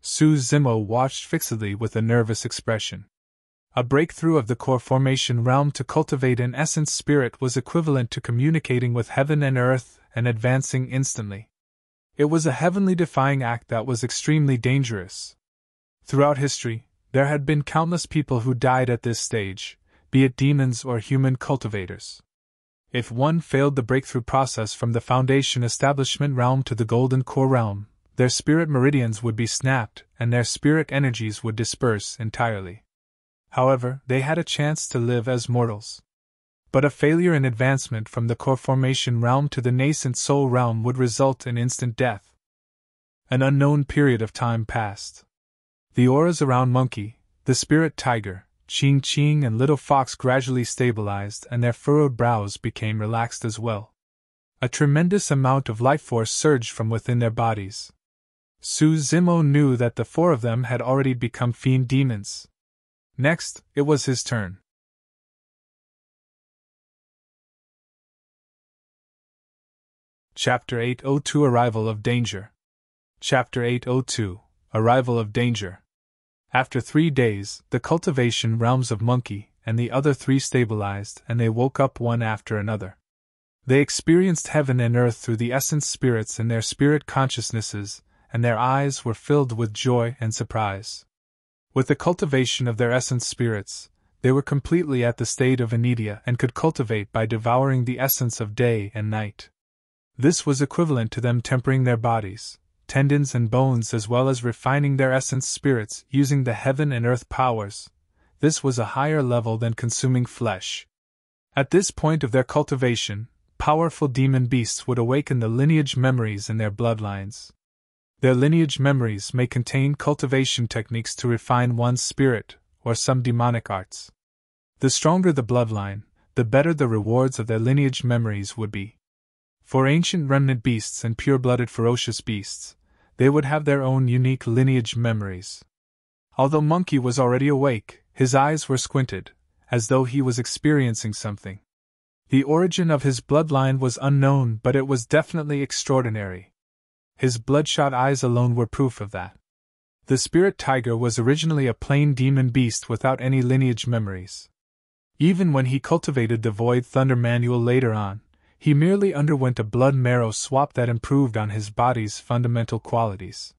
Su Zimo watched fixedly with a nervous expression. A breakthrough of the core formation realm to cultivate an essence spirit was equivalent to communicating with heaven and earth and advancing instantly. It was a heavenly defying act that was extremely dangerous. Throughout history, there had been countless people who died at this stage, be it demons or human cultivators. If one failed the breakthrough process from the Foundation Establishment realm to the Golden Core realm, their spirit meridians would be snapped and their spirit energies would disperse entirely. However, they had a chance to live as mortals. But a failure in advancement from the core formation realm to the nascent soul realm would result in instant death. An unknown period of time passed. The auras around Monkey, the spirit tiger, Ching and Little Fox gradually stabilized and their furrowed brows became relaxed as well. A tremendous amount of life force surged from within their bodies. Su Zimo knew that the four of them had already become fiend demons. Next, it was his turn. Chapter 802 Arrival of Danger. Chapter 802 Arrival of Danger. After 3 days, the cultivation realms of Monkey and the other three stabilized and they woke up one after another. They experienced heaven and earth through the essence spirits in their spirit consciousnesses, and their eyes were filled with joy and surprise. With the cultivation of their essence spirits, they were completely at the state of Anidia and could cultivate by devouring the essence of day and night. This was equivalent to them tempering their bodies, tendons and bones as well as refining their essence spirits using the heaven and earth powers. This was a higher level than consuming flesh. At this point of their cultivation, powerful demon beasts would awaken the lineage memories in their bloodlines. Their lineage memories may contain cultivation techniques to refine one's spirit, or some demonic arts. The stronger the bloodline, the better the rewards of their lineage memories would be. For ancient remnant beasts and pure-blooded ferocious beasts, they would have their own unique lineage memories. Although Monkey was already awake, his eyes were squinted, as though he was experiencing something. The origin of his bloodline was unknown, but it was definitely extraordinary. His bloodshot eyes alone were proof of that. The spirit tiger was originally a plain demon beast without any lineage memories. Even when he cultivated the Void Thunder Manual later on, he merely underwent a blood-marrow swap that improved on his body's fundamental qualities.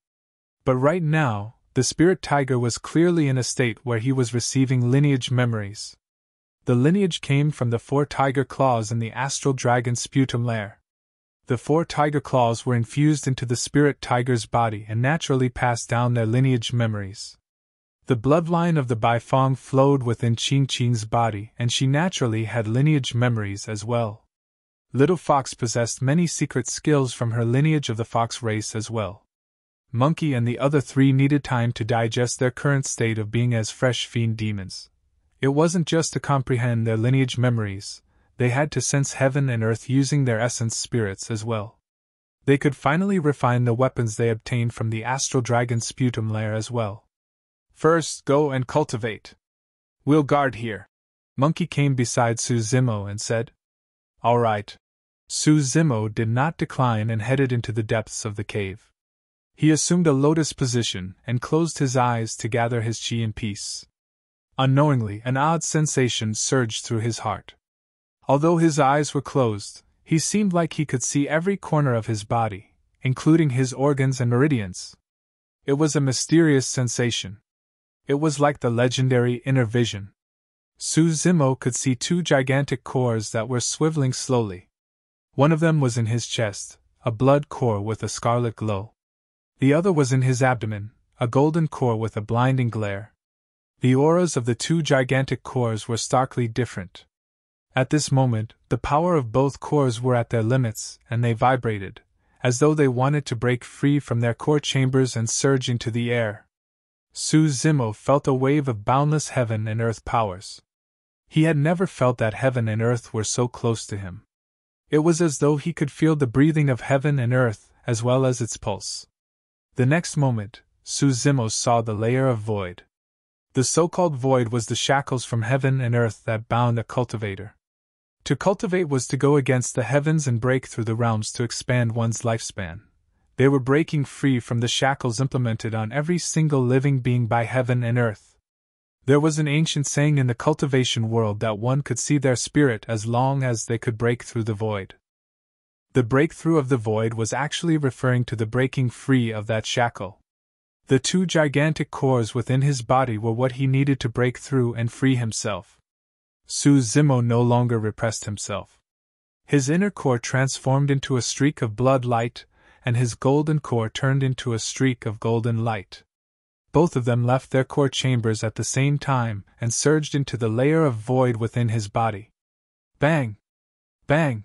But right now, the spirit tiger was clearly in a state where he was receiving lineage memories. The lineage came from the 4 tiger claws in the astral dragon sputum lair. The 4 tiger claws were infused into the spirit tiger's body and naturally passed down their lineage memories. The bloodline of the Baifeng flowed within Ching's body, and she naturally had lineage memories as well. Little Fox possessed many secret skills from her lineage of the fox race as well. Monkey and the other 3 needed time to digest their current state of being as fresh fiend demons. It wasn't just to comprehend their lineage memories. They had to sense heaven and earth using their essence spirits as well. They could finally refine the weapons they obtained from the astral dragon sputum lair as well. First, go and cultivate. We'll guard here. Monkey came beside Su Zimo and said. All right. Su Zimo did not decline and headed into the depths of the cave. He assumed a lotus position and closed his eyes to gather his chi in peace. Unknowingly, an odd sensation surged through his heart. Although his eyes were closed, he seemed like he could see every corner of his body, including his organs and meridians. It was a mysterious sensation. It was like the legendary inner vision. Su Zimo could see 2 gigantic cores that were swiveling slowly. One of them was in his chest, a blood core with a scarlet glow. The other was in his abdomen, a golden core with a blinding glare. The auras of the two gigantic cores were starkly different. At this moment, the power of both cores were at their limits, and they vibrated, as though they wanted to break free from their core chambers and surge into the air. Zimo felt a wave of boundless heaven and earth powers. He had never felt that heaven and earth were so close to him. It was as though he could feel the breathing of heaven and earth, as well as its pulse. The next moment, Zimo saw the layer of void. The so-called void was the shackles from heaven and earth that bound a cultivator. To cultivate was to go against the heavens and break through the realms to expand one's lifespan. They were breaking free from the shackles implemented on every single living being by heaven and earth. There was an ancient saying in the cultivation world that one could see their spirit as long as they could break through the void. The breakthrough of the void was actually referring to the breaking free of that shackle. The two gigantic cores within his body were what he needed to break through and free himself. Zimo no longer repressed himself. His inner core transformed into a streak of blood light, and his golden core turned into a streak of golden light. Both of them left their core chambers at the same time and surged into the layer of void within his body. Bang! Bang!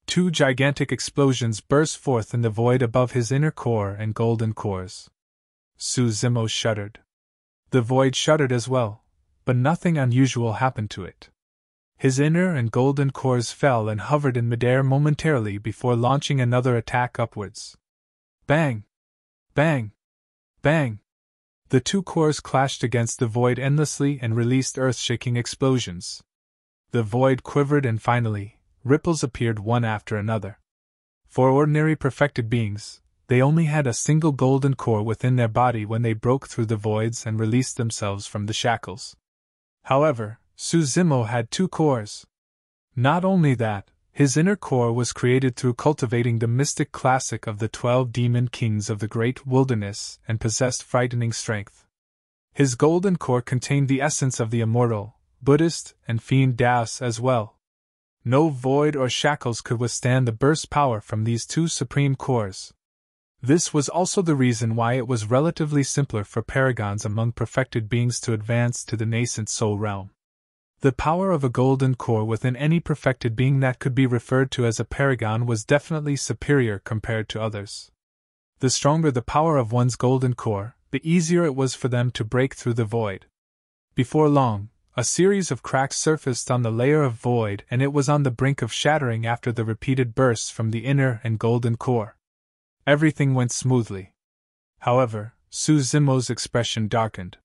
Two gigantic explosions burst forth in the void above his inner core and golden cores. Zimo shuddered. The void shuddered as well, but nothing unusual happened to it. His inner and golden cores fell and hovered in midair momentarily before launching another attack upwards. Bang! Bang! Bang! The two cores clashed against the void endlessly and released earth-shaking explosions. The void quivered and finally, ripples appeared one after another. For ordinary perfected beings, they only had a single golden core within their body when they broke through the voids and released themselves from the shackles. However, Zimo had two cores. Not only that, his inner core was created through cultivating the mystic classic of the 12 demon kings of the great wilderness and possessed frightening strength. His golden core contained the essence of the immortal, Buddhist, and Fiend Daos as well. No void or shackles could withstand the burst power from these two supreme cores. This was also the reason why it was relatively simpler for paragons among perfected beings to advance to the nascent soul realm. The power of a golden core within any perfected being that could be referred to as a paragon was definitely superior compared to others. The stronger the power of one's golden core, the easier it was for them to break through the void. Before long, a series of cracks surfaced on the layer of void and it was on the brink of shattering after the repeated bursts from the inner and golden core. Everything went smoothly. However, Zimo's expression darkened.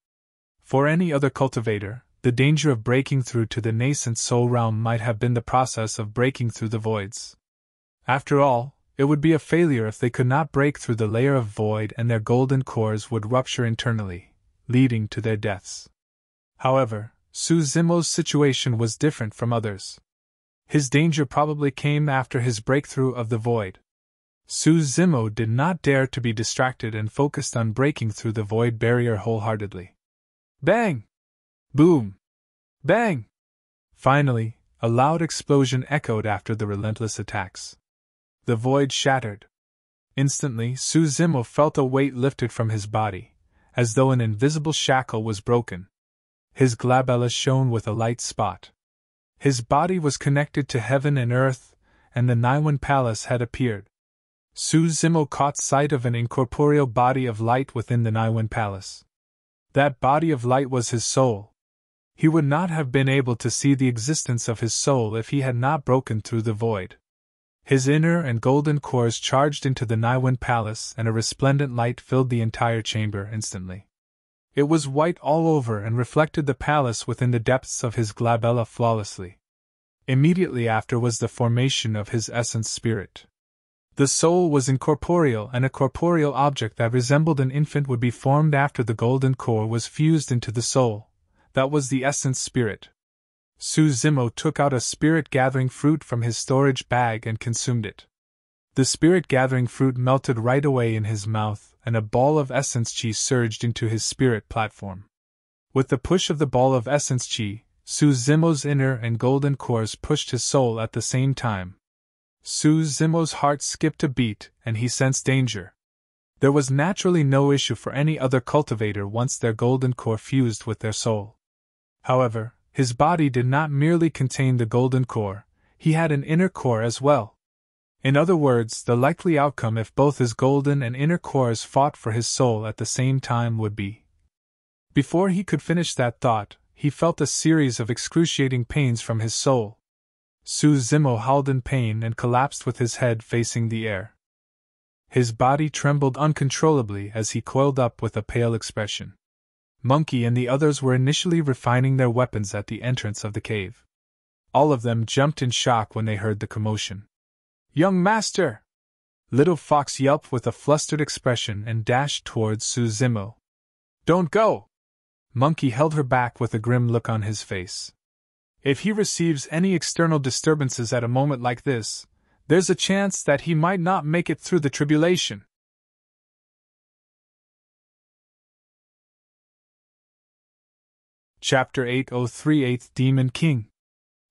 For any other cultivator, the danger of breaking through to the nascent soul realm might have been the process of breaking through the voids. After all, it would be a failure if they could not break through the layer of void and their golden cores would rupture internally, leading to their deaths. However, Zimo's situation was different from others. His danger probably came after his breakthrough of the void. Zimo did not dare to be distracted and focused on breaking through the void barrier wholeheartedly. Bang! Boom! Bang! Finally, a loud explosion echoed after the relentless attacks. The void shattered. Instantly, Zimo felt a weight lifted from his body, as though an invisible shackle was broken. His glabella shone with a light spot. His body was connected to heaven and earth, and the Naiwan Palace had appeared. Zimo caught sight of an incorporeal body of light within the Naiwan Palace. That body of light was his soul. He would not have been able to see the existence of his soul if he had not broken through the void. His inner and golden cores charged into the Naiwan Palace and a resplendent light filled the entire chamber instantly. It was white all over and reflected the palace within the depths of his glabella flawlessly. Immediately after was the formation of his essence spirit. The soul was incorporeal and a corporeal object that resembled an infant would be formed after the golden core was fused into the soul. That was the essence spirit. Zimo took out a spirit-gathering fruit from his storage bag and consumed it. The spirit-gathering fruit melted right away in his mouth, and a ball of essence chi surged into his spirit platform. With the push of the ball of essence chi, Zimo's inner and golden cores pushed his soul at the same time. Zimo's heart skipped a beat, and he sensed danger. There was naturally no issue for any other cultivator once their golden core fused with their soul. However, his body did not merely contain the golden core, he had an inner core as well. In other words, the likely outcome if both his golden and inner cores fought for his soul at the same time would be. Before he could finish that thought, he felt a series of excruciating pains from his soul. Zemo howled in pain and collapsed with his head facing the air. His body trembled uncontrollably as he coiled up with a pale expression. Monkey and the others were initially refining their weapons at the entrance of the cave. All of them jumped in shock when they heard the commotion. "Young master!" Little Fox yelped with a flustered expression and dashed towards Zemo. "Don't go!" Monkey held her back with a grim look on his face. "If he receives any external disturbances at a moment like this, there's a chance that he might not make it through the tribulation." Chapter 803 8th Demon King.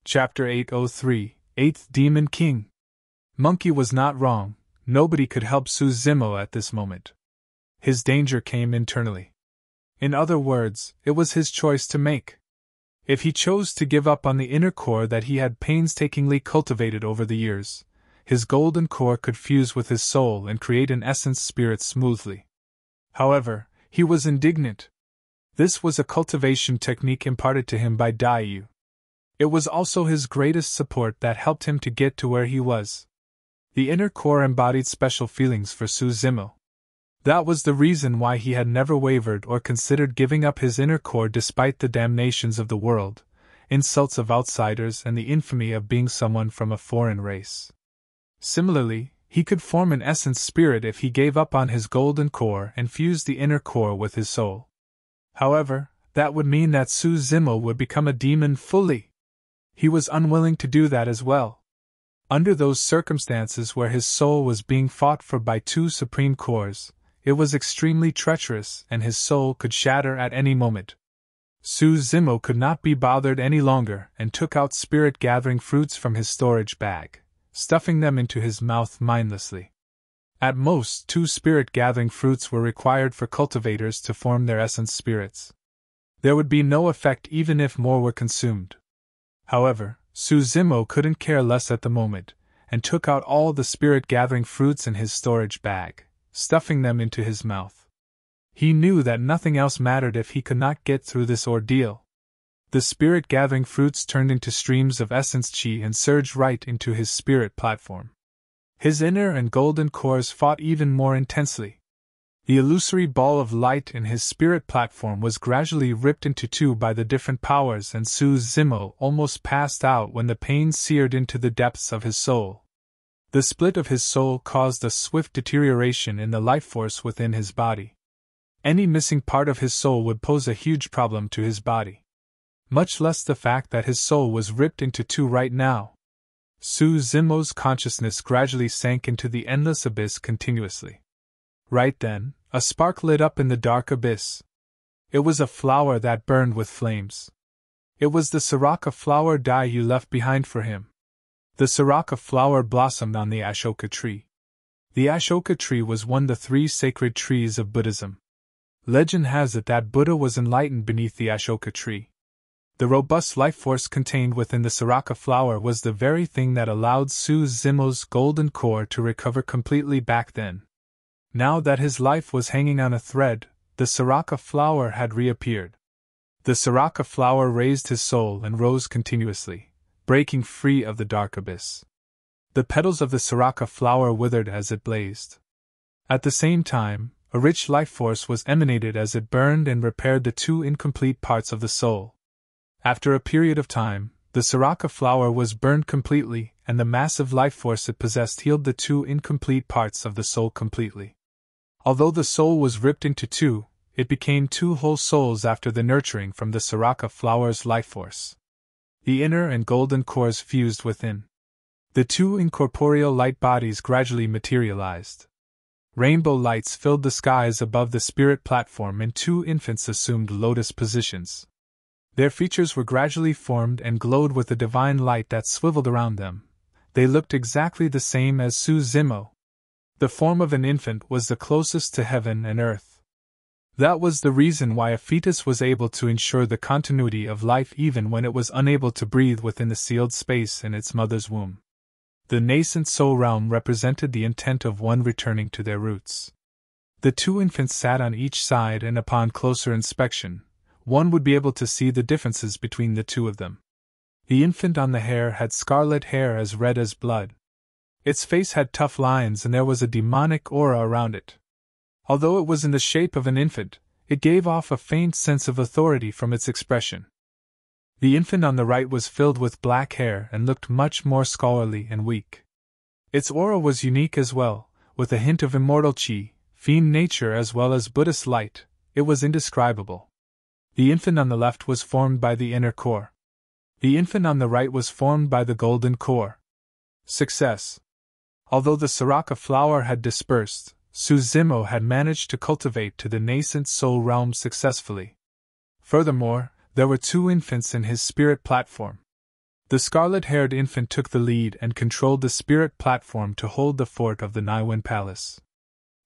Chapter 803 8th Demon King. Monkey was not wrong, nobody could help Zemo at this moment. His danger came internally. In other words, it was his choice to make. If he chose to give up on the inner core that he had painstakingly cultivated over the years, his golden core could fuse with his soul and create an essence spirit smoothly. However, he was indignant. This was a cultivation technique imparted to him by Daiyu. It was also his greatest support that helped him to get to where he was. The inner core embodied special feelings for Zemo. That was the reason why he had never wavered or considered giving up his inner core despite the damnations of the world, insults of outsiders, and the infamy of being someone from a foreign race. Similarly, he could form an essence spirit if he gave up on his golden core and fused the inner core with his soul. However, that would mean that Zemo would become a demon fully. He was unwilling to do that as well. Under those circumstances where his soul was being fought for by two supreme cores, it was extremely treacherous and his soul could shatter at any moment. Zemo could not be bothered any longer and took out spirit-gathering fruits from his storage bag, stuffing them into his mouth mindlessly. At most, 2 spirit-gathering fruits were required for cultivators to form their essence spirits. There would be no effect even if more were consumed. However, Zemo couldn't care less at the moment, and took out all the spirit-gathering fruits in his storage bag, stuffing them into his mouth. He knew that nothing else mattered if he could not get through this ordeal. The spirit-gathering fruits turned into streams of essence chi and surged right into his spirit platform. His inner and golden cores fought even more intensely. The illusory ball of light in his spirit platform was gradually ripped into two by the different powers, and Zemo almost passed out when the pain seared into the depths of his soul. The split of his soul caused a swift deterioration in the life force within his body. Any missing part of his soul would pose a huge problem to his body. Much less the fact that his soul was ripped into two right now. Zemo's consciousness gradually sank into the endless abyss continuously. Right then, a spark lit up in the dark abyss. It was a flower that burned with flames. It was the Soraka flower Daiyu left behind for him. The Soraka flower blossomed on the Ashoka tree. The Ashoka tree was one of the 3 sacred trees of Buddhism. Legend has it that Buddha was enlightened beneath the Ashoka tree. The robust life force contained within the Soraka flower was the very thing that allowed Zemo's golden core to recover completely back then. Now that his life was hanging on a thread, the Soraka flower had reappeared. The Soraka flower raised his soul and rose continuously, breaking free of the dark abyss. The petals of the Soraka flower withered as it blazed. At the same time, a rich life force was emanated as it burned and repaired the 2 incomplete parts of the soul. After a period of time, the Soraka flower was burned completely, and the massive life force it possessed healed the 2 incomplete parts of the soul completely. Although the soul was ripped into 2, it became 2 whole souls after the nurturing from the Soraka flower's life force. The inner and golden cores fused within. The 2 incorporeal light bodies gradually materialized. Rainbow lights filled the skies above the spirit platform, and 2 infants assumed lotus positions. Their features were gradually formed and glowed with the divine light that swiveled around them. They looked exactly the same as Zemo. The form of an infant was the closest to heaven and earth. That was the reason why a fetus was able to ensure the continuity of life even when it was unable to breathe within the sealed space in its mother's womb. The nascent soul realm represented the intent of one returning to their roots. The two infants sat on each side, and upon closer inspection, one would be able to see the differences between the two of them. The infant on the hair had scarlet hair as red as blood. Its face had tough lines, and there was a demonic aura around it. Although it was in the shape of an infant, it gave off a faint sense of authority from its expression. The infant on the right was filled with black hair and looked much more scholarly and weak. Its aura was unique as well, with a hint of immortal chi, fiend nature as well as Buddhist light. It was indescribable. The infant on the left was formed by the inner core. The infant on the right was formed by the golden core. Success. Although the Soraka flower had dispersed, Suzimo had managed to cultivate to the nascent soul realm successfully. Furthermore, there were two infants in his spirit platform. The scarlet-haired infant took the lead and controlled the spirit platform to hold the fort of the Naiwen Palace.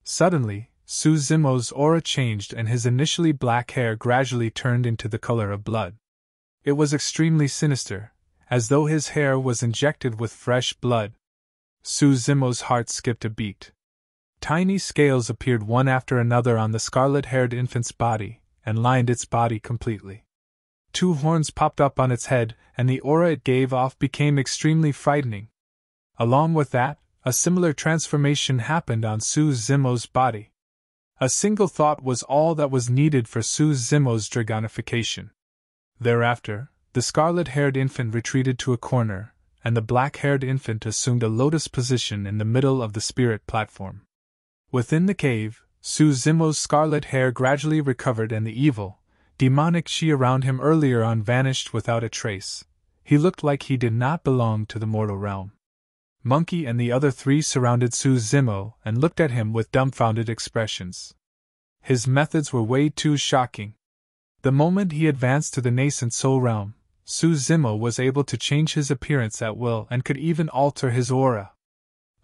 Suddenly, Suzimo's aura changed and his initially black hair gradually turned into the color of blood. It was extremely sinister, as though his hair was injected with fresh blood. Suzimo's heart skipped a beat. Tiny scales appeared one after another on the scarlet-haired infant's body, and lined its body completely. Two horns popped up on its head, and the aura it gave off became extremely frightening. Along with that, a similar transformation happened on Suzimo's body. A single thought was all that was needed for Suzimo's dragonification. Thereafter, the scarlet-haired infant retreated to a corner, and the black-haired infant assumed a lotus position in the middle of the spirit platform. Within the cave, Suzimo's scarlet hair gradually recovered and the evil, demonic chi around him earlier on vanished without a trace. He looked like he did not belong to the mortal realm. Monkey and the other three surrounded Suzimo and looked at him with dumbfounded expressions. His methods were way too shocking. The moment he advanced to the nascent soul realm, Suzimo was able to change his appearance at will and could even alter his aura.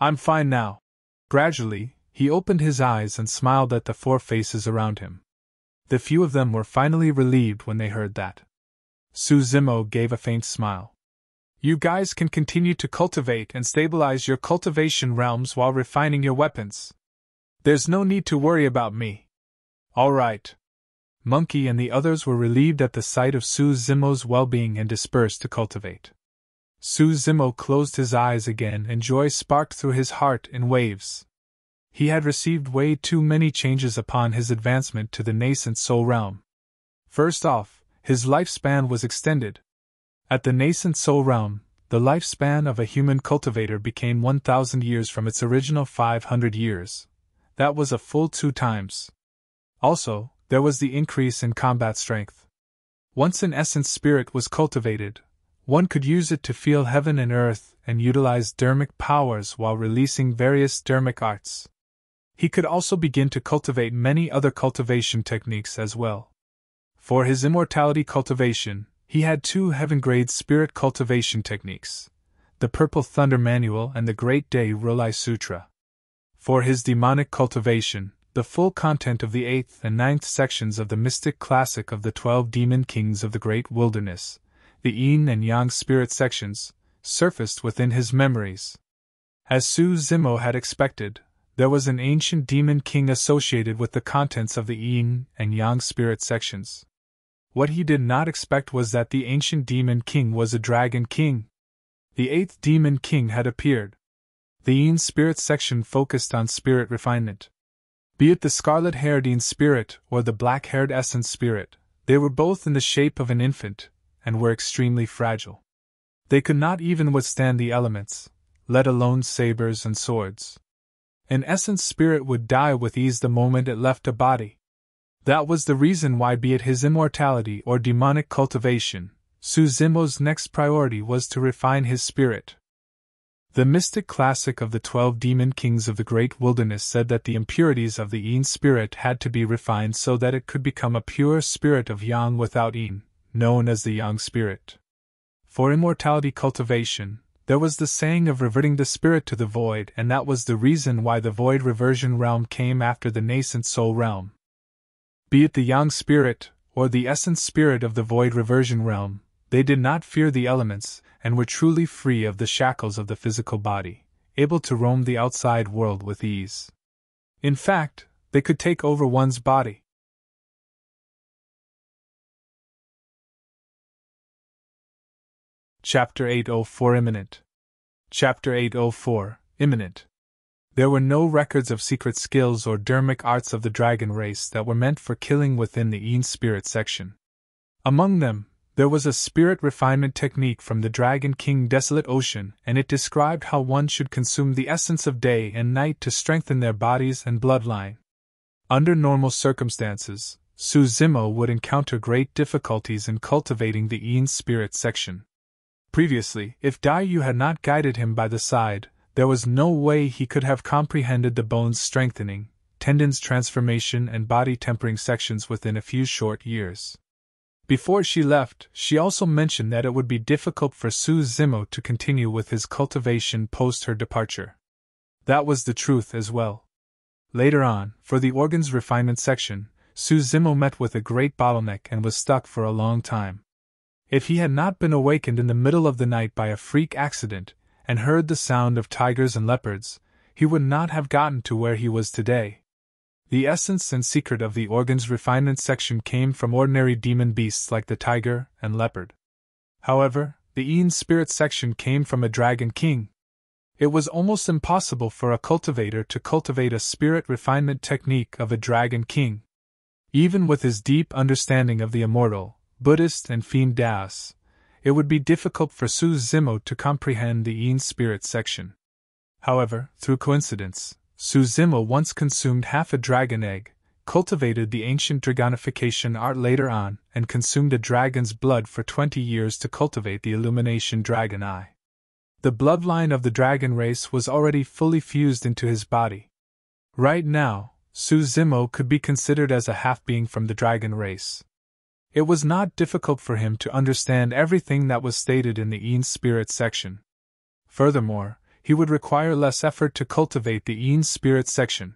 "I'm fine now." Gradually, he opened his eyes and smiled at the four faces around him. The few of them were finally relieved when they heard that. Suzimo gave a faint smile. "You guys can continue to cultivate and stabilize your cultivation realms while refining your weapons. There's no need to worry about me." "All right." Monkey and the others were relieved at the sight of Suzimo's well-being and dispersed to cultivate. Suzimo closed his eyes again and joy sparked through his heart in waves. He had received way too many changes upon his advancement to the nascent soul realm. First off, his lifespan was extended. At the nascent soul realm, the lifespan of a human cultivator became 1,000 years from its original 500 years. That was a full 2 times. Also, there was the increase in combat strength. Once an essence spirit was cultivated, one could use it to feel heaven and earth and utilize dermic powers while releasing various dermic arts. He could also begin to cultivate many other cultivation techniques as well. For his immortality cultivation, he had 2 heaven-grade spirit cultivation techniques, the Purple Thunder Manual and the Great Day Rolai Sutra. For his demonic cultivation, the full content of the 8th and 9th sections of the mystic classic of the 12 demon kings of the Great Wilderness, the Yin and Yang spirit sections, surfaced within his memories. As Suzimo had expected, there was an ancient demon king associated with the contents of the Yin and Yang spirit sections. What he did not expect was that the ancient demon king was a dragon king. The 8th demon king had appeared. The Yin spirit section focused on spirit refinement. Be it the scarlet-haired Yin spirit or the black-haired essence spirit, they were both in the shape of an infant, and were extremely fragile. They could not even withstand the elements, let alone sabers and swords. An essence spirit would die with ease the moment it left a body. That was the reason why, be it his immortality or demonic cultivation, Suzimo's next priority was to refine his spirit. The mystic classic of the 12 demon kings of the Great Wilderness said that the impurities of the Yin spirit had to be refined so that it could become a pure spirit of Yang without Yin, known as the Yang spirit. For immortality cultivation, There was the saying of reverting the spirit to the void, and that was the reason why the void reversion realm came after the nascent soul realm. Be it the yang spirit, or the essence spirit of the void reversion realm, they did not fear the elements, and were truly free of the shackles of the physical body, able to roam the outside world with ease. In fact, they could take over one's body. Chapter 804 Imminent. Chapter 804 Imminent. There were no records of secret skills or dermic arts of the dragon race that were meant for killing within the Yin spirit section. Among them, there was a spirit refinement technique from the Dragon King Desolate Ocean, and it described how one should consume the essence of day and night to strengthen their bodies and bloodline. Under normal circumstances, Su Zimo would encounter great difficulties in cultivating the Yin spirit section. Previously, if Daiyu had not guided him by the side, there was no way he could have comprehended the bones strengthening, tendons transformation and body tempering sections within a few short years. Before she left, she also mentioned that it would be difficult for Su Zimo to continue with his cultivation post her departure. That was the truth as well. Later on, for the organs refinement section, Su Zimo met with a great bottleneck and was stuck for a long time. If he had not been awakened in the middle of the night by a freak accident, and heard the sound of tigers and leopards, he would not have gotten to where he was today. The essence and secret of the organs refinement section came from ordinary demon beasts like the tiger and leopard. However, the Yin spirit section came from a dragon king. It was almost impossible for a cultivator to cultivate a spirit refinement technique of a dragon king. Even with his deep understanding of the Immortal, Buddhist and Fiend Taoists, it would be difficult for Su Zimo to comprehend the Yin spirit section. However, through coincidence, Su Zimo once consumed half a dragon egg, cultivated the ancient dragonification art later on, and consumed a dragon's blood for 20 years to cultivate the illumination dragon eye. The bloodline of the dragon race was already fully fused into his body. Right now, Su Zimo could be considered as a half-being from the dragon race. It was not difficult for him to understand everything that was stated in the Yin spirit section. Furthermore, he would require less effort to cultivate the Yin spirit section.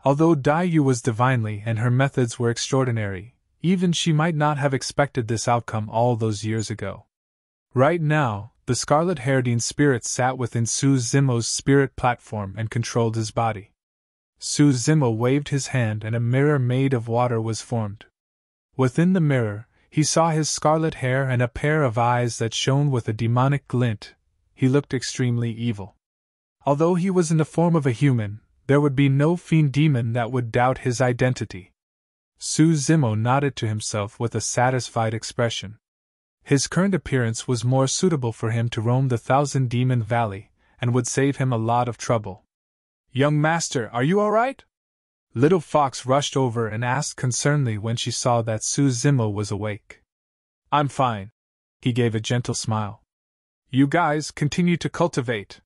Although Daiyu was divinely and her methods were extraordinary, even she might not have expected this outcome all those years ago. Right now, the scarlet-haired Yin spirit sat within Su Zimo's spirit platform and controlled his body. Su Zimo waved his hand and a mirror made of water was formed. Within the mirror, he saw his scarlet hair and a pair of eyes that shone with a demonic glint. He looked extremely evil. Although he was in the form of a human, there would be no fiend demon that would doubt his identity. Su Zimo nodded to himself with a satisfied expression. His current appearance was more suitable for him to roam the Thousand Demon Valley, and would save him a lot of trouble. "Young master, are you all right?" Little Fox rushed over and asked concernedly when she saw that Su Zimo was awake. "I'm fine." He gave a gentle smile. "You guys continue to cultivate.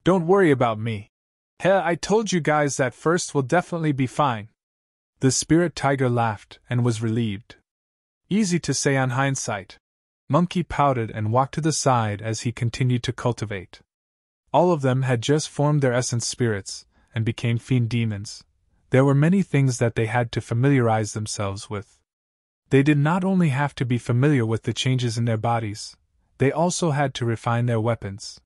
Don't worry about me. I told you guys that first will definitely be fine." The spirit tiger laughed and was relieved. "Easy to say on hindsight." Monkey pouted and walked to the side as he continued to cultivate. All of them had just formed their essence spirits, and became fiend demons. There were many things that they had to familiarize themselves with. They did not only have to be familiar with the changes in their bodies, they also had to refine their weapons.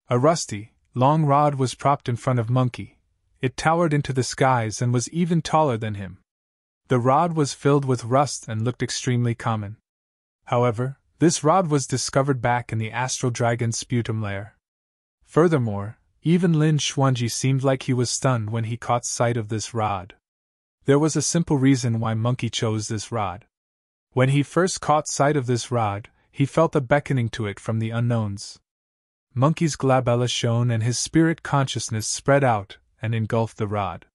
A rusty, long rod was propped in front of Monkey. It towered into the skies and was even taller than him. The rod was filled with rust and looked extremely common. However, this rod was discovered back in the astral dragon's sputum lair. Furthermore, even Lin Xuanji seemed like he was stunned when he caught sight of this rod. There was a simple reason why Monkey chose this rod. When he first caught sight of this rod, he felt a beckoning to it from the unknowns. Monkey's glabella shone and his spirit consciousness spread out and engulfed the rod.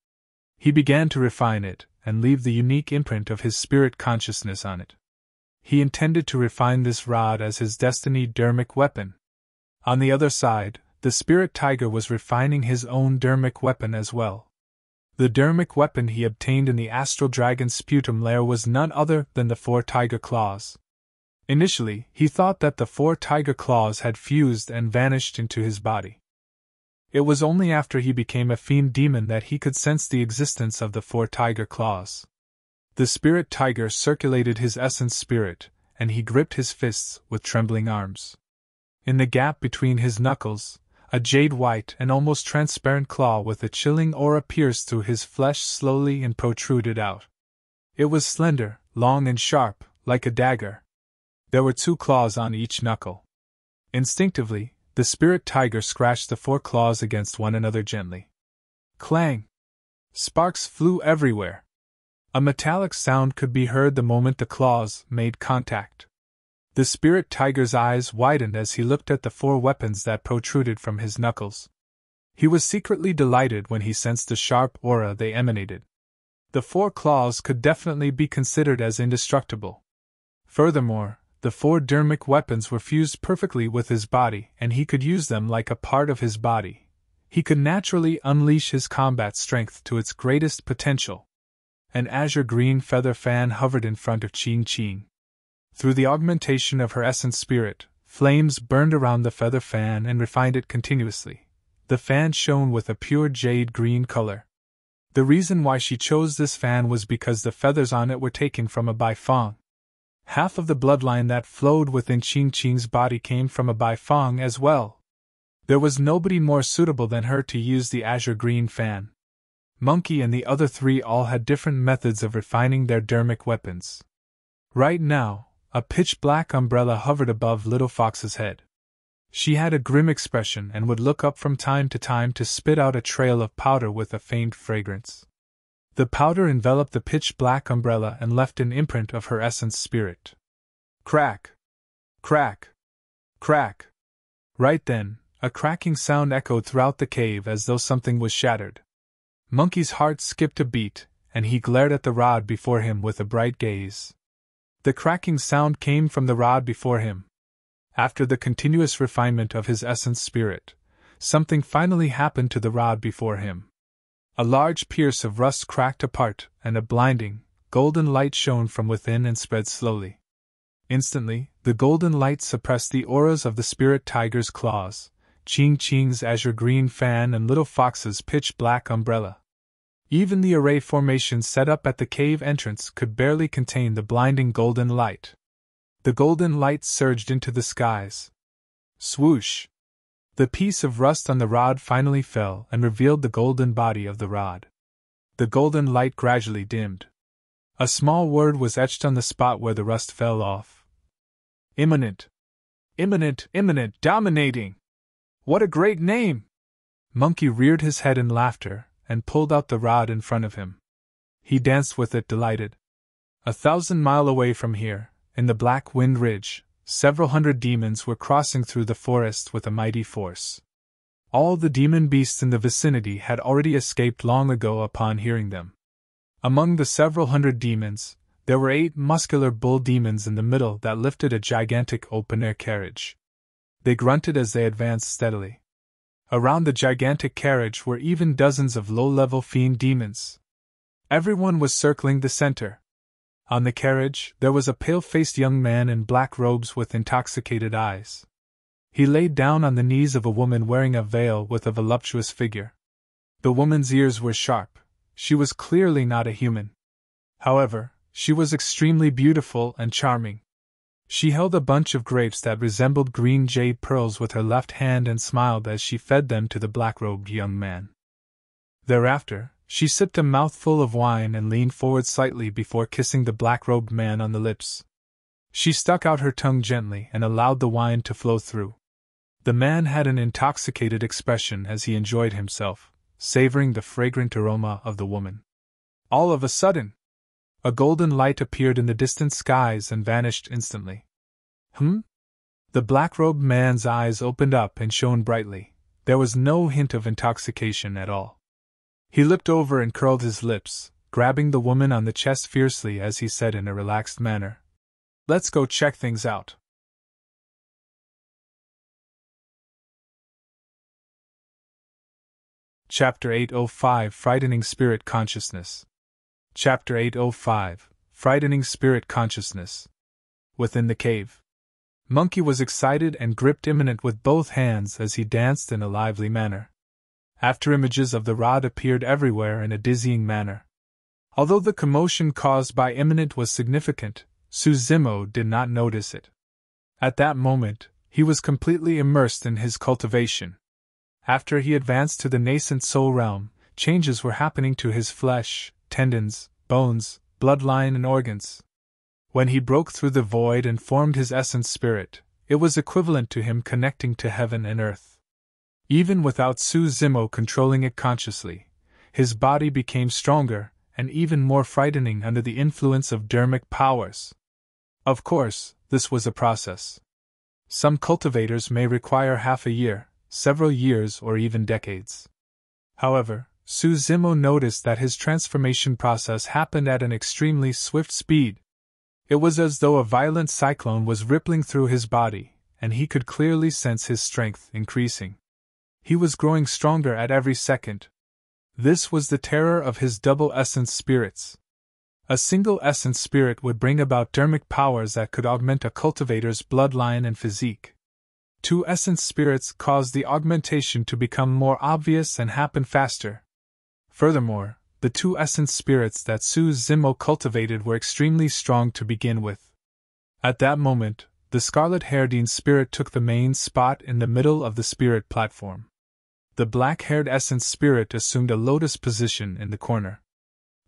He began to refine it and leave the unique imprint of his spirit consciousness on it. He intended to refine this rod as his destiny dermic weapon. On the other side, the spirit tiger was refining his own dermic weapon as well. The dermic weapon he obtained in the astral dragon's sputum lair was none other than the 4 tiger claws. Initially, he thought that the 4 tiger claws had fused and vanished into his body. It was only after he became a fiend demon that he could sense the existence of the 4 tiger claws. The spirit tiger circulated his essence spirit, and he gripped his fists with trembling arms. In the gap between his knuckles, a jade-white and almost transparent claw with a chilling aura pierced through his flesh slowly and protruded out. It was slender, long and sharp, like a dagger. There were 2 claws on each knuckle. Instinctively, the spirit tiger scratched the 4 claws against one another gently. Clang! Sparks flew everywhere. A metallic sound could be heard the moment the claws made contact. The spirit tiger's eyes widened as he looked at the 4 weapons that protruded from his knuckles. He was secretly delighted when he sensed the sharp aura they emanated. The 4 claws could definitely be considered as indestructible. Furthermore, the 4 dermic weapons were fused perfectly with his body, and he could use them like a part of his body. He could naturally unleash his combat strength to its greatest potential. An azure green feather fan hovered in front of Qing Qing. Through the augmentation of her essence spirit, flames burned around the feather fan and refined it continuously. The fan shone with a pure jade green color. The reason why she chose this fan was because the feathers on it were taken from a Baifeng. Half of the bloodline that flowed within Qing Qing's body came from a Baifeng as well. There was nobody more suitable than her to use the azure green fan. Monkey and the other 3 all had different methods of refining their dermic weapons. Right now, a pitch-black umbrella hovered above Little Fox's head. She had a grim expression and would look up from time to spit out a trail of powder with a faint fragrance. The powder enveloped the pitch-black umbrella and left an imprint of her essence spirit. Crack! Crack! Crack! Right then, a cracking sound echoed throughout the cave as though something was shattered. Monkey's heart skipped a beat, and he glared at the rod before him with a bright gaze. The cracking sound came from the rod before him. After the continuous refinement of his essence spirit, something finally happened to the rod before him. A large pierce of rust cracked apart, and a blinding, golden light shone from within and spread slowly. Instantly, the golden light suppressed the auras of the spirit tiger's claws, Qing Qing's azure green fan and Little Fox's pitch-black umbrella. Even the array formation set up at the cave entrance could barely contain the blinding golden light. The golden light surged into the skies. Swoosh! The piece of rust on the rod finally fell and revealed the golden body of the rod. The golden light gradually dimmed. A small word was etched on the spot where the rust fell off. Imminent! Imminent! Imminent! Dominating! What a great name! Monkey reared his head in laughter and pulled out the rod in front of him. He danced with it delighted. 1,000 miles away from here, in the Black Wind Ridge, several hundred demons were crossing through the forest with a mighty force. All the demon beasts in the vicinity had already escaped long ago upon hearing them. Among the several hundred demons, there were 8 muscular bull demons in the middle that lifted a gigantic open-air carriage. They grunted as they advanced steadily. Around the gigantic carriage were even dozens of low-level fiend demons. Everyone was circling the center. On the carriage, there was a pale-faced young man in black robes with intoxicated eyes. He laid down on the knees of a woman wearing a veil with a voluptuous figure. The woman's ears were sharp. She was clearly not a human. However, she was extremely beautiful and charming. She held a bunch of grapes that resembled green jade pearls with her left hand and smiled as she fed them to the black-robed young man. Thereafter, she sipped a mouthful of wine and leaned forward slightly before kissing the black-robed man on the lips. She stuck out her tongue gently and allowed the wine to flow through. The man had an intoxicated expression as he enjoyed himself, savoring the fragrant aroma of the woman. All of a sudden, a golden light appeared in the distant skies and vanished instantly. The black-robed man's eyes opened up and shone brightly. There was no hint of intoxication at all. He looked over and curled his lips, grabbing the woman on the chest fiercely as he said in a relaxed manner, "Let's go check things out." Chapter 805 Frightening Spirit Consciousness. Chapter 805 Frightening Spirit Consciousness. within the cave. Monkey was excited and gripped Imminent with both hands as he danced in a lively manner. After images of the rod appeared everywhere in a dizzying manner. Although the commotion caused by Imminent was significant, Suzimo did not notice it. At that moment, he was completely immersed in his cultivation. After he advanced to the nascent soul realm, changes were happening to his flesh, tendons, bones, bloodline, and organs. When he broke through the void and formed his essence spirit, it was equivalent to him connecting to heaven and earth. Even without Suzimo controlling it consciously, his body became stronger and even more frightening under the influence of dermic powers. Of course, this was a process. Some cultivators may require half a year, several years, or even decades. However, Suzimo noticed that his transformation process happened at an extremely swift speed. It was as though a violent cyclone was rippling through his body, and he could clearly sense his strength increasing. He was growing stronger at every second. This was the terror of his double essence spirits. A single essence spirit would bring about dermic powers that could augment a cultivator's bloodline and physique. Two essence spirits caused the augmentation to become more obvious and happen faster. Furthermore, the two essence spirits that Suzimo cultivated were extremely strong to begin with. At that moment, the scarlet-haired spirit took the main spot in the middle of the spirit platform. The black-haired essence spirit assumed a lotus position in the corner.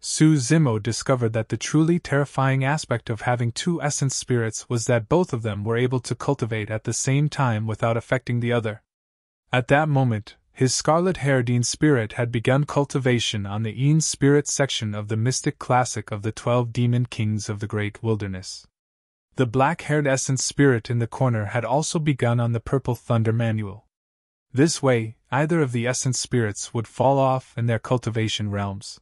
Suzimo discovered that the truly terrifying aspect of having two essence spirits was that both of them were able to cultivate at the same time without affecting the other. At that moment, his scarlet-haired spirit had begun cultivation on the Een spirit section of the mystic classic of the 12 demon kings of the great wilderness. The black-haired essence spirit in the corner had also begun on the purple thunder manual. This way, either of the essence spirits would fall off in their cultivation realms.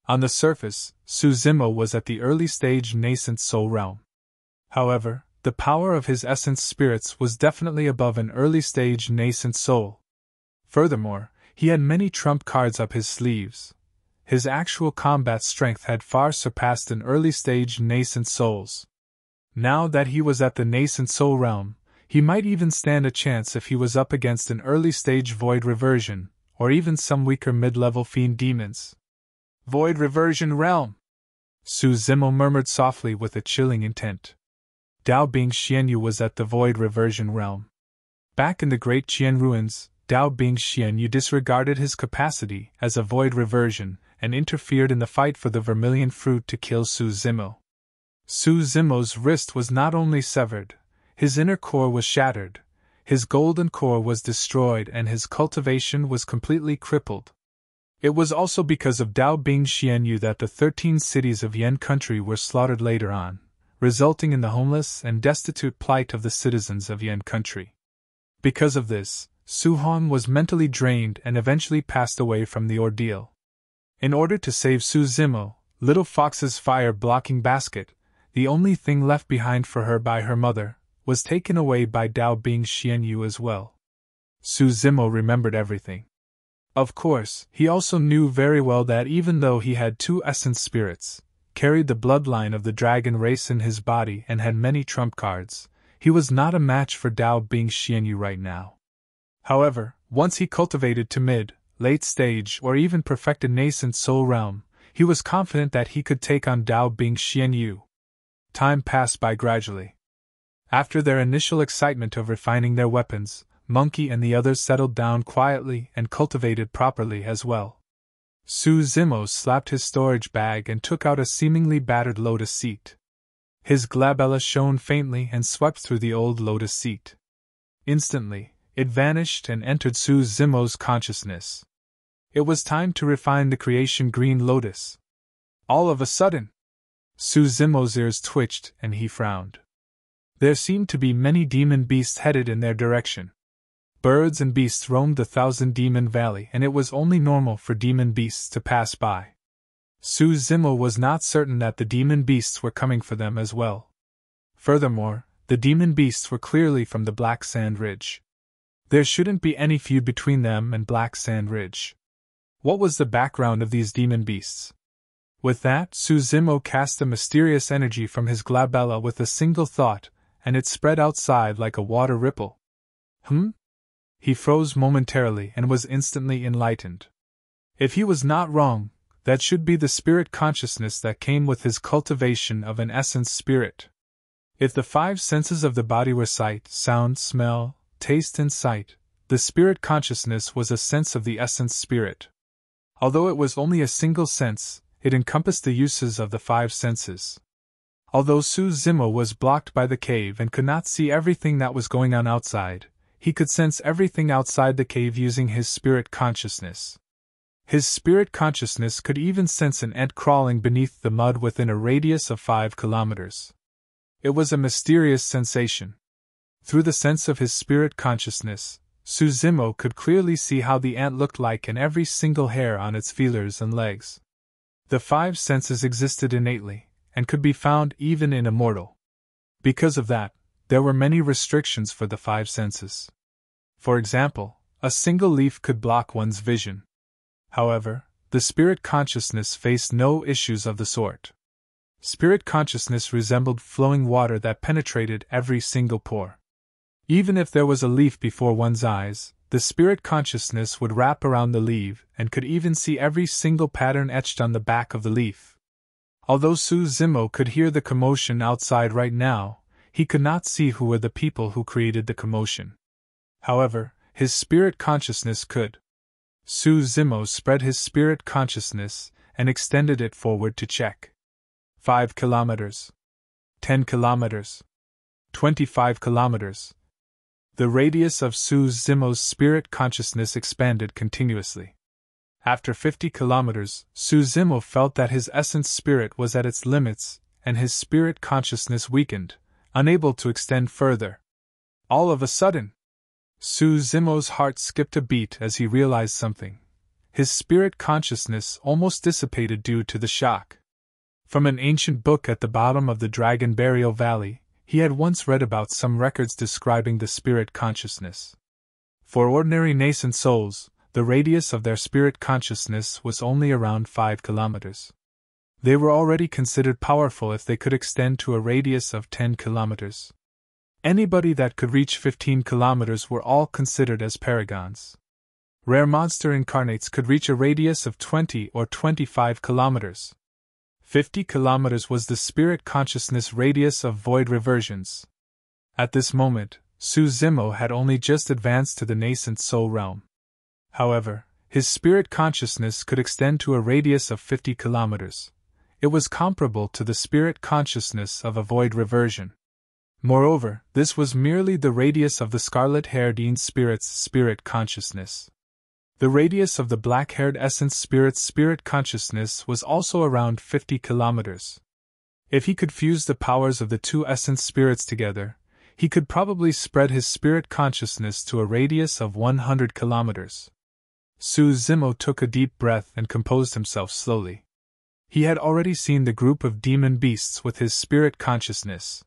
On the surface, Suzimo was at the early stage nascent soul realm. However, the power of his essence spirits was definitely above an early stage nascent soul. Furthermore, he had many trump cards up his sleeves. His actual combat strength had far surpassed an early stage nascent soul's. Now that he was at the nascent soul realm, he might even stand a chance if he was up against an early stage void reversion, or even some weaker mid-level fiend demons. Void reversion realm! Suzimo murmured softly with a chilling intent. Dao Bing Xianyu was at the void reversion realm. Back in the Great Qian ruins, Dao Bing Xianyu disregarded his capacity as a void reversion and interfered in the fight for the vermilion fruit to kill Suzimo. Suzimo's wrist was not only severed, his inner core was shattered, his golden core was destroyed, and his cultivation was completely crippled. It was also because of Dao Bing Xianyu that the 13 cities of Yan country were slaughtered later on, resulting in the homeless and destitute plight of the citizens of Yan country. Because of this, Su Hong was mentally drained and eventually passed away from the ordeal. In order to save Suzimo, Little Fox's fire-blocking basket, the only thing left behind for her by her mother, was taken away by Dao Bing Xianyu as well. Suzimo remembered everything. Of course, he also knew very well that even though he had two essence spirits, carried the bloodline of the dragon race in his body, and had many trump cards, he was not a match for Dao Bing Xianyu right now. However, once he cultivated to mid, late stage, or even perfected nascent soul realm, he was confident that he could take on Dao Bing Xianyu. Time passed by gradually. After their initial excitement of refining their weapons, Monkey and the others settled down quietly and cultivated properly as well. Suzimo slapped his storage bag and took out a seemingly battered lotus seat. His glabella shone faintly and swept through the old lotus seat. Instantly, it vanished and entered Suzimo's consciousness. It was time to refine the creation green lotus. All of a sudden, Suzimo's ears twitched and he frowned. There seemed to be many demon beasts headed in their direction. Birds and beasts roamed the Thousand Demon Valley, and it was only normal for demon beasts to pass by. Suzimo was not certain that the demon beasts were coming for them as well. Furthermore, the demon beasts were clearly from the Black Sand Ridge. There shouldn't be any feud between them and Black Sand Ridge. What was the background of these demon beasts? With that, Suzimo cast a mysterious energy from his glabella with a single thought, and it spread outside like a water ripple. He froze momentarily and was instantly enlightened. If he was not wrong, that should be the spirit consciousness that came with his cultivation of an essence spirit. If the five senses of the body were sight, sound, smell, taste, and sight, the spirit consciousness was a sense of the essence spirit. Although it was only a single sense, it encompassed the uses of the five senses. Although Suzimo was blocked by the cave and could not see everything that was going on outside, he could sense everything outside the cave using his spirit consciousness. His spirit consciousness could even sense an ant crawling beneath the mud within a radius of 5 kilometers. It was a mysterious sensation. Through the sense of his spirit consciousness, Suzimo could clearly see how the ant looked like and every single hair on its feelers and legs. The five senses existed innately, and could be found even in Immortal. Because of that, there were many restrictions for the five senses. For example, a single leaf could block one's vision. However, the spirit consciousness faced no issues of the sort. Spirit consciousness resembled flowing water that penetrated every single pore. Even if there was a leaf before one's eyes, the spirit consciousness would wrap around the leaf and could even see every single pattern etched on the back of the leaf. Although Suzimo could hear the commotion outside right now, he could not see who were the people who created the commotion. However, his spirit consciousness could. Suzimo spread his spirit consciousness and extended it forward to check. 5 kilometers. 10 kilometers. 25 kilometers. The radius of Suzimo's spirit consciousness expanded continuously. After 50 kilometers, Suzimo felt that his essence spirit was at its limits, and his spirit consciousness weakened, unable to extend further. All of a sudden, Suzimo's heart skipped a beat as he realized something. His spirit consciousness almost dissipated due to the shock. From an ancient book at the bottom of the Dragon Burial Valley, he had once read about some records describing the spirit consciousness. For ordinary nascent souls, the radius of their spirit consciousness was only around 5 kilometers. They were already considered powerful if they could extend to a radius of 10 kilometers. Anybody that could reach 15 kilometers were all considered as paragons. Rare monster incarnates could reach a radius of 20 or 25 kilometers. 50 kilometers was the spirit consciousness radius of void reversions. At this moment, Suzimo had only just advanced to the nascent soul realm. However, his spirit consciousness could extend to a radius of 50 kilometers. It was comparable to the spirit consciousness of a void reversion. Moreover, this was merely the radius of the scarlet-haired Yin spirit's spirit consciousness. The radius of the black-haired essence spirit's spirit consciousness was also around 50 kilometers. If he could fuse the powers of the two essence spirits together, he could probably spread his spirit consciousness to a radius of 100 kilometers. Suzimo took a deep breath and composed himself slowly. He had already seen the group of demon beasts with his spirit consciousness.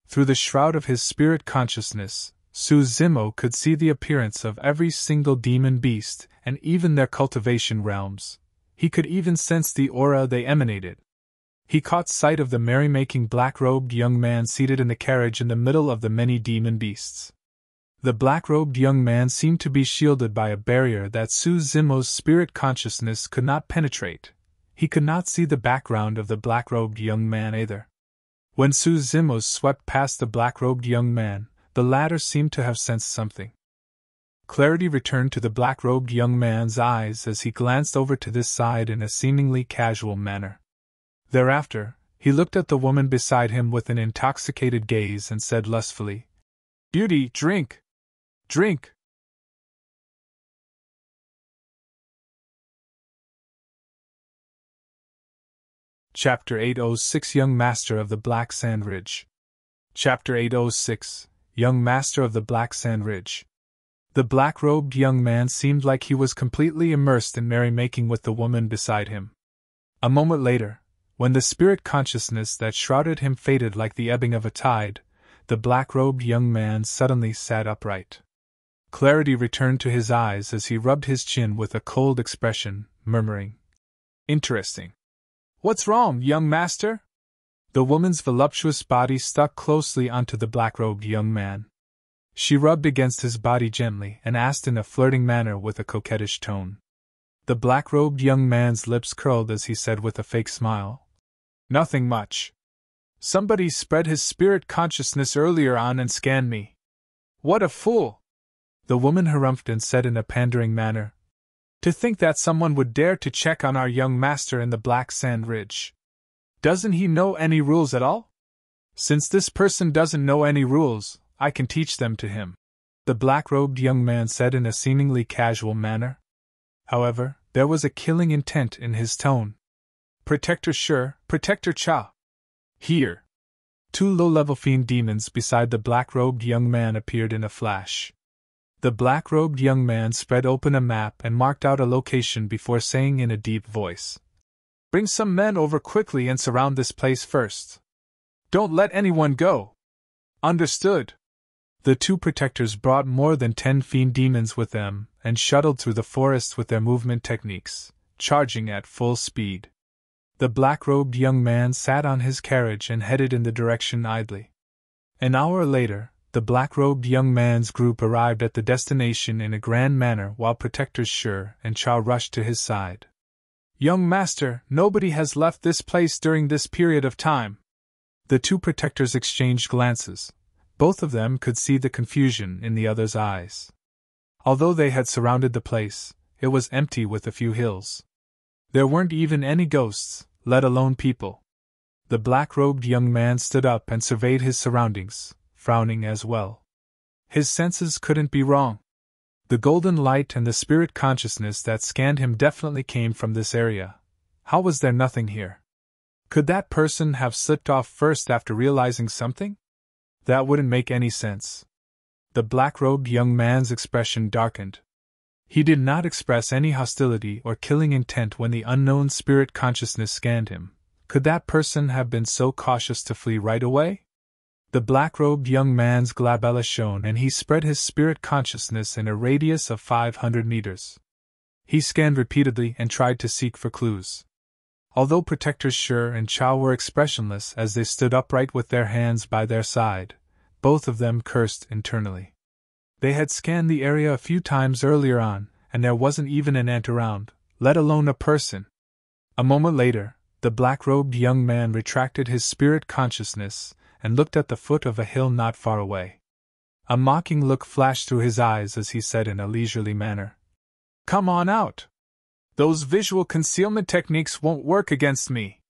Through the shroud of his spirit consciousness, Suzimo could see the appearance of every single demon beast and even their cultivation realms. He could even sense the aura they emanated. He caught sight of the merrymaking black-robed young man seated in the carriage in the middle of the many demon beasts. The black-robed young man seemed to be shielded by a barrier that Suzimo's spirit consciousness could not penetrate. He could not see the background of the black-robed young man either. When Suzimo swept past the black-robed young man, the latter seemed to have sensed something. Clarity returned to the black-robed young man's eyes as he glanced over to this side in a seemingly casual manner. Thereafter, he looked at the woman beside him with an intoxicated gaze and said lustfully, "Beauty, drink! Drink!" Chapter 806 Young Master of the Black Sand Ridge. Chapter 806 Young Master of the Black Sand Ridge. The black-robed young man seemed like he was completely immersed in merrymaking with the woman beside him. A moment later, when the spirit consciousness that shrouded him faded like the ebbing of a tide, the black-robed young man suddenly sat upright. Clarity returned to his eyes as he rubbed his chin with a cold expression, murmuring, "Interesting." What's wrong, young master? The woman's voluptuous body stuck closely onto the black-robed young man. She rubbed against his body gently and asked in a flirting manner with a coquettish tone. The black-robed young man's lips curled as he said with a fake smile, "Nothing much. Somebody spread his spirit consciousness earlier on and scanned me." "What a fool!" The woman harumphed and said in a pandering manner, "To think that someone would dare to check on our young master in the Black Sand Ridge. Doesn't he know any rules at all? Since this person doesn't know any rules, I can teach them to him," the black-robed young man said in a seemingly casual manner. However, there was a killing intent in his tone. "Protector Sure, Protector Cha." Here. Two low-level fiend demons beside the black-robed young man appeared in a flash. The black-robed young man spread open a map and marked out a location before saying in a deep voice, "Bring some men over quickly and surround this place first. Don't let anyone go." "Understood." The two protectors brought more than 10 fiend demons with them and shuttled through the forest with their movement techniques, charging at full speed. The black-robed young man sat on his carriage and headed in the direction idly. An hour later, the black-robed young man's group arrived at the destination in a grand manner while Protectors Sure and Cha rushed to his side. "Young master, nobody has left this place during this period of time." The two protectors exchanged glances. Both of them could see the confusion in the other's eyes. Although they had surrounded the place, it was empty with a few hills. There weren't even any ghosts, let alone people. The black-robed young man stood up and surveyed his surroundings, frowning as well. His senses couldn't be wrong. The golden light and the spirit consciousness that scanned him definitely came from this area. How was there nothing here? Could that person have slipped off first after realizing something? That wouldn't make any sense. The black-robed young man's expression darkened. He did not express any hostility or killing intent when the unknown spirit consciousness scanned him. Could that person have been so cautious to flee right away? The black-robed young man's glabella shone and he spread his spirit consciousness in a radius of 500 meters. He scanned repeatedly and tried to seek for clues. Although Protectors Sure and Cha were expressionless as they stood upright with their hands by their side, both of them cursed internally. They had scanned the area a few times earlier on, and there wasn't even an ant around, let alone a person. A moment later, the black-robed young man retracted his spirit consciousness and looked at the foot of a hill not far away. A mocking look flashed through his eyes as he said in a leisurely manner, "Come on out. Those visual concealment techniques won't work against me."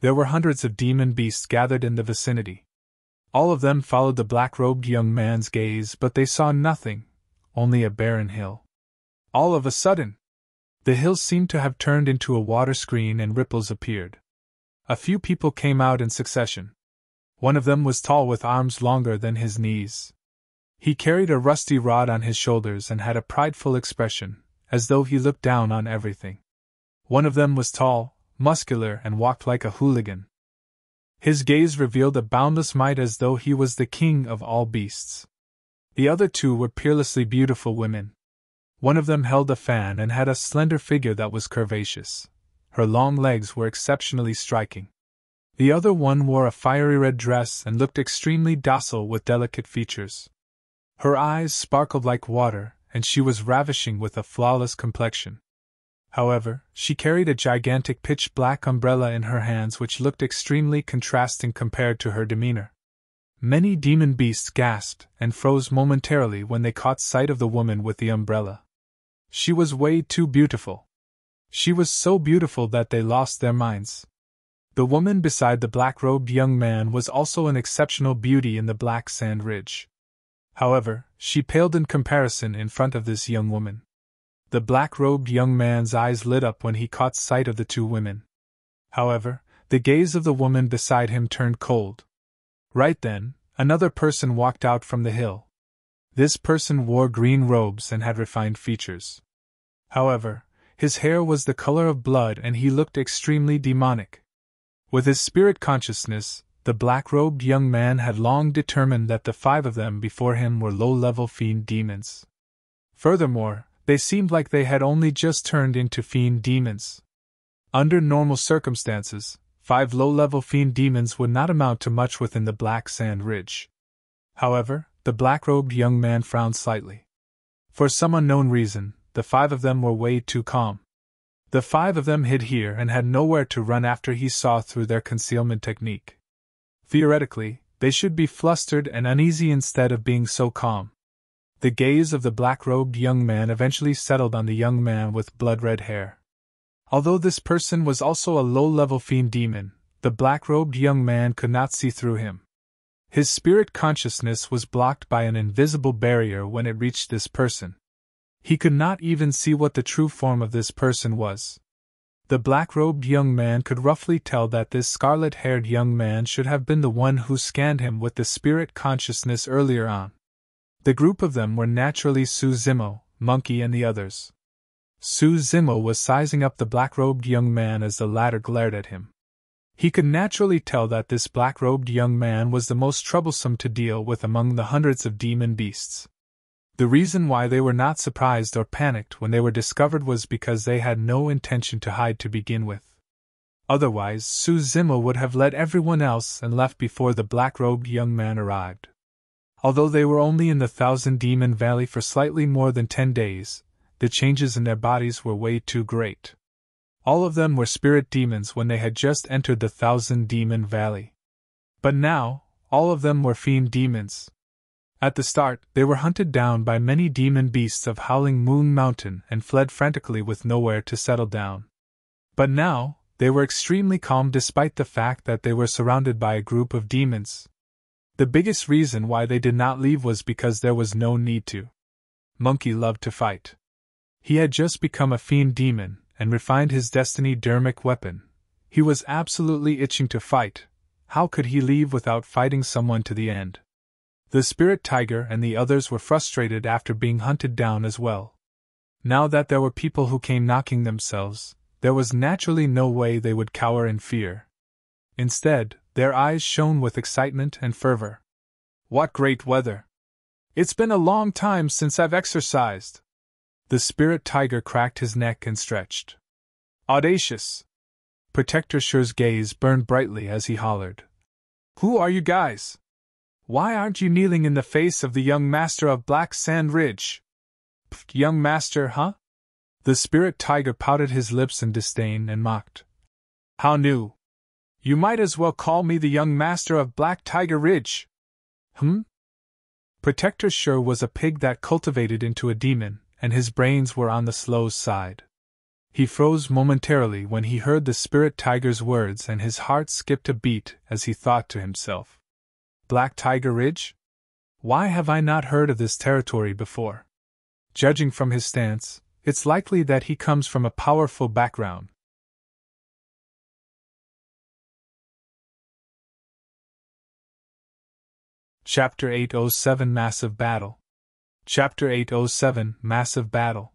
There were hundreds of demon beasts gathered in the vicinity. All of them followed the black-robed young man's gaze, but they saw nothing, only a barren hill. All of a sudden, the hill seemed to have turned into a water screen and ripples appeared. A few people came out in succession. One of them was tall with arms longer than his knees. He carried a rusty rod on his shoulders and had a prideful expression, as though he looked down on everything. One of them was tall, muscular, and walked like a hooligan. His gaze revealed a boundless might as though he was the king of all beasts. The other two were peerlessly beautiful women. One of them held a fan and had a slender figure that was curvaceous. Her long legs were exceptionally striking. The other one wore a fiery red dress and looked extremely docile with delicate features. Her eyes sparkled like water, and she was ravishing with a flawless complexion. However, she carried a gigantic pitch-black umbrella in her hands which looked extremely contrasting compared to her demeanor. Many demon beasts gasped and froze momentarily when they caught sight of the woman with the umbrella. She was way too beautiful. She was so beautiful that they lost their minds. The woman beside the black-robed young man was also an exceptional beauty in the Black Sand Ridge. However, she paled in comparison in front of this young woman. The black-robed young man's eyes lit up when he caught sight of the two women. However, the gaze of the woman beside him turned cold. Right then, another person walked out from the hill. This person wore green robes and had refined features. However, his hair was the color of blood and he looked extremely demonic. With his spirit consciousness, the black-robed young man had long determined that the 5 of them before him were low-level fiend demons. Furthermore, they seemed like they had only just turned into fiend demons. Under normal circumstances, 5 low-level fiend demons would not amount to much within the Black Sand Ridge. However, the black-robed young man frowned slightly. For some unknown reason, the 5 of them were way too calm. The 5 of them hid here and had nowhere to run after he saw through their concealment technique. Theoretically, they should be flustered and uneasy instead of being so calm. The gaze of the black-robed young man eventually settled on the young man with blood-red hair. Although this person was also a low-level fiend demon, the black-robed young man could not see through him. His spirit consciousness was blocked by an invisible barrier when it reached this person. He could not even see what the true form of this person was. The black-robed young man could roughly tell that this scarlet-haired young man should have been the one who scanned him with the spirit consciousness earlier on. The group of them were naturally Suzimo, Monkey and the others. Suzimo was sizing up the black-robed young man as the latter glared at him. He could naturally tell that this black-robed young man was the most troublesome to deal with among the hundreds of demon beasts. The reason why they were not surprised or panicked when they were discovered was because they had no intention to hide to begin with. Otherwise, Suzimo would have led everyone else and left before the black-robed young man arrived. Although they were only in the Thousand Demon Valley for slightly more than 10 days, the changes in their bodies were way too great. All of them were spirit demons when they had just entered the Thousand Demon Valley. But now, all of them were fiend demons. At the start, they were hunted down by many demon beasts of Howling Moon Mountain and fled frantically with nowhere to settle down. But now, they were extremely calm despite the fact that they were surrounded by a group of demons. The biggest reason why they did not leave was because there was no need to. Monkey loved to fight. He had just become a fiend demon and refined his destiny dermic weapon. He was absolutely itching to fight. How could he leave without fighting someone to the end? The spirit tiger and the others were frustrated after being hunted down as well. Now that there were people who came knocking themselves, there was naturally no way they would cower in fear. Instead, their eyes shone with excitement and fervor. What great weather! It's been a long time since I've exercised. The spirit tiger cracked his neck and stretched. Audacious! Protector Sure's gaze burned brightly as he hollered. Who are you guys? Why aren't you kneeling in the face of the young master of Black Sand Ridge? Pfft, young master, huh? The spirit tiger pouted his lips in disdain and mocked. How new? You might as well call me the young master of Black Tiger Ridge. Protector Sure was a pig that cultivated into a demon, and his brains were on the slow side. He froze momentarily when he heard the spirit tiger's words and his heart skipped a beat as he thought to himself. Black Tiger Ridge? Why have I not heard of this territory before? Judging from his stance, it's likely that he comes from a powerful background. Chapter 807 Massive Battle. Chapter 807 Massive Battle.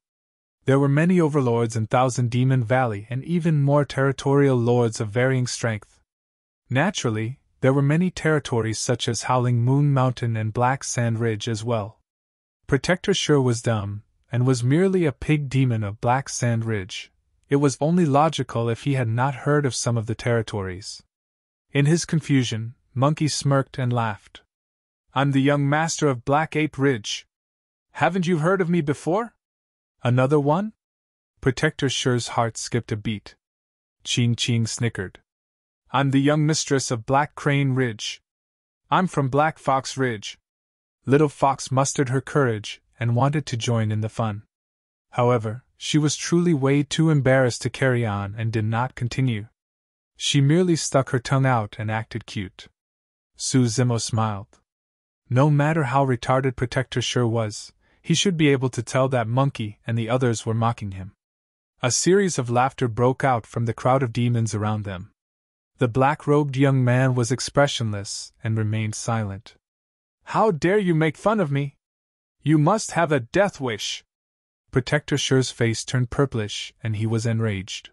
There were many overlords in Thousand Demon Valley and even more territorial lords of varying strength. Naturally, there were many territories such as Howling Moon Mountain and Black Sand Ridge as well. Protector Sure was dumb, and was merely a pig demon of Black Sand Ridge. It was only logical if he had not heard of some of the territories. In his confusion, Monkey smirked and laughed. I'm the young master of Black Ape Ridge. Haven't you heard of me before? Another one? Protector Sure's heart skipped a beat. Ching Ching snickered. I'm the young mistress of Black Crane Ridge. I'm from Black Fox Ridge. Little Fox mustered her courage and wanted to join in the fun. However, she was truly way too embarrassed to carry on and did not continue. She merely stuck her tongue out and acted cute. Suzimo smiled. No matter how retarded Protector Sure was, he should be able to tell that Monkey and the others were mocking him. A series of laughter broke out from the crowd of demons around them. The black-robed young man was expressionless and remained silent. How dare you make fun of me? You must have a death wish. Protector Sure's face turned purplish and he was enraged.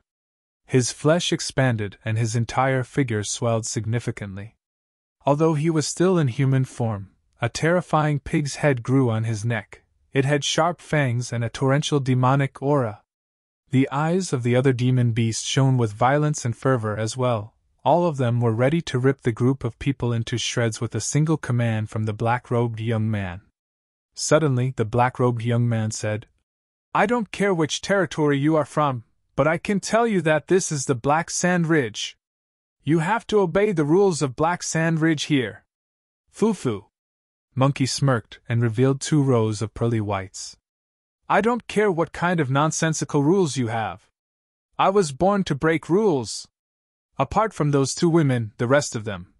His flesh expanded and his entire figure swelled significantly. Although he was still in human form, a terrifying pig's head grew on his neck. It had sharp fangs and a torrential demonic aura. The eyes of the other demon beasts shone with violence and fervor as well. All of them were ready to rip the group of people into shreds with a single command from the black-robed young man. Suddenly, the black-robed young man said, "I don't care which territory you are from, but I can tell you that this is the Black Sand Ridge. You have to obey the rules of Black Sand Ridge here." "Foo-foo." Monkey smirked and revealed 2 rows of pearly whites. "I don't care what kind of nonsensical rules you have. I was born to break rules. Apart from those 2 women, the rest of them."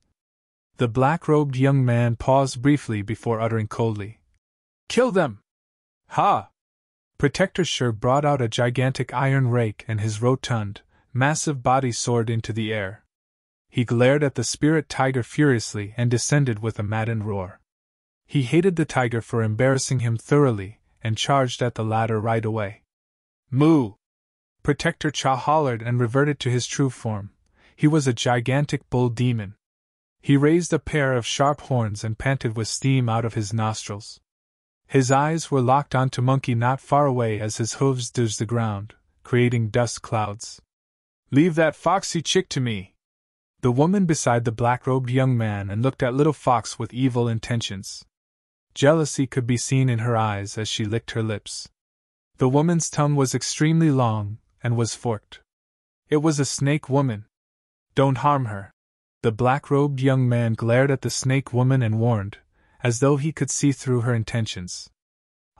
The black-robed young man paused briefly before uttering coldly, "Kill them!" "Ha!" Protector Shur brought out a gigantic iron rake and his rotund, massive body soared into the air. He glared at the spirit tiger furiously and descended with a maddened roar. He hated the tiger for embarrassing him thoroughly, and charged at the latter right away. "Moo!" Protector Cha hollered and reverted to his true form. He was a gigantic bull demon. He raised a pair of sharp horns and panted with steam out of his nostrils. His eyes were locked onto Monkey not far away as his hooves dodged the ground, creating dust clouds. "Leave that foxy chick to me." The woman beside the black-robed young man and looked at Little Fox with evil intentions. Jealousy could be seen in her eyes as she licked her lips. The woman's tongue was extremely long, and was forked. It was a snake woman. "Don't harm her." The black-robed young man glared at the snake woman and warned, as though he could see through her intentions.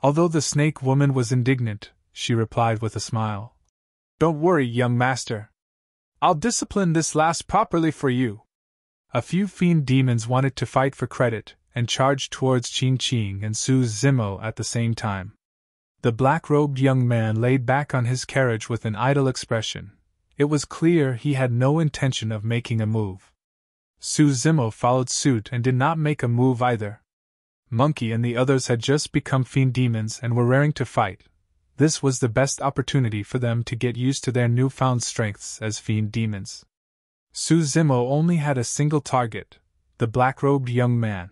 Although the snake woman was indignant, she replied with a smile, "Don't worry, young master. I'll discipline this lass properly for you." A few fiend demons wanted to fight for credit, and charged towards Ching Ching and Su Zimo at the same time. The black-robed young man laid back on his carriage with an idle expression. It was clear he had no intention of making a move. Su Zimo followed suit and did not make a move either. Monkey and the others had just become fiend demons and were raring to fight. This was the best opportunity for them to get used to their newfound strengths as fiend demons. Su Zimo only had a single target, the black-robed young man.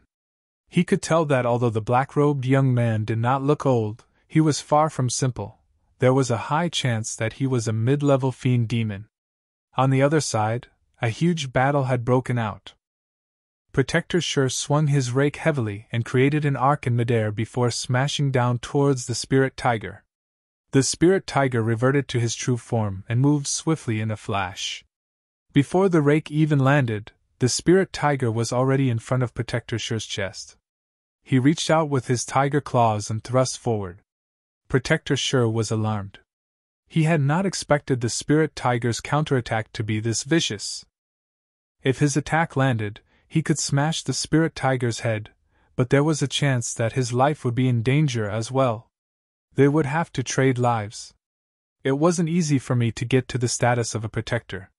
He could tell that although the black-robed young man did not look old, he was far from simple. There was a high chance that he was a mid-level fiend demon. On the other side, a huge battle had broken out. Protector Shur swung his rake heavily and created an arc in midair before smashing down towards the spirit tiger. The spirit tiger reverted to his true form and moved swiftly in a flash. Before the rake even landed, the spirit tiger was already in front of Protector Shur's chest. He reached out with his tiger claws and thrust forward. Protector Shur was alarmed. He had not expected the spirit tiger's counterattack to be this vicious. If his attack landed, he could smash the spirit tiger's head, but there was a chance that his life would be in danger as well. They would have to trade lives. It wasn't easy for me to get to the status of a protector.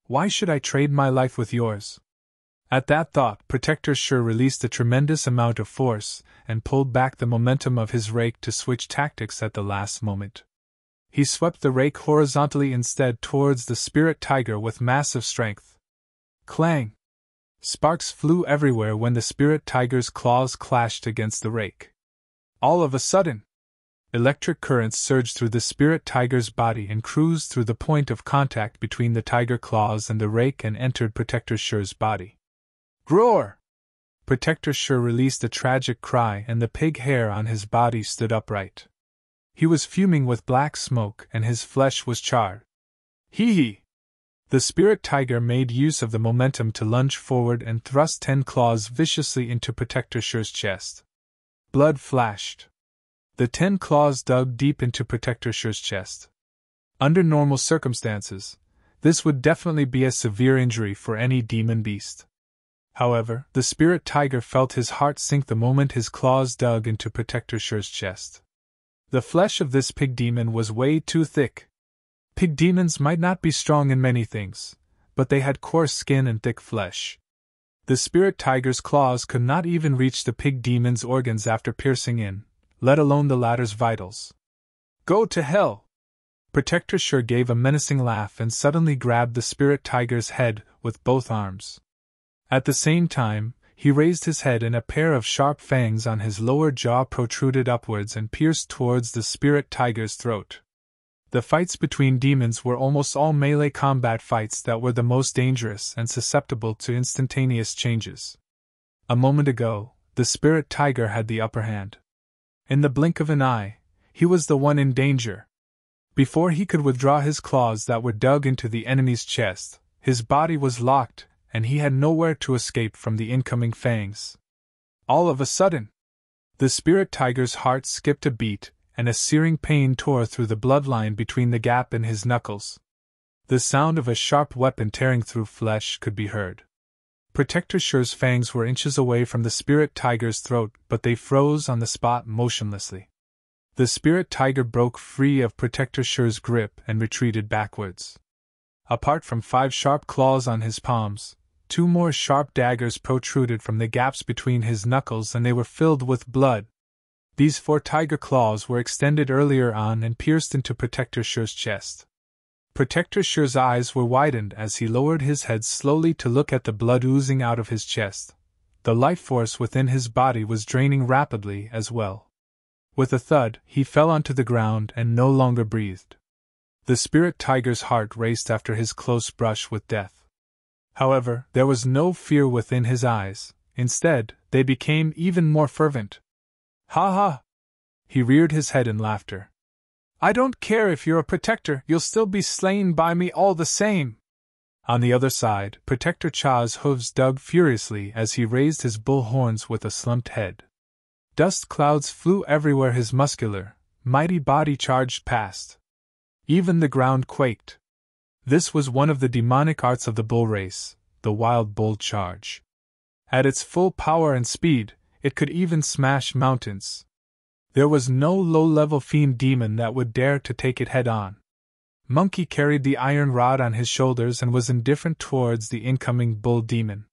Why should I trade my life with yours? At that thought, Protector Shur released a tremendous amount of force and pulled back the momentum of his rake to switch tactics at the last moment. He swept the rake horizontally instead towards the spirit tiger with massive strength. Clang! Sparks flew everywhere when the spirit tiger's claws clashed against the rake. All of a sudden, electric currents surged through the spirit tiger's body and cruised through the point of contact between the tiger claws and the rake and entered Protector Shur's body. Roar! Protector Shur released a tragic cry and the pig hair on his body stood upright. He was fuming with black smoke and his flesh was charred. Hee! The spirit tiger made use of the momentum to lunge forward and thrust 10 claws viciously into Protector Shur's chest. Blood flashed. The 10 claws dug deep into Protector Shur's chest. Under normal circumstances, this would definitely be a severe injury for any demon beast. However, the spirit tiger felt his heart sink the moment his claws dug into Protector Shur's chest. The flesh of this pig demon was way too thick. Pig demons might not be strong in many things, but they had coarse skin and thick flesh. The spirit tiger's claws could not even reach the pig demon's organs after piercing in, let alone the latter's vitals. Go to hell! Protector Shur gave a menacing laugh and suddenly grabbed the spirit tiger's head with both arms. At the same time, he raised his head and a pair of sharp fangs on his lower jaw protruded upwards and pierced towards the spirit tiger's throat. The fights between demons were almost all melee combat fights that were the most dangerous and susceptible to instantaneous changes. A moment ago, the spirit tiger had the upper hand. In the blink of an eye, he was the one in danger. Before he could withdraw his claws that were dug into the enemy's chest, his body was locked, and he had nowhere to escape from the incoming fangs. All of a sudden, the spirit tiger's heart skipped a beat, and a searing pain tore through the bloodline between the gap in his knuckles. The sound of a sharp weapon tearing through flesh could be heard. Protector Sure's fangs were inches away from the spirit tiger's throat, but they froze on the spot motionlessly. The spirit tiger broke free of Protector Sure's grip and retreated backwards. Apart from 5 sharp claws on his palms, 2 more sharp daggers protruded from the gaps between his knuckles, and they were filled with blood. These 4 tiger claws were extended earlier on and pierced into Protector Sure's chest. Protector Sure's eyes were widened as he lowered his head slowly to look at the blood oozing out of his chest. The life force within his body was draining rapidly as well. With a thud, he fell onto the ground and no longer breathed. The spirit tiger's heart raced after his close brush with death. However, there was no fear within his eyes. Instead, they became even more fervent. Ha ha! He reared his head in laughter. I don't care if you're a protector, you'll still be slain by me all the same. On the other side, Protector Cha's hooves dug furiously as he raised his bull horns with a slumped head. Dust clouds flew everywhere his muscular, mighty body charged past. Even the ground quaked. This was one of the demonic arts of the bull race, the wild bull charge. At its full power and speed, it could even smash mountains. There was no low-level fiend demon that would dare to take it head-on. Monkey carried the iron rod on his shoulders and was indifferent towards the incoming bull demon.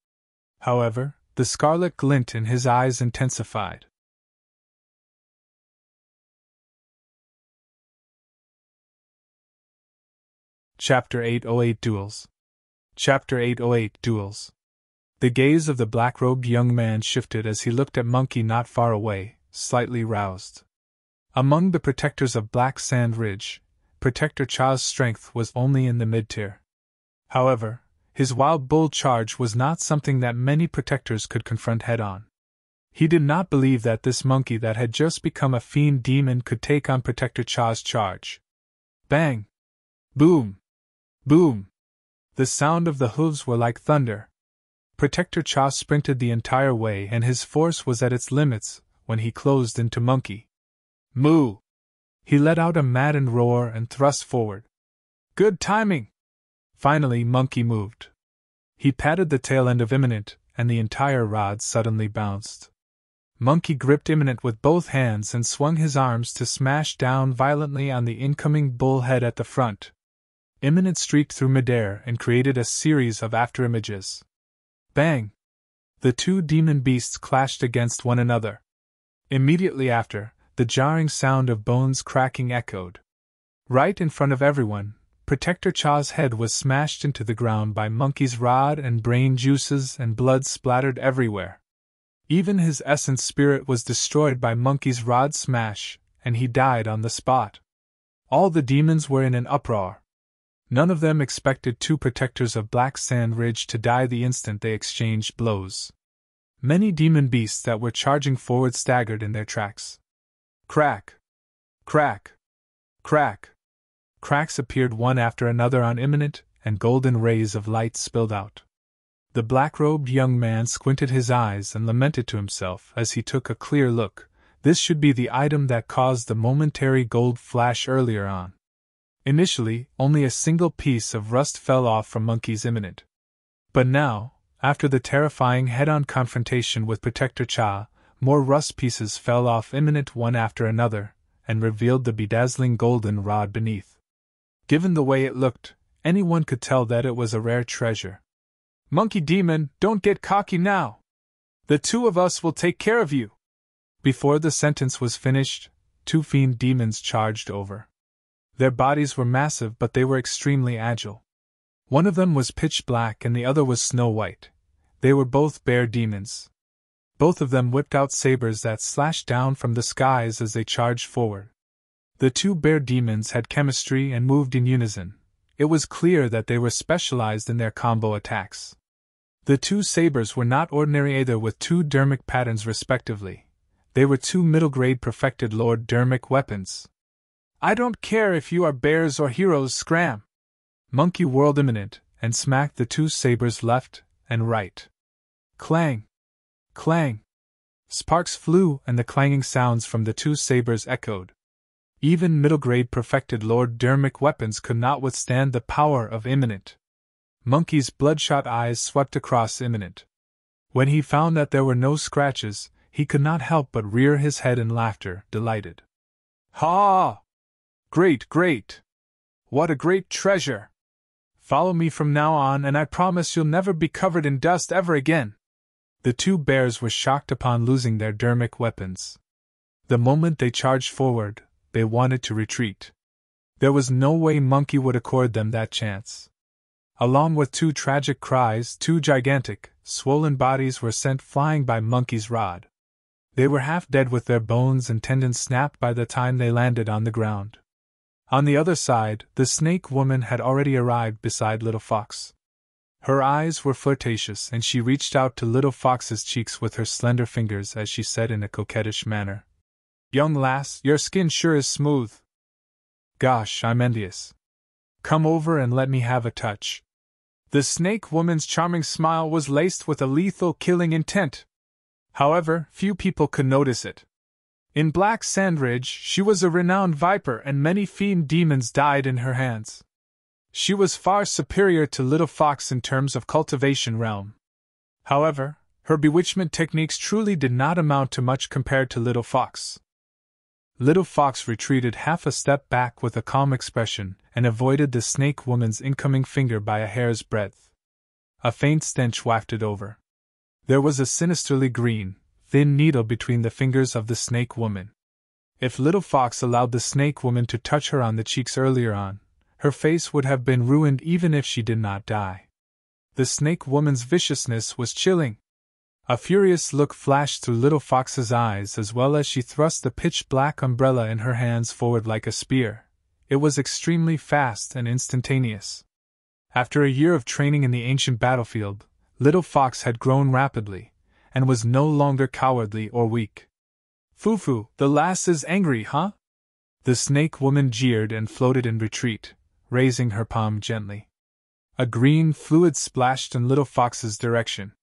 However, the scarlet glint in his eyes intensified. Chapter 808 Duels. Chapter 808 Duels. The gaze of the black-robed young man shifted as he looked at Monkey not far away, slightly roused. Among the protectors of Black Sand Ridge, Protector Cha's strength was only in the mid-tier. However, his wild bull charge was not something that many protectors could confront head-on. He did not believe that this monkey that had just become a fiend demon could take on Protector Cha's charge. Bang! Boom! Boom! The sound of the hooves were like thunder. Protector Cha sprinted the entire way and his force was at its limits when he closed into Monkey. Moo! He let out a maddened roar and thrust forward. Good timing! Finally Monkey moved. He patted the tail end of Imminent, and the entire rod suddenly bounced. Monkey gripped Imminent with both hands and swung his arms to smash down violently on the incoming bull head at the front. Imminent streaked through midair and created a series of afterimages. Bang! The 2 demon beasts clashed against one another. Immediately after, the jarring sound of bones cracking echoed. Right in front of everyone, Protector Cha's head was smashed into the ground by Monkey's rod and brain juices and blood splattered everywhere. Even his essence spirit was destroyed by Monkey's rod smash, and he died on the spot. All the demons were in an uproar. None of them expected 2 protectors of Black Sand Ridge to die the instant they exchanged blows. Many demon beasts that were charging forward staggered in their tracks. Crack! Crack! Crack! Cracks appeared one after another on Imminent, and golden rays of light spilled out. The black-robed young man squinted his eyes and lamented to himself as he took a clear look. This should be the item that caused the momentary gold flash earlier on. Initially, only a single piece of rust fell off from Monkey's Imminent. But now, after the terrifying head-on confrontation with Protector Cha, more rust pieces fell off Imminent one after another, and revealed the bedazzling golden rod beneath. Given the way it looked, anyone could tell that it was a rare treasure. Monkey Demon, don't get cocky now! The 2 of us will take care of you! Before the sentence was finished, 2 fiend demons charged over. Their bodies were massive, but they were extremely agile. One of them was pitch black and the other was snow white. They were both bear demons. Both of them whipped out sabers that slashed down from the skies as they charged forward. The two bear demons had chemistry and moved in unison. It was clear that they were specialized in their combo attacks. The two sabers were not ordinary either, with two dermic patterns respectively. They were two middle-grade perfected Lord Dermic weapons. "I don't care if you are bears or heroes, scram!" Monkey whirled Imminent, and smacked the two sabers left and right. Clang! Clang! Sparks flew, and the clanging sounds from the two sabers echoed. Even middle-grade perfected Lord Dermic weapons could not withstand the power of Imminent. Monkey's bloodshot eyes swept across Imminent. When he found that there were no scratches, he could not help but rear his head in laughter, delighted. "Ha! Great, great! What a great treasure! Follow me from now on, and I promise you'll never be covered in dust ever again." The two bears were shocked upon losing their dermic weapons. The moment they charged forward, they wanted to retreat. There was no way Monkey would accord them that chance. Along with two tragic cries, two gigantic, swollen bodies were sent flying by Monkey's rod. They were half dead, with their bones and tendons snapped by the time they landed on the ground. On the other side, the snake woman had already arrived beside Little Fox. Her eyes were flirtatious, and she reached out to Little Fox's cheeks with her slender fingers as she said in a coquettish manner, "Young lass, your skin sure is smooth. Gosh, I'm envious. Come over and let me have a touch." The snake woman's charming smile was laced with a lethal killing intent. However, few people could notice it. In Black Sandridge, she was a renowned viper, and many fiend demons died in her hands. She was far superior to Little Fox in terms of cultivation realm. However, her bewitchment techniques truly did not amount to much compared to Little Fox. Little Fox retreated half a step back with a calm expression, and avoided the snake woman's incoming finger by a hair's breadth. A faint stench wafted over. There was a sinisterly green, thin needle between the fingers of the snake woman. If Little Fox allowed the snake woman to touch her on the cheeks earlier on, her face would have been ruined even if she did not die. The snake woman's viciousness was chilling. A furious look flashed through Little Fox's eyes as well as she thrust the pitch-black umbrella in her hands forward like a spear. It was extremely fast and instantaneous. After a year of training in the ancient battlefield, Little Fox had grown rapidly, and was no longer cowardly or weak. "Foo-foo, the lass is angry, huh?" The snake woman jeered and floated in retreat, raising her palm gently. A green fluid splashed in Little Fox's direction.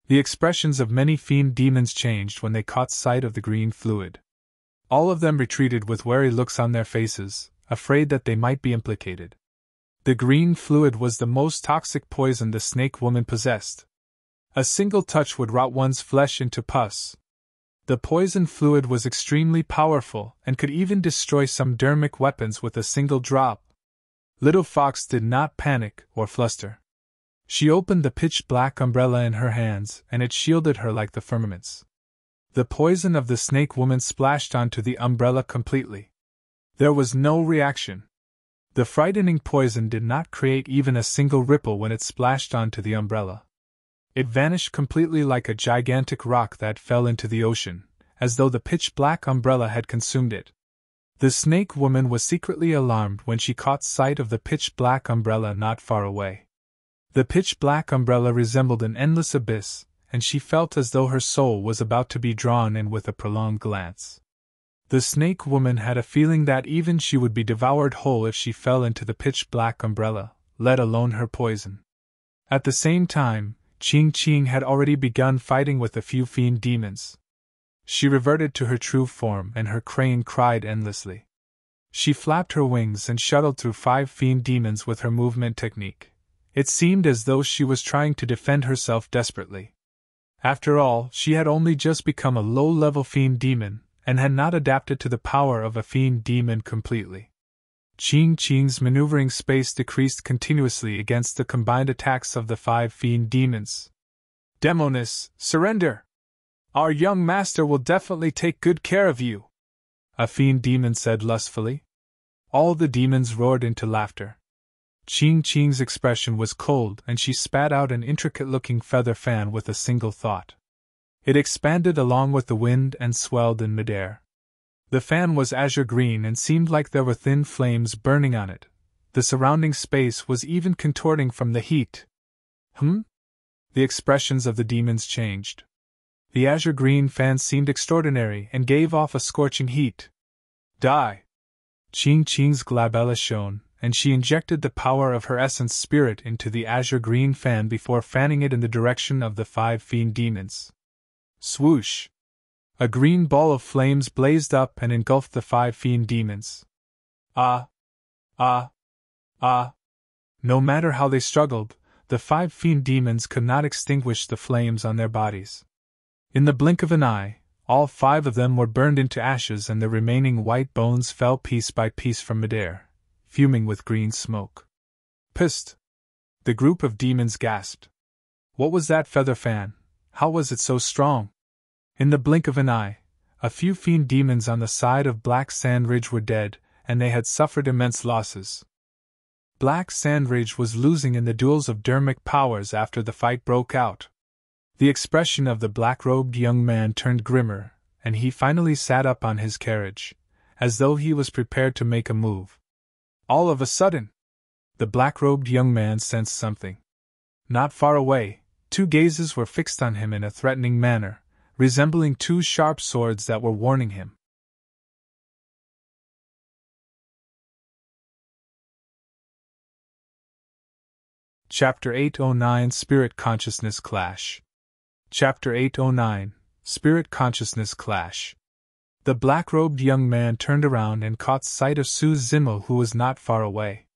The expressions of many fiend demons changed when they caught sight of the green fluid. All of them retreated with wary looks on their faces, afraid that they might be implicated. The green fluid was the most toxic poison the snake woman possessed. A single touch would rot one's flesh into pus. The poison fluid was extremely powerful and could even destroy some dermic weapons with a single drop. Little Fox did not panic or fluster. She opened the pitch-black umbrella in her hands, and it shielded her like the firmaments. The poison of the snake woman splashed onto the umbrella completely. There was no reaction. The frightening poison did not create even a single ripple when it splashed onto the umbrella. It vanished completely like a gigantic rock that fell into the ocean, as though the pitch-black umbrella had consumed it. The snake woman was secretly alarmed when she caught sight of the pitch-black umbrella not far away. The pitch-black umbrella resembled an endless abyss, and she felt as though her soul was about to be drawn in with a prolonged glance. The snake woman had a feeling that even she would be devoured whole if she fell into the pitch-black umbrella, let alone her poison. At the same time, Ching had already begun fighting with a few fiend demons. She reverted to her true form, and her crane cried endlessly. She flapped her wings and shuttled through 5 fiend demons with her movement technique. It seemed as though she was trying to defend herself desperately. After all, she had only just become a low-level fiend demon, and had not adapted to the power of a fiend demon completely. Ching's maneuvering space decreased continuously against the combined attacks of the 5 fiend demons. "Demonis, surrender! Our young master will definitely take good care of you," a fiend demon said lustfully. All the demons roared into laughter. Ching's expression was cold, and she spat out an intricate-looking feather fan with a single thought. It expanded along with the wind and swelled in midair. The fan was azure green and seemed like there were thin flames burning on it. The surrounding space was even contorting from the heat. The expressions of the demons changed. The azure green fan seemed extraordinary and gave off a scorching heat. Die! Qing Qing's glabella shone, and she injected the power of her essence spirit into the azure green fan before fanning it in the direction of the 5 fiend demons. Swoosh! A green ball of flames blazed up and engulfed the 5 fiend demons. Ah! Ah! Ah! No matter how they struggled, the 5 fiend demons could not extinguish the flames on their bodies. In the blink of an eye, all 5 of them were burned into ashes and the remaining white bones fell piece by piece from midair, fuming with green smoke. Psst! The group of demons gasped. What was that feather fan? How was it so strong? In the blink of an eye, a few fiend demons on the side of Black Sand Ridge were dead, and they had suffered immense losses. Black Sand Ridge was losing in the duels of dermic powers after the fight broke out. The expression of the black-robed young man turned grimmer, and he finally sat up on his carriage, as though he was prepared to make a move. All of a sudden, the black-robed young man sensed something. Not far away, 2 gazes were fixed on him in a threatening manner, resembling 2 sharp swords that were warning him. Chapter 809 Spirit Consciousness Clash. Chapter 809 Spirit Consciousness Clash. The black-robed young man turned around and caught sight of Su Zimo, who was not far away.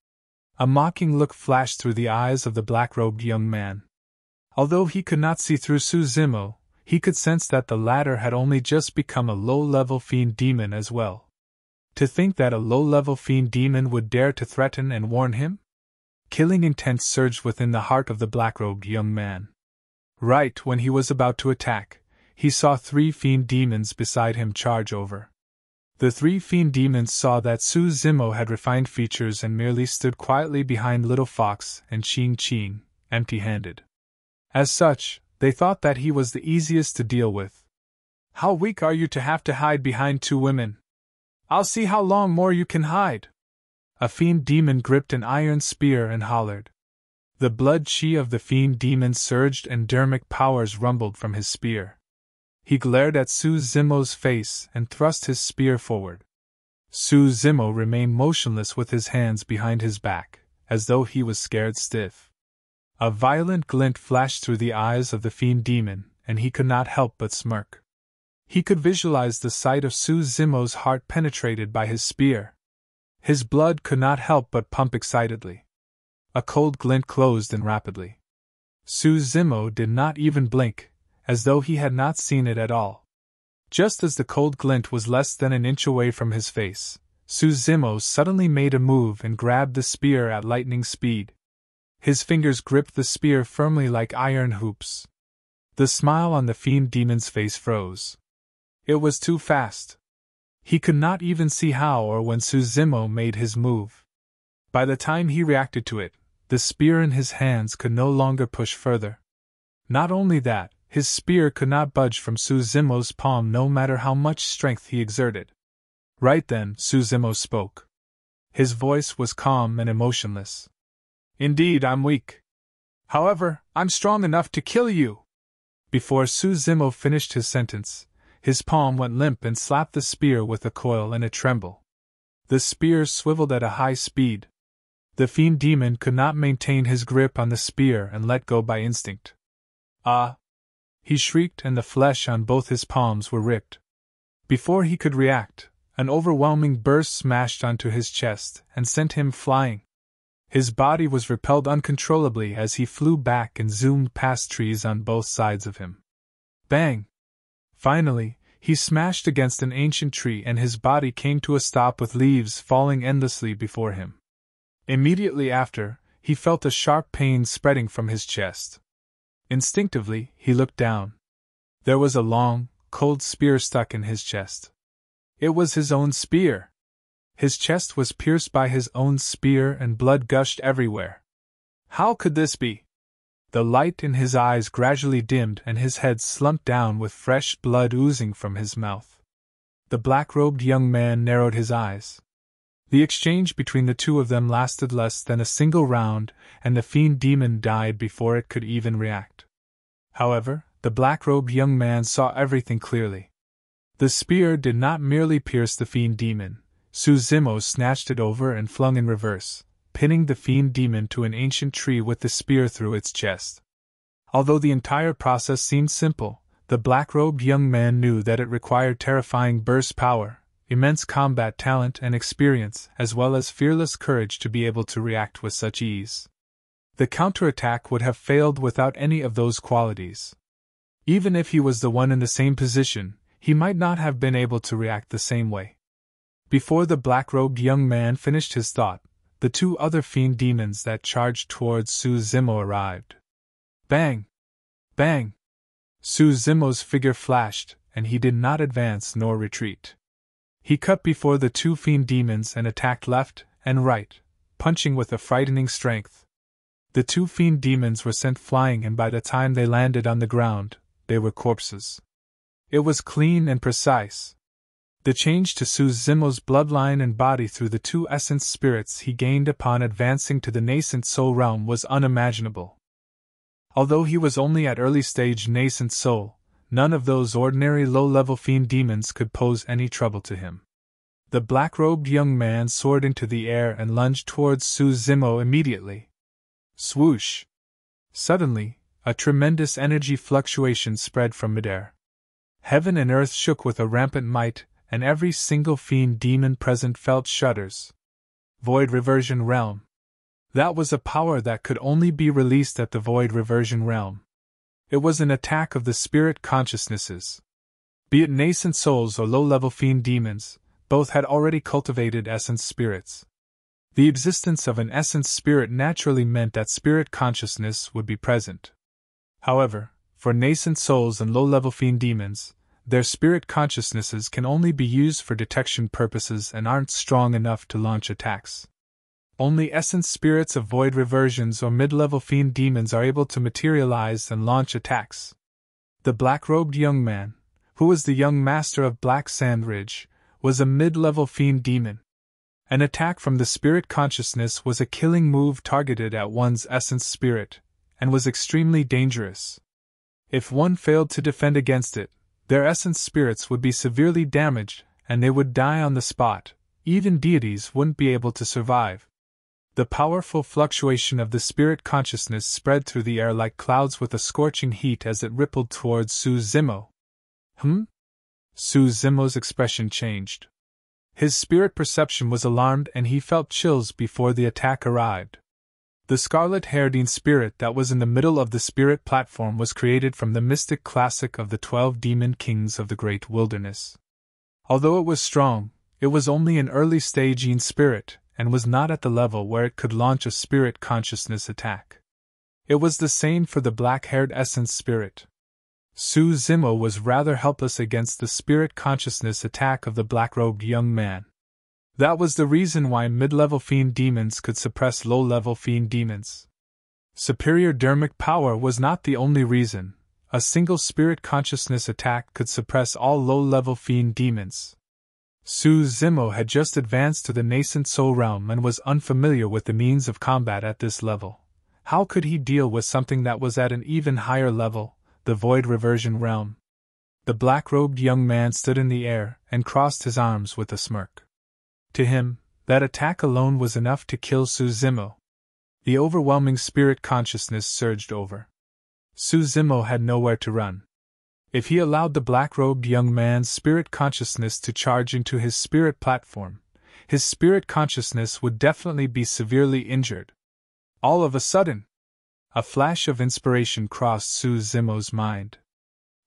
A mocking look flashed through the eyes of the black-robed young man. Although he could not see through Su Zimo, he could sense that the latter had only just become a low-level fiend demon as well. To think that a low-level fiend demon would dare to threaten and warn him? Killing intent surged within the heart of the black-robed young man. Right when he was about to attack, he saw 3 fiend demons beside him charge over. The 3 fiend demons saw that Su Zimo had refined features and merely stood quietly behind Little Fox and Qing Qing, empty-handed. As such, they thought that he was the easiest to deal with. How weak are you to have to hide behind 2 women? I'll see how long more you can hide. A fiend demon gripped an iron spear and hollered. The blood chi of the fiend demon surged and dermic powers rumbled from his spear. He glared at Su Zimo's face and thrust his spear forward. Su Zimo remained motionless with his hands behind his back, as though he was scared stiff. A violent glint flashed through the eyes of the fiend demon, and he could not help but smirk. He could visualize the sight of Su Zimo's heart penetrated by his spear. His blood could not help but pump excitedly. A cold glint closed in rapidly. Su Zimo did not even blink, as though he had not seen it at all. Just as the cold glint was less than an inch away from his face, Su Zimo suddenly made a move and grabbed the spear at lightning speed. His fingers gripped the spear firmly like iron hoops. The smile on the fiend demon's face froze. It was too fast. He could not even see how or when Su Zimo made his move. By the time he reacted to it, the spear in his hands could no longer push further. Not only that, his spear could not budge from Su Zimo's palm no matter how much strength he exerted. Right then, Su Zimo spoke. His voice was calm and emotionless. Indeed, I'm weak. However, I'm strong enough to kill you. Before Su Zimo finished his sentence, his palm went limp and slapped the spear with a coil and a tremble. The spear swiveled at a high speed. The fiend demon could not maintain his grip on the spear and let go by instinct. Ah! He shrieked and the flesh on both his palms were ripped. Before he could react, an overwhelming burst smashed onto his chest and sent him flying. His body was repelled uncontrollably as he flew back and zoomed past trees on both sides of him. Bang! Finally, he smashed against an ancient tree and his body came to a stop with leaves falling endlessly before him. Immediately after, he felt a sharp pain spreading from his chest. Instinctively, he looked down. There was a long, cold spear stuck in his chest. It was his own spear. His chest was pierced by his own spear and blood gushed everywhere. How could this be? The light in his eyes gradually dimmed and his head slumped down with fresh blood oozing from his mouth. The black-robed young man narrowed his eyes. The exchange between the two of them lasted less than a single round, and the fiend demon died before it could even react. However, the black-robed young man saw everything clearly. The spear did not merely pierce the fiend demon. Suzimo snatched it over and flung in reverse, pinning the fiend demon to an ancient tree with the spear through its chest. Although the entire process seemed simple, the black-robed young man knew that it required terrifying burst power, immense combat talent and experience, as well as fearless courage to be able to react with such ease. The counterattack would have failed without any of those qualities. Even if he was the one in the same position, he might not have been able to react the same way. Before the black-robed young man finished his thought, the two other fiend demons that charged towards Suzimo arrived. Bang! Bang! Suzimo's figure flashed, and he did not advance nor retreat. He cut before the two fiend demons and attacked left and right, punching with a frightening strength. The two fiend demons were sent flying, and by the time they landed on the ground, they were corpses. It was clean and precise. The change to Suzimo's bloodline and body through the two essence spirits he gained upon advancing to the nascent soul realm was unimaginable. Although he was only at early stage nascent soul, none of those ordinary low-level fiend demons could pose any trouble to him. The black-robed young man soared into the air and lunged towards Suzimo immediately. Swoosh! Suddenly, a tremendous energy fluctuation spread from midair. Heaven and earth shook with a rampant might, and every single fiend demon present felt shudders. Void Reversion Realm. That was a power that could only be released at the Void Reversion Realm. It was an attack of the spirit consciousnesses. Be it nascent souls or low-level fiend demons, both had already cultivated essence spirits. The existence of an essence spirit naturally meant that spirit consciousness would be present. However, for nascent souls and low-level fiend demons, their spirit consciousnesses can only be used for detection purposes and aren't strong enough to launch attacks. Only essence spirits of void reversions or mid-level fiend demons are able to materialize and launch attacks. The black-robed young man, who was the young master of Black Sand Ridge, was a mid-level fiend demon. An attack from the spirit consciousness was a killing move targeted at one's essence spirit, and was extremely dangerous. If one failed to defend against it, their essence spirits would be severely damaged, and they would die on the spot. Even deities wouldn't be able to survive. The powerful fluctuation of the spirit consciousness spread through the air like clouds with a scorching heat as it rippled towards Suzimo. Suzimo's expression changed. His spirit perception was alarmed and he felt chills before the attack arrived. The scarlet-haired spirit that was in the middle of the spirit platform was created from the mystic classic of the 12 demon kings of the great wilderness. Although it was strong, it was only an early-stage spirit, and was not at the level where it could launch a spirit consciousness attack. It was the same for the black-haired essence spirit. Suzimo was rather helpless against the spirit consciousness attack of the black-robed young man. That was the reason why mid-level fiend demons could suppress low-level fiend demons. Superior dermic power was not the only reason. A single spirit consciousness attack could suppress all low-level fiend demons. Suzimo had just advanced to the nascent soul realm and was unfamiliar with the means of combat at this level. How could he deal with something that was at an even higher level, the void reversion realm? The black-robed young man stood in the air and crossed his arms with a smirk. To him, that attack alone was enough to kill Suzimo. The overwhelming spirit consciousness surged over. Suzimo had nowhere to run. If he allowed the black-robed young man's spirit consciousness to charge into his spirit platform, his spirit consciousness would definitely be severely injured. All of a sudden, a flash of inspiration crossed Suzimo's mind.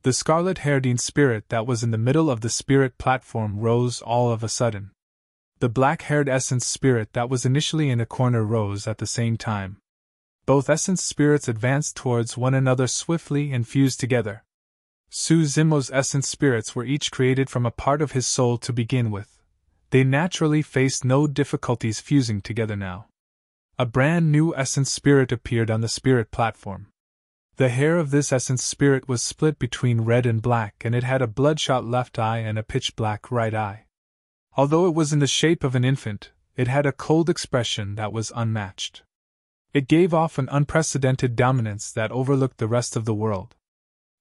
The scarlet-haired spirit that was in the middle of the spirit platform rose all of a sudden. The black-haired essence spirit that was initially in a corner rose at the same time. Both essence spirits advanced towards one another swiftly and fused together. Suzimo's essence spirits were each created from a part of his soul to begin with. They naturally faced no difficulties fusing together now. A brand new essence spirit appeared on the spirit platform. The hair of this essence spirit was split between red and black, and it had a bloodshot left eye and a pitch-black right eye. Although it was in the shape of an infant, it had a cold expression that was unmatched. It gave off an unprecedented dominance that overlooked the rest of the world.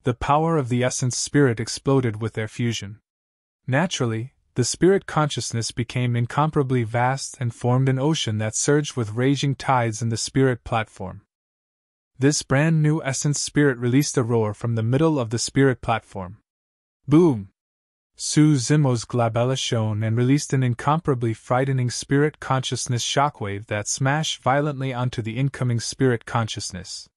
The power of the essence spirit exploded with their fusion. Naturally, the spirit consciousness became incomparably vast and formed an ocean that surged with raging tides in the spirit platform. This brand new essence spirit released a roar from the middle of the spirit platform. Boom! Suzimo's glabella shone and released an incomparably frightening spirit consciousness shockwave that smashed violently onto the incoming spirit consciousness.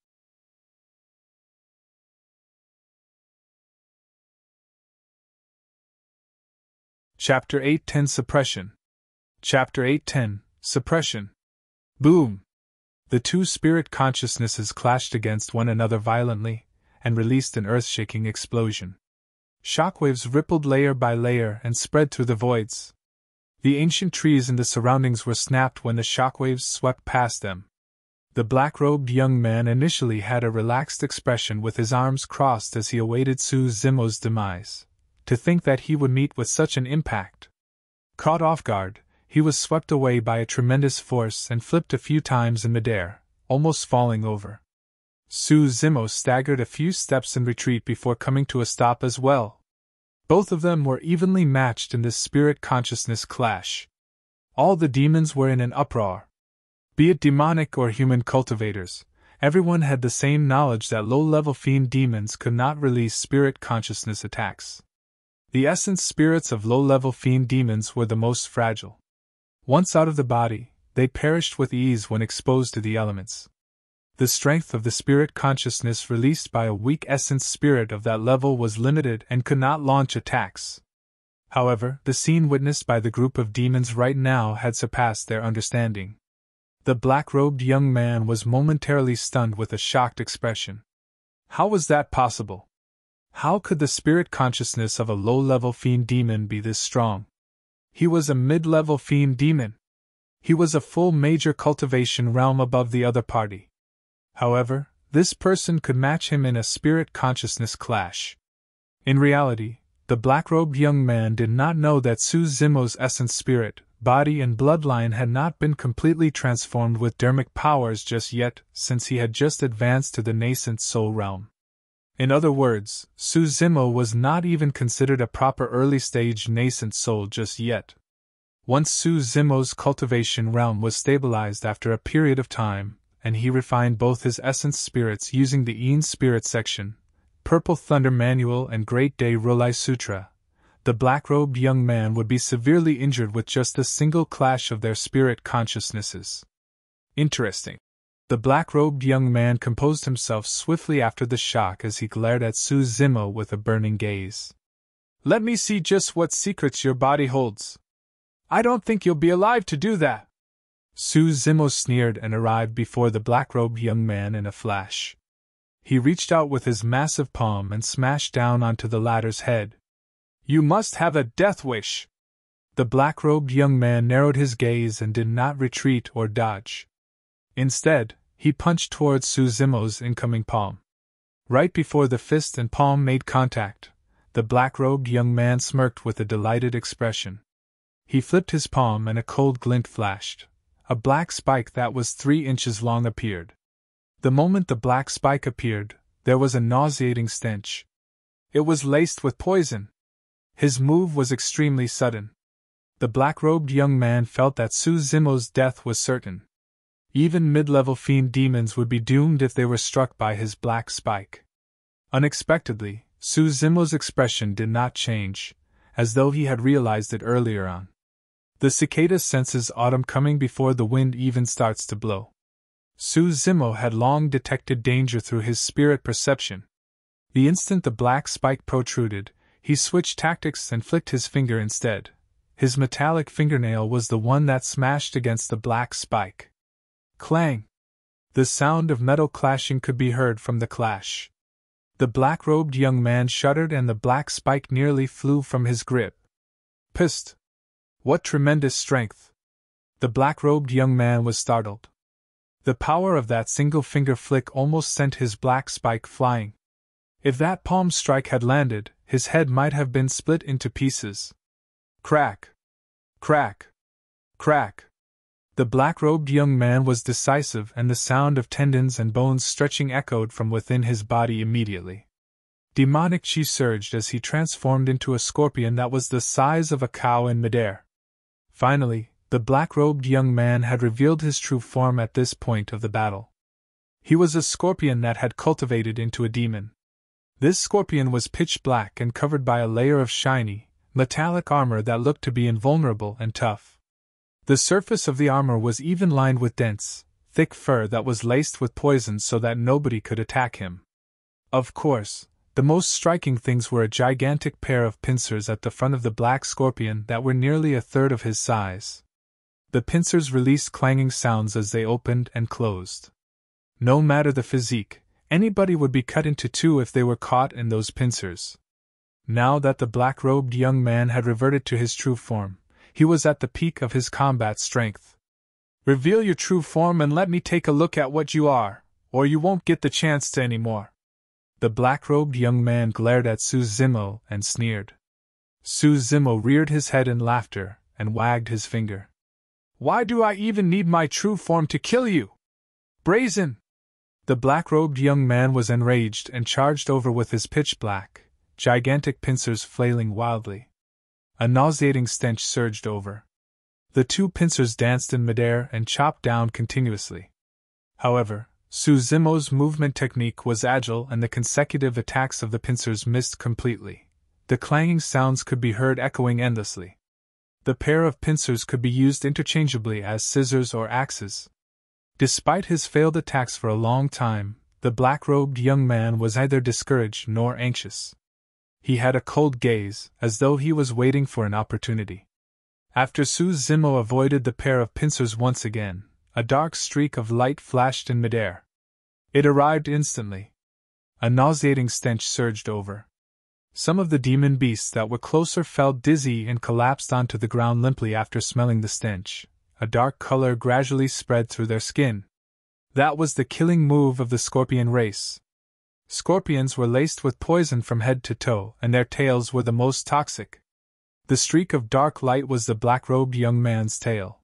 Chapter 810 Suppression. Chapter 810 Suppression. Boom! The two spirit consciousnesses clashed against one another violently, and released an earth-shaking explosion. Shockwaves rippled layer by layer and spread through the voids. The ancient trees in the surroundings were snapped when the shockwaves swept past them. The black-robed young man initially had a relaxed expression with his arms crossed as he awaited Suzimo's demise. To think that he would meet with such an impact. Caught off guard, he was swept away by a tremendous force and flipped a few times in midair, almost falling over. Suzimo staggered a few steps in retreat before coming to a stop as well. Both of them were evenly matched in this spirit consciousness clash. All the demons were in an uproar. Be it demonic or human cultivators, everyone had the same knowledge that low-level fiend demons could not release spirit consciousness attacks. The essence spirits of low-level fiend demons were the most fragile. Once out of the body, they perished with ease when exposed to the elements. The strength of the spirit consciousness released by a weak essence spirit of that level was limited and could not launch attacks. However, the scene witnessed by the group of demons right now had surpassed their understanding. The black-robed young man was momentarily stunned with a shocked expression. How was that possible? How could the spirit consciousness of a low-level fiend demon be this strong? He was a mid-level fiend demon. He was a full major cultivation realm above the other party. However, this person could match him in a spirit consciousness clash. In reality, the black-robed young man did not know that Suzimo's essence spirit, body and bloodline had not been completely transformed with dermic powers just yet, since he had just advanced to the nascent soul realm. In other words, Suzimo was not even considered a proper early-stage nascent soul just yet. Once Suzimo's cultivation realm was stabilized after a period of time, and he refined both his essence spirits using the Yin Spirit Section, Purple Thunder Manual and Great Day Rolai Sutra, the black-robed young man would be severely injured with just a single clash of their spirit consciousnesses. Interesting. The black-robed young man composed himself swiftly after the shock as he glared at Suzimo with a burning gaze. Let me see just what secrets your body holds. I don't think you'll be alive to do that. Suzimo sneered and arrived before the black-robed young man in a flash. He reached out with his massive palm and smashed down onto the latter's head. You must have a death wish. The black-robed young man narrowed his gaze and did not retreat or dodge. Instead, he punched towards Suzimo's incoming palm. Right before the fist and palm made contact, the black-robed young man smirked with a delighted expression. He flipped his palm and a cold glint flashed. A black spike that was 3 inches long appeared. The moment the black spike appeared, there was a nauseating stench. It was laced with poison. His move was extremely sudden. The black-robed young man felt that Suzimo's death was certain. Even mid-level fiend demons would be doomed if they were struck by his black spike. Unexpectedly, Suzimo's expression did not change, as though he had realized it earlier on. The cicada senses autumn coming before the wind even starts to blow. Suzimo had long detected danger through his spirit perception. The instant the black spike protruded, he switched tactics and flicked his finger instead. His metallic fingernail was the one that smashed against the black spike. Clang! The sound of metal clashing could be heard from the clash. The black-robed young man shuddered and the black spike nearly flew from his grip. Psst! What tremendous strength! The black-robed young man was startled. The power of that single finger flick almost sent his black spike flying. If that palm strike had landed, his head might have been split into pieces. Crack! Crack! Crack! The black-robed young man was decisive, and the sound of tendons and bones stretching echoed from within his body immediately. Demonic chi surged as he transformed into a scorpion that was the size of a cow in midair. Finally, the black-robed young man had revealed his true form at this point of the battle. He was a scorpion that had cultivated into a demon. This scorpion was pitch black and covered by a layer of shiny, metallic armor that looked to be invulnerable and tough. The surface of the armor was even lined with dense, thick fur that was laced with poison so that nobody could attack him. Of course, the most striking things were a gigantic pair of pincers at the front of the black scorpion that were nearly a third of his size. The pincers released clanging sounds as they opened and closed. No matter the physique, anybody would be cut into two if they were caught in those pincers. Now that the black-robed young man had reverted to his true form, he was at the peak of his combat strength. "Reveal your true form and let me take a look at what you are, or you won't get the chance to anymore." The black-robed young man glared at Suzimo and sneered. Suzimo reared his head in laughter and wagged his finger. "Why do I even need my true form to kill you? Brazen!" The black-robed young man was enraged and charged over with his pitch-black, gigantic pincers flailing wildly. A nauseating stench surged over. The two pincers danced in midair and chopped down continuously. However, Suzimo's movement technique was agile and the consecutive attacks of the pincers missed completely. The clanging sounds could be heard echoing endlessly. The pair of pincers could be used interchangeably as scissors or axes. Despite his failed attacks for a long time, the black-robed young man was neither discouraged nor anxious. He had a cold gaze, as though he was waiting for an opportunity. After Suzimo avoided the pair of pincers once again, a dark streak of light flashed in midair. It arrived instantly. A nauseating stench surged over. Some of the demon beasts that were closer felt dizzy and collapsed onto the ground limply after smelling the stench. A dark color gradually spread through their skin. That was the killing move of the scorpion race. Scorpions were laced with poison from head to toe, and their tails were the most toxic. The streak of dark light was the black-robed young man's tail.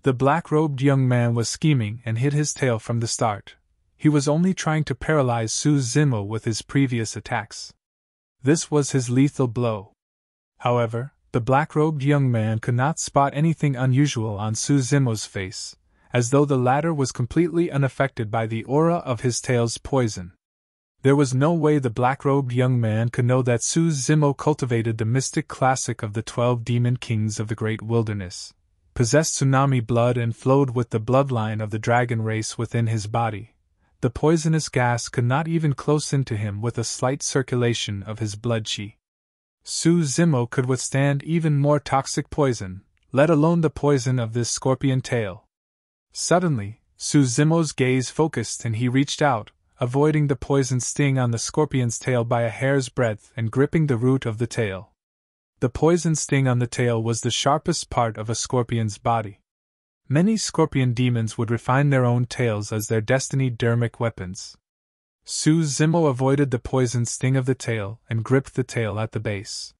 The black-robed young man was scheming and hid his tail from the start. He was only trying to paralyze Suzimo with his previous attacks. This was his lethal blow. However, the black-robed young man could not spot anything unusual on Suzimo's face, as though the latter was completely unaffected by the aura of his tail's poison. There was no way the black-robed young man could know that Suzimo cultivated the mystic classic of the 12 demon kings of the great wilderness, possessed tsunami blood and flowed with the bloodline of the dragon race within his body. The poisonous gas could not even close into him with a slight circulation of his blood chi. Suzimo could withstand even more toxic poison, let alone the poison of this scorpion tail. Suddenly, Suzimo's gaze focused and he reached out, avoiding the poison sting on the scorpion's tail by a hair's breadth and gripping the root of the tail. The poison sting on the tail was the sharpest part of a scorpion's body. Many scorpion demons would refine their own tails as their destinied dermic weapons. Suzimo avoided the poison sting of the tail and gripped the tail at the base.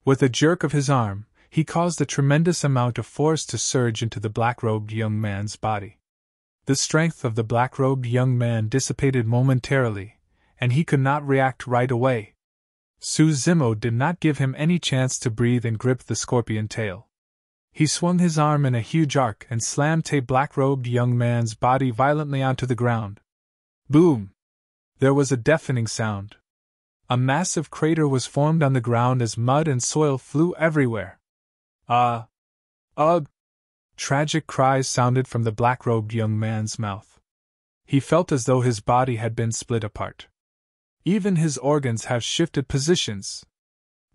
With a jerk of his arm, he caused a tremendous amount of force to surge into the black-robed young man's body. The strength of the black-robed young man dissipated momentarily, and he could not react right away. Suzimo did not give him any chance to breathe and grip the scorpion tail. He swung his arm in a huge arc and slammed the black-robed young man's body violently onto the ground. Boom! There was a deafening sound. A massive crater was formed on the ground as mud and soil flew everywhere. Ugh! Tragic cries sounded from the black-robed young man's mouth. He felt as though his body had been split apart. Even his organs have shifted positions.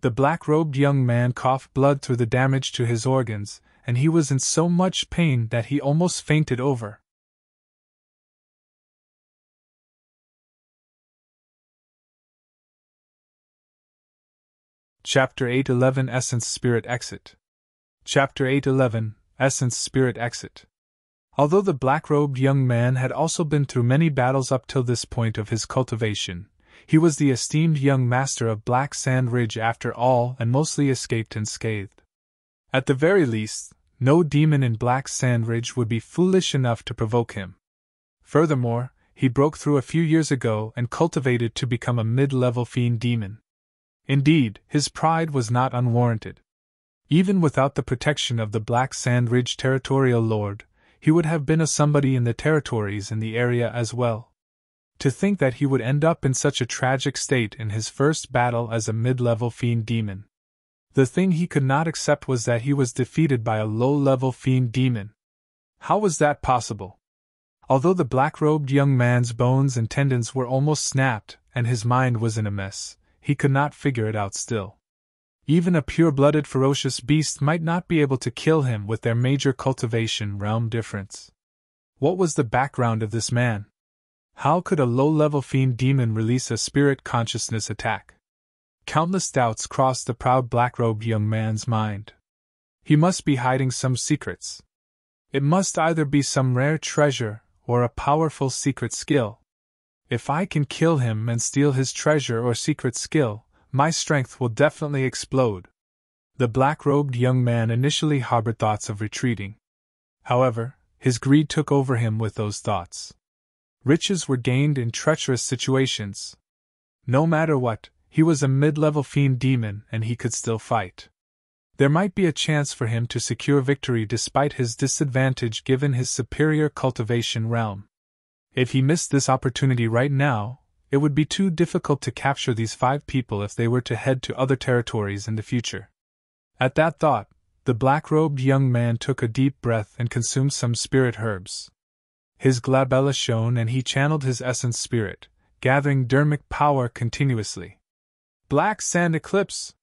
The black-robed young man coughed blood through the damage to his organs, and he was in so much pain that he almost fainted over. Chapter 8:11 Essence Spirit Exit. Chapter 8:11 Essence Spirit Exit. Although the black-robed young man had also been through many battles up till this point of his cultivation, he was the esteemed young master of Black Sand Ridge after all and mostly escaped unscathed. At the very least, no demon in Black Sand Ridge would be foolish enough to provoke him. Furthermore, he broke through a few years ago and cultivated to become a mid-level fiend demon. Indeed, his pride was not unwarranted. Even without the protection of the Black Sand Ridge territorial lord, he would have been a somebody in the territories in the area as well. To think that he would end up in such a tragic state in his first battle as a mid-level fiend demon. The thing he could not accept was that he was defeated by a low-level fiend demon. How was that possible? Although the black-robed young man's bones and tendons were almost snapped and his mind was in a mess, he could not figure it out still. Even a pure-blooded ferocious beast might not be able to kill him with their major cultivation realm difference. What was the background of this man? How could a low-level fiend demon release a spirit consciousness attack? Countless doubts crossed the proud black-robed young man's mind. He must be hiding some secrets. It must either be some rare treasure or a powerful secret skill. If I can kill him and steal his treasure or secret skill, my strength will definitely explode. The black-robed young man initially harbored thoughts of retreating. However, his greed took over him with those thoughts. Riches were gained in treacherous situations. No matter what, he was a mid-level fiend demon and he could still fight. There might be a chance for him to secure victory despite his disadvantage given his superior cultivation realm. If he missed this opportunity right now, it would be too difficult to capture these 5 people if they were to head to other territories in the future. At that thought, the black-robed young man took a deep breath and consumed some spirit herbs. His glabella shone and he channeled his essence spirit, gathering dermic power continuously. Black Sand Eclipse!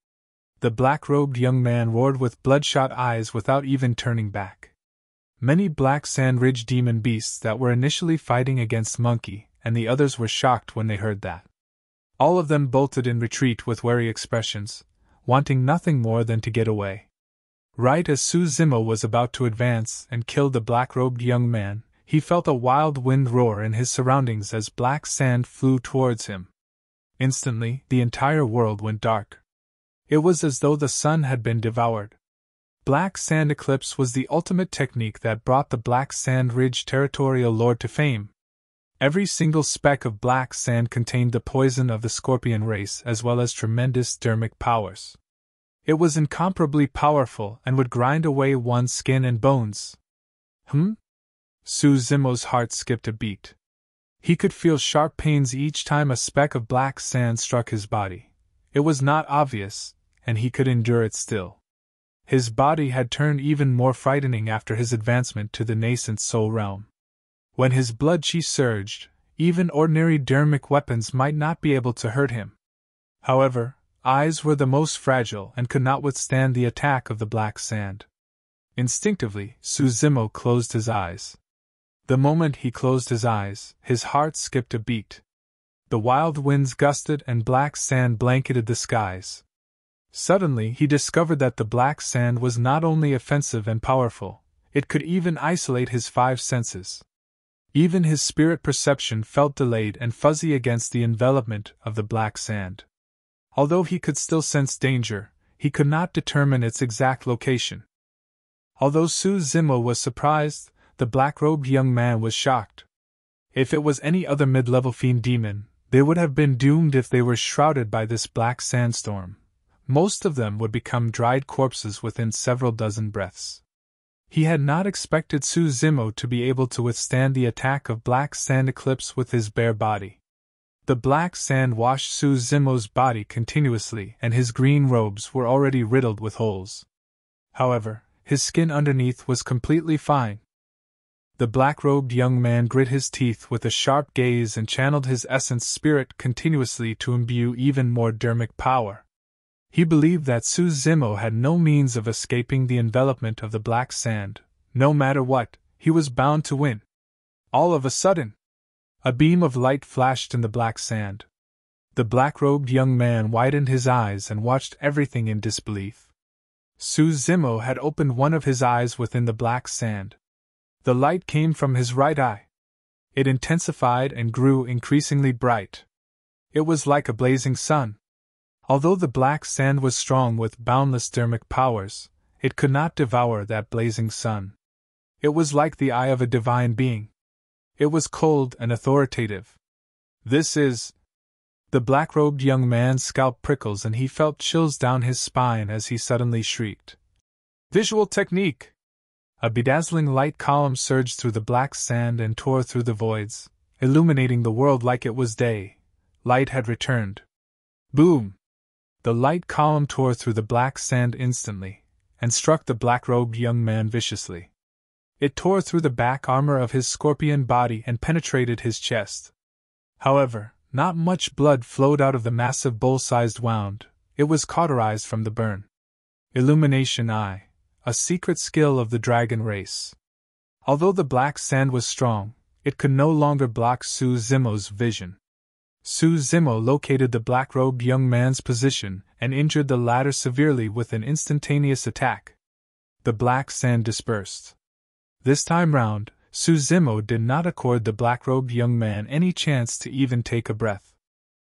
The black-robed young man roared with bloodshot eyes without even turning back. Many Black Sand Ridge demon beasts that were initially fighting against Monkey and the others were shocked when they heard that. All of them bolted in retreat with wary expressions, wanting nothing more than to get away. Right as Suzimo was about to advance and kill the black-robed young man, he felt a wild wind roar in his surroundings as black sand flew towards him. Instantly, the entire world went dark. It was as though the sun had been devoured. Black Sand Eclipse was the ultimate technique that brought the Black Sand Ridge territorial lord to fame. Every single speck of black sand contained the poison of the scorpion race as well as tremendous dermic powers. It was incomparably powerful and would grind away one's skin and bones. Suzimo's heart skipped a beat. He could feel sharp pains each time a speck of black sand struck his body. It was not obvious, and he could endure it still. His body had turned even more frightening after his advancement to the nascent soul realm. When his blood chi surged, even ordinary dermic weapons might not be able to hurt him. However, eyes were the most fragile and could not withstand the attack of the black sand. Instinctively, Suzimo closed his eyes. The moment he closed his eyes, his heart skipped a beat. The wild winds gusted and black sand blanketed the skies. Suddenly he discovered that the black sand was not only offensive and powerful, it could even isolate his 5 senses. Even his spirit perception felt delayed and fuzzy against the envelopment of the black sand. Although he could still sense danger, he could not determine its exact location. Although Suzimo was surprised, the black-robed young man was shocked. If it was any other mid-level fiend demon, they would have been doomed if they were shrouded by this black sandstorm. Most of them would become dried corpses within several dozen breaths. He had not expected Suzimo to be able to withstand the attack of Black Sand Eclipse with his bare body. The black sand washed Suzimo's body continuously and his green robes were already riddled with holes. However, his skin underneath was completely fine. The black-robed young man grit his teeth with a sharp gaze and channeled his essence spirit continuously to imbue even more dermic power. He believed that Suzimo had no means of escaping the envelopment of the black sand. No matter what, he was bound to win. All of a sudden, a beam of light flashed in the black sand. The black-robed young man widened his eyes and watched everything in disbelief. Suzimo had opened one of his eyes within the black sand. The light came from his right eye. It intensified and grew increasingly bright. It was like a blazing sun. Although the black sand was strong with boundless dermic powers, it could not devour that blazing sun. It was like the eye of a divine being. It was cold and authoritative. This is... The black-robed young man's scalp prickles and he felt chills down his spine as he suddenly shrieked. Visual technique! A bedazzling light column surged through the black sand and tore through the voids, illuminating the world like it was day. Light had returned. Boom! The light column tore through the black sand instantly, and struck the black-robed young man viciously. It tore through the back armor of his scorpion body and penetrated his chest. However, not much blood flowed out of the massive bull-sized wound. It was cauterized from the burn. Illumination Eye, a secret skill of the dragon race. Although the black sand was strong, it could no longer block Su Zimo's vision. Su Zimo located the black-robed young man's position and injured the latter severely with an instantaneous attack. The black sand dispersed. This time round, Su Zimo did not accord the black-robed young man any chance to even take a breath.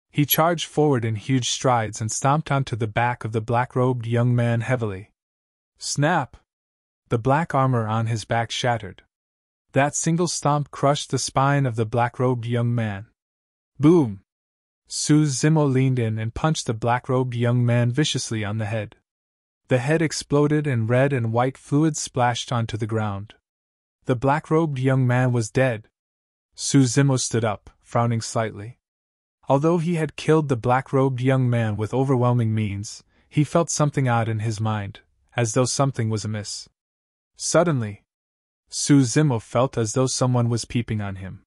He charged forward in huge strides and stomped onto the back of the black-robed young man heavily. Snap! The black armor on his back shattered. That single stomp crushed the spine of the black-robed young man. Boom! Su Zimo leaned in and punched the black-robed young man viciously on the head. The head exploded and red and white fluid splashed onto the ground. The black-robed young man was dead. Su Zimo stood up, frowning slightly. Although he had killed the black-robed young man with overwhelming means, he felt something odd in his mind, as though something was amiss. Suddenly, Su Zimo felt as though someone was peeping on him.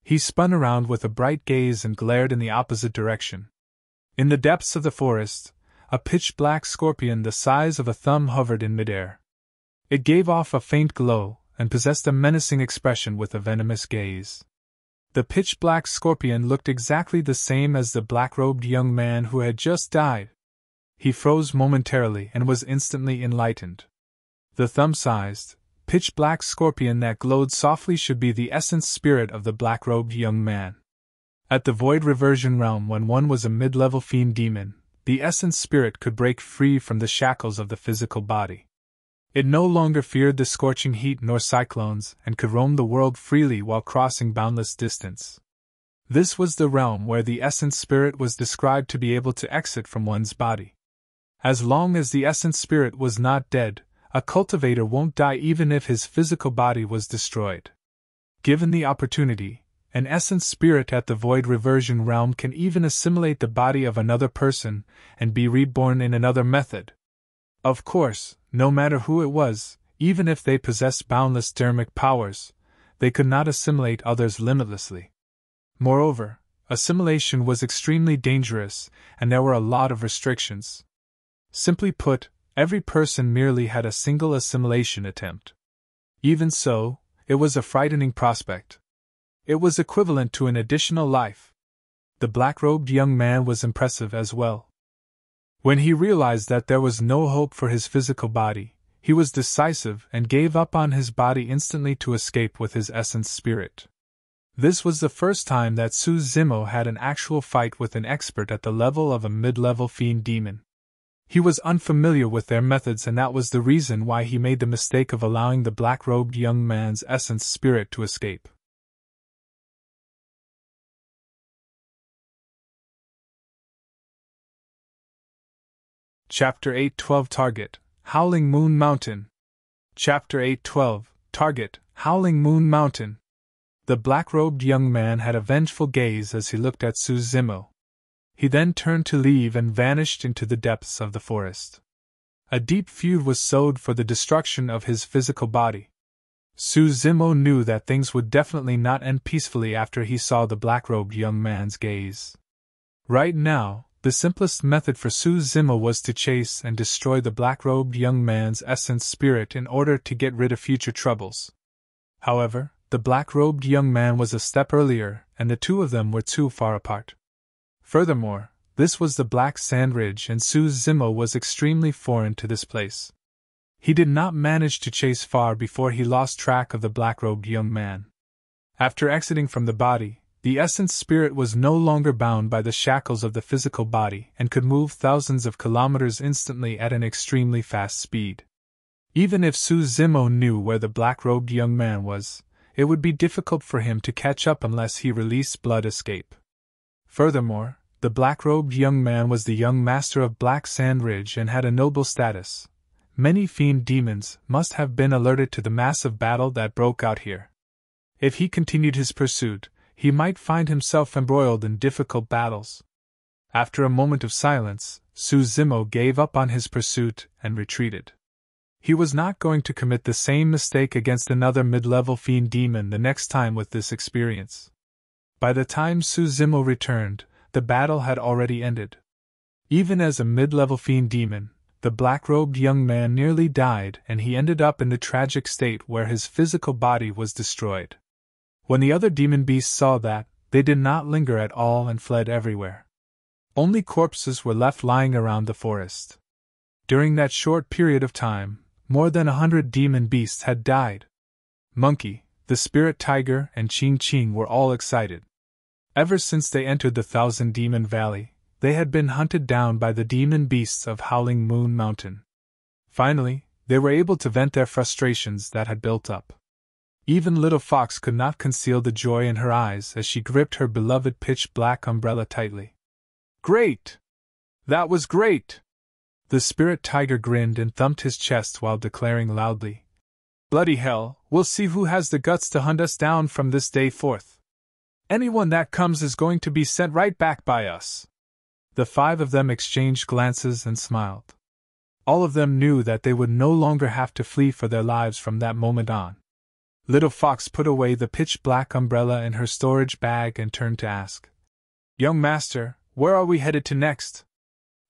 He spun around with a bright gaze and glared in the opposite direction. In the depths of the forest, a pitch-black scorpion the size of a thumb hovered in midair. It gave off a faint glow and possessed a menacing expression with a venomous gaze. The pitch-black scorpion looked exactly the same as the black-robed young man who had just died. He froze momentarily and was instantly enlightened. The thumb-sized, pitch-black scorpion that glowed softly should be the essence spirit of the black-robed young man. At the Void Reversion Realm, when one was a mid-level fiend demon, the essence spirit could break free from the shackles of the physical body. It no longer feared the scorching heat nor cyclones and could roam the world freely while crossing boundless distance. This was the realm where the essence spirit was described to be able to exit from one's body. As long as the essence spirit was not dead, a cultivator won't die even if his physical body was destroyed. Given the opportunity, an essence spirit at the Void Reversion Realm can even assimilate the body of another person and be reborn in another method. Of course, no matter who it was, even if they possessed boundless dermic powers, they could not assimilate others limitlessly. Moreover, assimilation was extremely dangerous, and there were a lot of restrictions. Simply put, every person merely had a single assimilation attempt. Even so, it was a frightening prospect. It was equivalent to an additional life. The black-robed young man was impressive as well. When he realized that there was no hope for his physical body, he was decisive and gave up on his body instantly to escape with his essence spirit. This was the first time that Su Zimo had an actual fight with an expert at the level of a mid-level fiend demon. He was unfamiliar with their methods, and that was the reason why he made the mistake of allowing the black-robed young man's essence spirit to escape. Chapter 8:12 Target, Howling Moon Mountain. Chapter 8:12 Target, Howling Moon Mountain. The black-robed young man had a vengeful gaze as he looked at Su Zimo. He then turned to leave and vanished into the depths of the forest. A deep feud was sowed for the destruction of his physical body. Su Zimo knew that things would definitely not end peacefully after he saw the black-robed young man's gaze. Right now, the simplest method for Su Zimo was to chase and destroy the black-robed young man's essence spirit in order to get rid of future troubles. However, the black-robed young man was a step earlier, and the two of them were too far apart. Furthermore, this was the Black Sand Ridge, and Su Zimo was extremely foreign to this place. He did not manage to chase far before he lost track of the black-robed young man. After exiting from the body, the essence spirit was no longer bound by the shackles of the physical body and could move thousands of kilometers instantly at an extremely fast speed. Even if Suzimo knew where the black-robed young man was, it would be difficult for him to catch up unless he released blood escape. Furthermore, the black-robed young man was the young master of Black Sand Ridge and had a noble status. Many fiend demons must have been alerted to the massive battle that broke out here. If he continued his pursuit, he might find himself embroiled in difficult battles. After a moment of silence, Suzimo gave up on his pursuit and retreated. He was not going to commit the same mistake against another mid-level fiend demon the next time with this experience. By the time Suzimo returned, the battle had already ended. Even as a mid-level fiend demon, the black-robed young man nearly died and he ended up in the tragic state where his physical body was destroyed. When the other demon beasts saw that, they did not linger at all and fled everywhere. Only corpses were left lying around the forest. During that short period of time, more than 100 demon beasts had died. Monkey, the spirit tiger, and Ching Ching were all excited. Ever since they entered the Thousand Demon Valley, they had been hunted down by the demon beasts of Howling Moon Mountain. Finally, they were able to vent their frustrations that had built up. Even Little Fox could not conceal the joy in her eyes as she gripped her beloved pitch-black umbrella tightly. "Great! That was great!" The spirit tiger grinned and thumped his chest while declaring loudly, "Bloody hell, we'll see who has the guts to hunt us down from this day forth. Anyone that comes is going to be sent right back by us." The 5 of them exchanged glances and smiled. All of them knew that they would no longer have to flee for their lives from that moment on. Little Fox put away the pitch-black umbrella in her storage bag and turned to ask, "Young master, where are we headed to next?"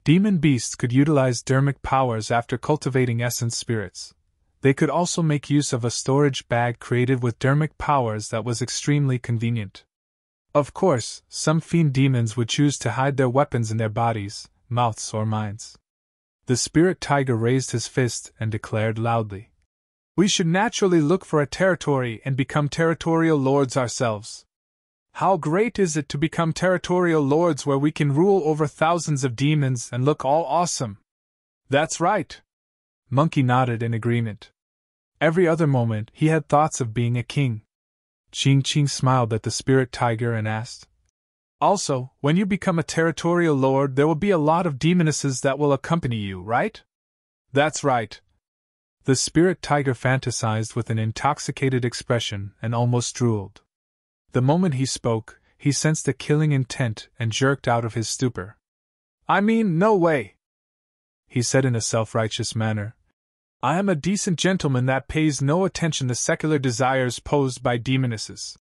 Demon beasts could utilize dermic powers after cultivating essence spirits. They could also make use of a storage bag created with dermic powers that was extremely convenient. Of course, some fiend demons would choose to hide their weapons in their bodies, mouths, or minds. The spirit tiger raised his fist and declared loudly, "We should naturally look for a territory and become territorial lords ourselves. How great is it to become territorial lords where we can rule over thousands of demons and look all awesome?" "That's right." Monkey nodded in agreement. Every other moment he had thoughts of being a king. Ching Ching smiled at the spirit tiger and asked, "Also, when you become a territorial lord there will be a lot of demonesses that will accompany you, right?" "That's right." The spirit tiger fantasized with an intoxicated expression and almost drooled. The moment he spoke, he sensed a killing intent and jerked out of his stupor. "I mean, no way," he said in a self-righteous manner. "I am a decent gentleman that pays no attention to secular desires posed by demonesses."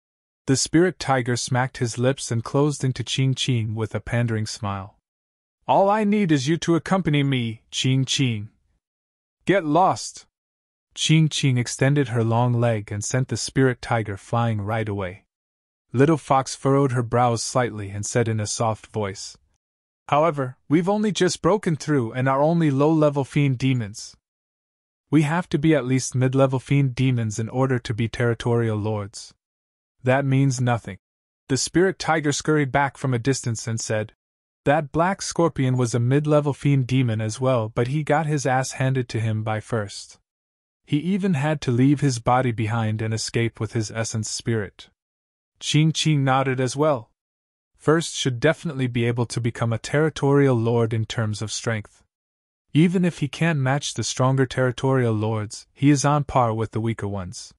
The spirit tiger smacked his lips and closed into Ching Ching with a pandering smile. "All I need is you to accompany me, Ching Ching." "Get lost!" Ching Ching extended her long leg and sent the spirit tiger flying right away. Little Fox furrowed her brows slightly and said in a soft voice, "However, we've only just broken through and are only low-level fiend demons. We have to be at least mid-level fiend demons in order to be territorial lords." "That means nothing." The spirit tiger scurried back from a distance and said, "That black scorpion was a mid-level fiend demon as well, but he got his ass handed to him by first. He even had to leave his body behind and escape with his essence spirit." Ching Ching nodded as well. First should definitely be able to become a territorial lord in terms of strength. Even if he can't match the stronger territorial lords, he is on par with the weaker ones.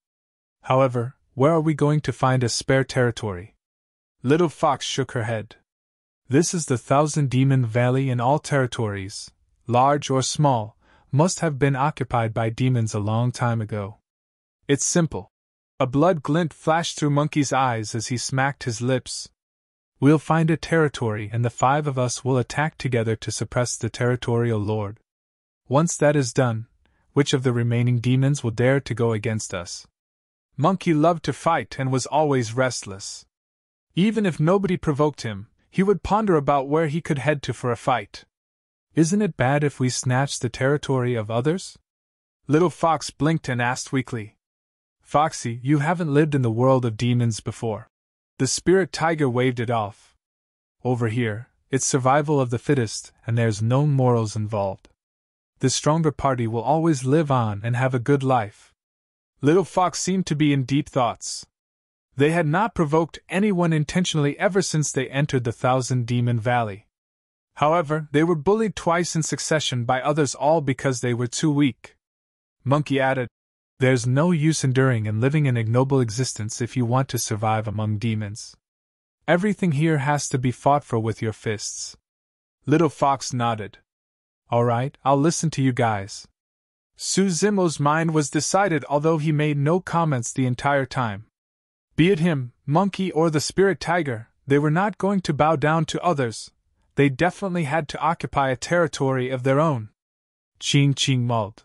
However, where are we going to find a spare territory? Little Fox shook her head. This is the Thousand Demon Valley, and all territories, large or small, must have been occupied by demons a long time ago. It's simple. A blood glint flashed through Monkey's eyes as he smacked his lips. We'll find a territory and the 5 of us will attack together to suppress the territorial lord. Once that is done, which of the remaining demons will dare to go against us? Monkey loved to fight and was always restless. Even if nobody provoked him, he would ponder about where he could head to for a fight. Isn't it bad if we snatch the territory of others? Little Fox blinked and asked weakly. Foxy, you haven't lived in the world of demons before. The spirit tiger waved it off. Over here, it's survival of the fittest, and there's no morals involved. The stronger party will always live on and have a good life. Little Fox seemed to be in deep thoughts. They had not provoked anyone intentionally ever since they entered the Thousand Demon Valley. However, they were bullied twice in succession by others, all because they were too weak. Monkey added, "There's no use enduring and living an ignoble existence if you want to survive among demons. Everything here has to be fought for with your fists." Little Fox nodded. "Alright, I'll listen to you guys." Suzimo's mind was decided, although he made no comments the entire time. Be it him, Monkey, or the spirit tiger, they were not going to bow down to others. They definitely had to occupy a territory of their own. Ching Ching mulled.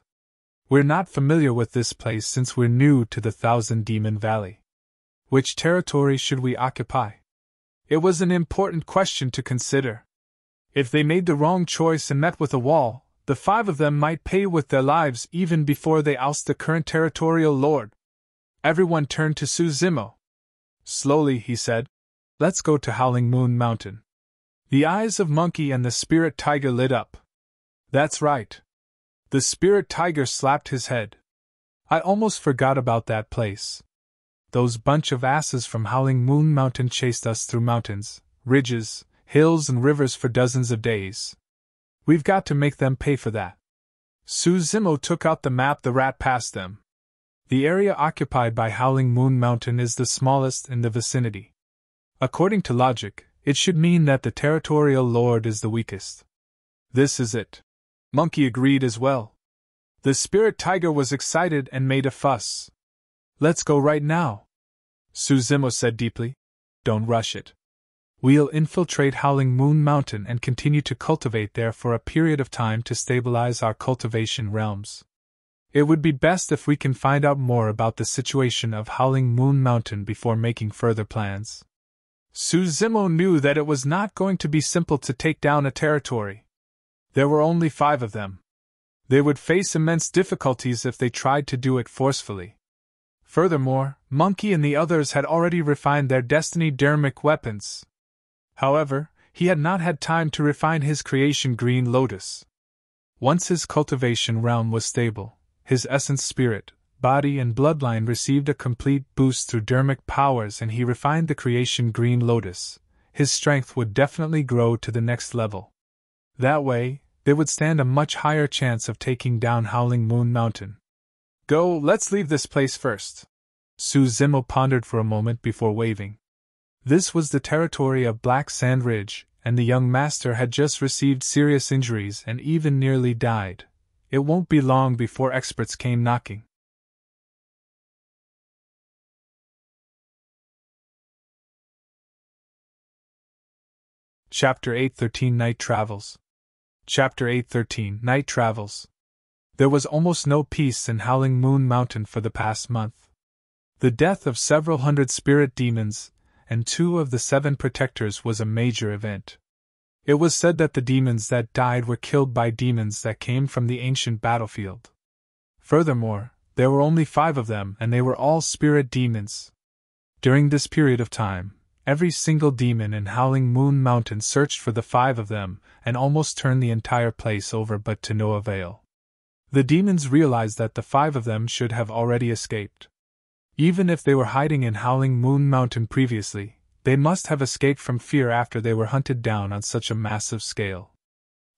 "We're not familiar with this place since we're new to the Thousand Demon Valley. Which territory should we occupy?" It was an important question to consider. If they made the wrong choice and met with a wall, the 5 of them might pay with their lives even before they oust the current territorial lord. Everyone turned to Suzimo. Slowly, he said, "Let's go to Howling Moon Mountain." The eyes of Monkey and the spirit tiger lit up. "That's right." The spirit tiger slapped his head. "I almost forgot about that place. Those bunch of asses from Howling Moon Mountain chased us through mountains, ridges, hills and rivers for dozens of days. We've got to make them pay for that." Suzimo took out the map the rat passed them. The area occupied by Howling Moon Mountain is the smallest in the vicinity. According to logic, it should mean that the territorial lord is the weakest. This is it. Monkey agreed as well. The spirit tiger was excited and made a fuss. "Let's go right now," Suzimo said deeply. "Don't rush it. We'll infiltrate Howling Moon Mountain and continue to cultivate there for a period of time to stabilize our cultivation realms. It would be best if we can find out more about the situation of Howling Moon Mountain before making further plans." Suzimo knew that it was not going to be simple to take down a territory. There were only 5 of them. They would face immense difficulties if they tried to do it forcefully. Furthermore, Monkey and the others had already refined their destiny dermic weapons. However, he had not had time to refine his creation Green Lotus. Once his cultivation realm was stable, his essence spirit, body and bloodline received a complete boost through dermic powers and he refined the creation Green Lotus. His strength would definitely grow to the next level. That way, they would stand a much higher chance of taking down Howling Moon Mountain. "Go, let's leave this place first." Suzimo pondered for a moment before waving. This was the territory of Black Sand Ridge, and the young master had just received serious injuries and even nearly died. It won't be long before experts came knocking. Chapter 813 Night Travels. Chapter 813 Night Travels. There was almost no peace in Howling Moon Mountain for the past month. The death of several hundred spirit demons and 2 of the 7 protectors was a major event. It was said that the demons that died were killed by demons that came from the ancient battlefield. Furthermore, there were only 5 of them and they were all spirit demons. During this period of time, every single demon in Howling Moon Mountain searched for the 5 of them and almost turned the entire place over, but to no avail. The demons realized that the 5 of them should have already escaped. Even if they were hiding in Howling Moon Mountain previously, they must have escaped from fear after they were hunted down on such a massive scale.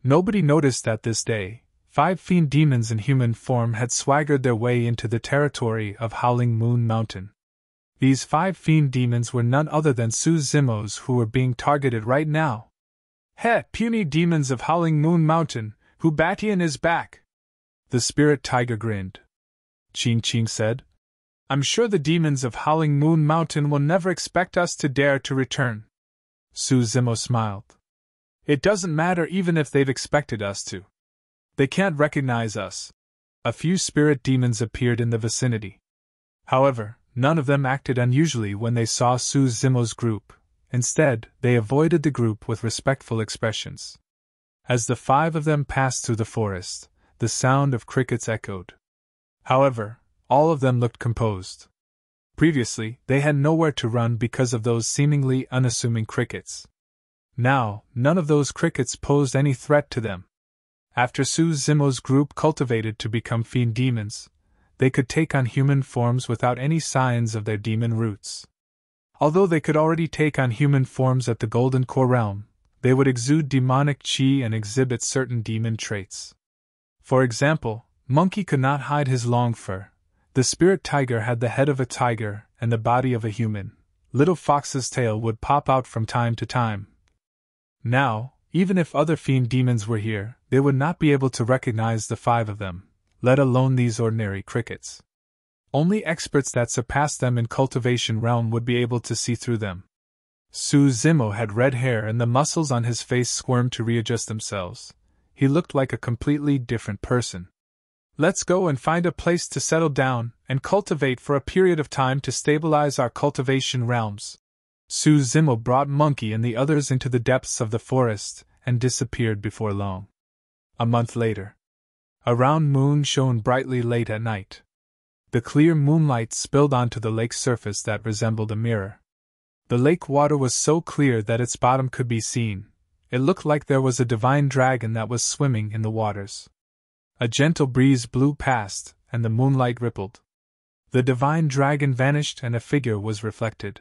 Nobody noticed that this day, 5 fiend demons in human form had swaggered their way into the territory of Howling Moon Mountain. These 5 fiend demons were none other than Suzimo's who were being targeted right now. "Heh, puny demons of Howling Moon Mountain, Hubatian is back!" The spirit tiger grinned. Ching Ching said, "I'm sure the demons of Howling Moon Mountain will never expect us to dare to return." Suzimo smiled. "It doesn't matter even if they've expected us to. They can't recognize us." A few spirit demons appeared in the vicinity. However, none of them acted unusually when they saw Suzimo's group. Instead, they avoided the group with respectful expressions. As the 5 of them passed through the forest, the sound of crickets echoed. However, all of them looked composed. Previously, they had nowhere to run because of those seemingly unassuming crickets. Now, none of those crickets posed any threat to them. After Suzimo's group cultivated to become fiend demons, they could take on human forms without any signs of their demon roots. Although they could already take on human forms at the Golden Core realm, they would exude demonic chi and exhibit certain demon traits. For example, Monkey could not hide his long fur. The spirit tiger had the head of a tiger and the body of a human. Little Fox's tail would pop out from time to time. Now, even if other fiend demons were here, they would not be able to recognize the 5 of them, let alone these ordinary crickets. Only experts that surpassed them in cultivation realm would be able to see through them. Suzimo had red hair and the muscles on his face squirmed to readjust themselves. He looked like a completely different person. Let's go and find a place to settle down and cultivate for a period of time to stabilize our cultivation realms. Suzimo brought Monkey and the others into the depths of the forest and disappeared before long. A month later. A round moon shone brightly late at night. The clear moonlight spilled onto the lake's surface that resembled a mirror. The lake water was so clear that its bottom could be seen. It looked like there was a divine dragon that was swimming in the waters. A gentle breeze blew past, and the moonlight rippled. The divine dragon vanished and a figure was reflected.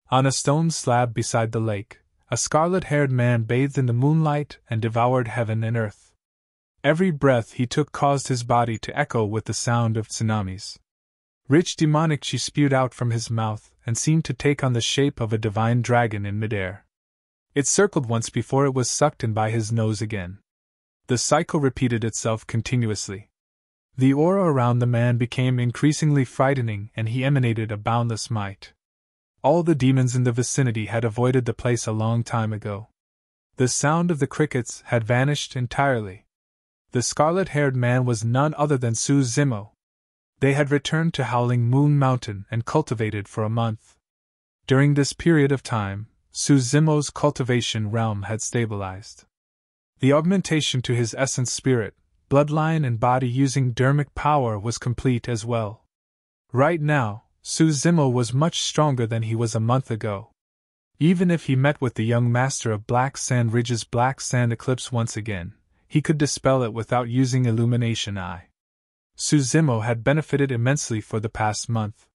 On a stone slab beside the lake, a scarlet-haired man bathed in the moonlight and devoured heaven and earth. Every breath he took caused his body to echo with the sound of tsunamis. Rich demonic chi spewed out from his mouth and seemed to take on the shape of a divine dragon in midair. It circled once before it was sucked in by his nose again. The cycle repeated itself continuously. The aura around the man became increasingly frightening and he emanated a boundless might. All the demons in the vicinity had avoided the place a long time ago. The sound of the crickets had vanished entirely. The scarlet-haired man was none other than Suzimo. They had returned to Howling Moon Mountain and cultivated for a month. During this period of time, Suzimo's cultivation realm had stabilized. The augmentation to his essence spirit, bloodline and body using dermic power was complete as well. Right now, Suzimo was much stronger than he was a month ago. Even if he met with the young master of Black Sand Ridge's Black Sand Eclipse once again, he could dispel it without using Illumination Eye. Suzimo had benefited immensely for the past month.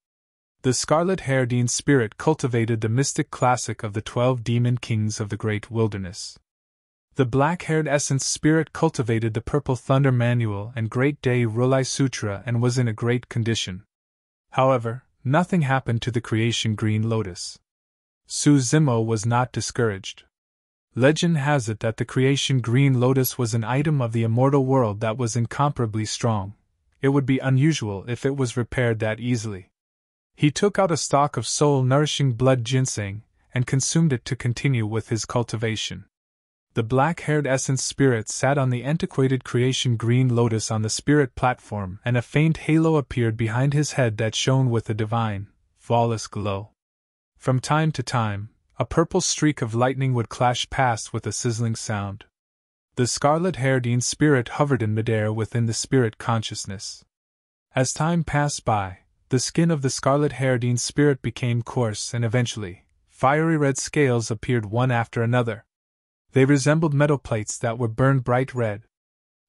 The Scarlet-Haired spirit cultivated the mystic classic of the 12 demon kings of the Great Wilderness. The black-haired essence spirit cultivated the Purple Thunder Manual and Great Day Rulai Sutra and was in a great condition. However, nothing happened to the Creation Green Lotus. Suzimo was not discouraged. Legend has it that the Creation Green Lotus was an item of the immortal world that was incomparably strong. It would be unusual if it was repaired that easily. He took out a stalk of soul-nourishing blood ginseng and consumed it to continue with his cultivation. The black-haired essence spirit sat on the antiquated Creation Green Lotus on the spirit platform and a faint halo appeared behind his head that shone with a divine, flawless glow. From time to time, a purple streak of lightning would clash past with a sizzling sound. The scarlet-haired spirit hovered in midair within the spirit consciousness. As time passed by, the skin of the scarlet-haired spirit became coarse and eventually, fiery red scales appeared one after another. They resembled metal plates that were burned bright red.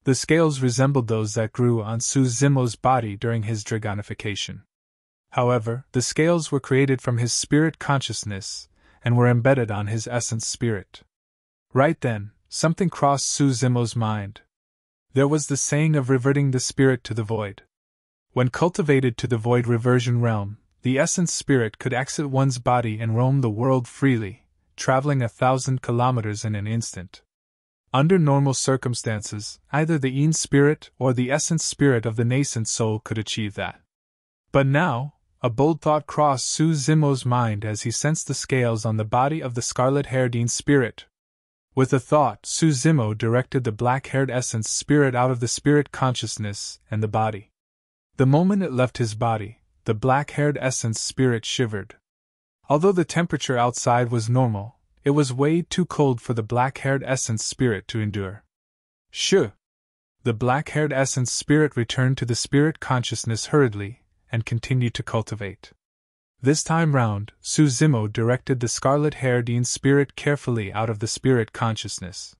The scales resembled those that grew on Suzimo's body during his dragonification. However, the scales were created from his spirit consciousness and were embedded on his essence spirit. Right then, something crossed Suzimo's mind. There was the saying of reverting the spirit to the void. When cultivated to the void reversion realm, the essence spirit could exit one's body and roam the world freely, traveling 1,000 kilometers in an instant. Under normal circumstances, either the Een spirit or the essence spirit of the nascent soul could achieve that. But now, a bold thought crossed Suzimo's mind as he sensed the scales on the body of the scarlet-haired Een spirit. With a thought, Suzimo directed the black-haired essence spirit out of the spirit consciousness and the body. The moment it left his body, the black-haired essence spirit shivered. Although the temperature outside was normal, it was way too cold for the black-haired essence spirit to endure. Shoo! The black-haired essence spirit returned to the spirit consciousness hurriedly, and continued to cultivate. This time round, Suzimo directed the scarlet-haired spirit carefully out of the spirit consciousness.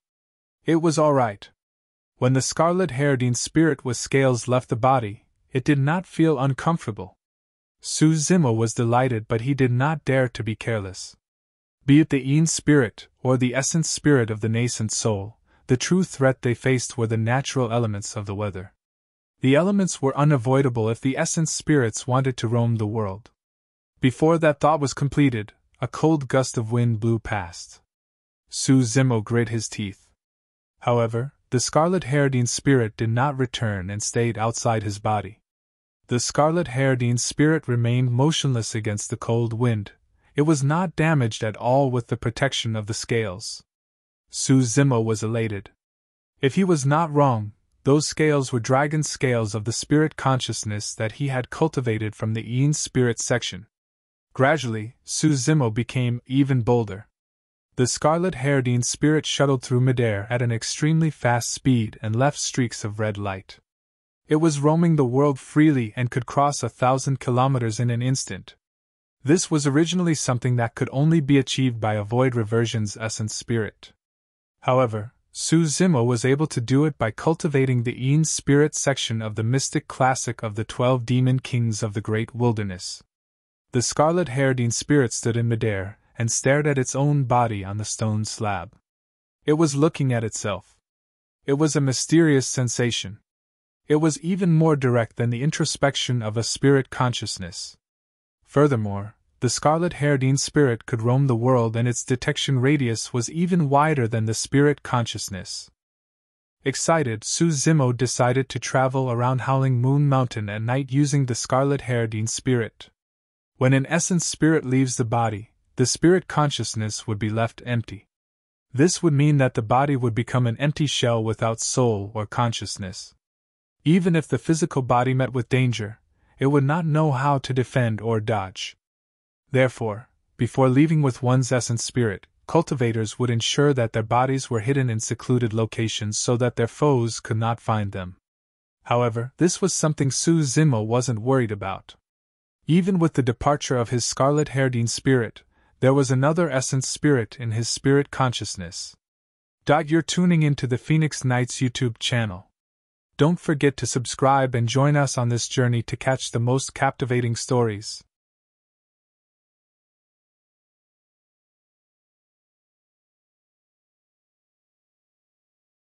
It was all right. When the scarlet-haired spirit with scales left the body, it did not feel uncomfortable. Suzimo was delighted, but he did not dare to be careless. Be it the spirit or the essence spirit of the nascent soul, the true threat they faced were the natural elements of the weather. The elements were unavoidable if the essence spirits wanted to roam the world. Before that thought was completed, a cold gust of wind blew past. Suzimo grit his teeth. However, the scarlet-haired spirit did not return and stayed outside his body. The scarlet-haired spirit remained motionless against the cold wind. It was not damaged at all with the protection of the scales. Suzimo was elated. If he was not wrong, those scales were dragon scales of the spirit consciousness that he had cultivated from the spirit section. Gradually, Suzimo became even bolder. The scarlet-haired spirit shuttled through midair at an extremely fast speed and left streaks of red light. It was roaming the world freely and could cross 1,000 kilometers in an instant. This was originally something that could only be achieved by a void reversion's essence spirit. However, Suzimo was able to do it by cultivating the spirit section of the mystic classic of the 12 demon kings of the great wilderness. The scarlet-haired spirit stood in midair and stared at its own body on the stone slab. It was looking at itself. It was a mysterious sensation. It was even more direct than the introspection of a spirit consciousness. Furthermore, the scarlet-haired spirit could roam the world and its detection radius was even wider than the spirit consciousness. Excited, Suzimo decided to travel around Howling Moon Mountain at night using the scarlet-haired spirit. When an essence spirit leaves the body, the spirit consciousness would be left empty. This would mean that the body would become an empty shell without soul or consciousness. Even if the physical body met with danger, it would not know how to defend or dodge. Therefore, before leaving with one's essence spirit, cultivators would ensure that their bodies were hidden in secluded locations so that their foes could not find them. However, this was something Suzimo wasn't worried about. Even with the departure of his scarlet-haired spirit, there was another essence spirit in his spirit consciousness. You're tuning into the Phoenix Knights YouTube channel. Don't forget to subscribe and join us on this journey to catch the most captivating stories.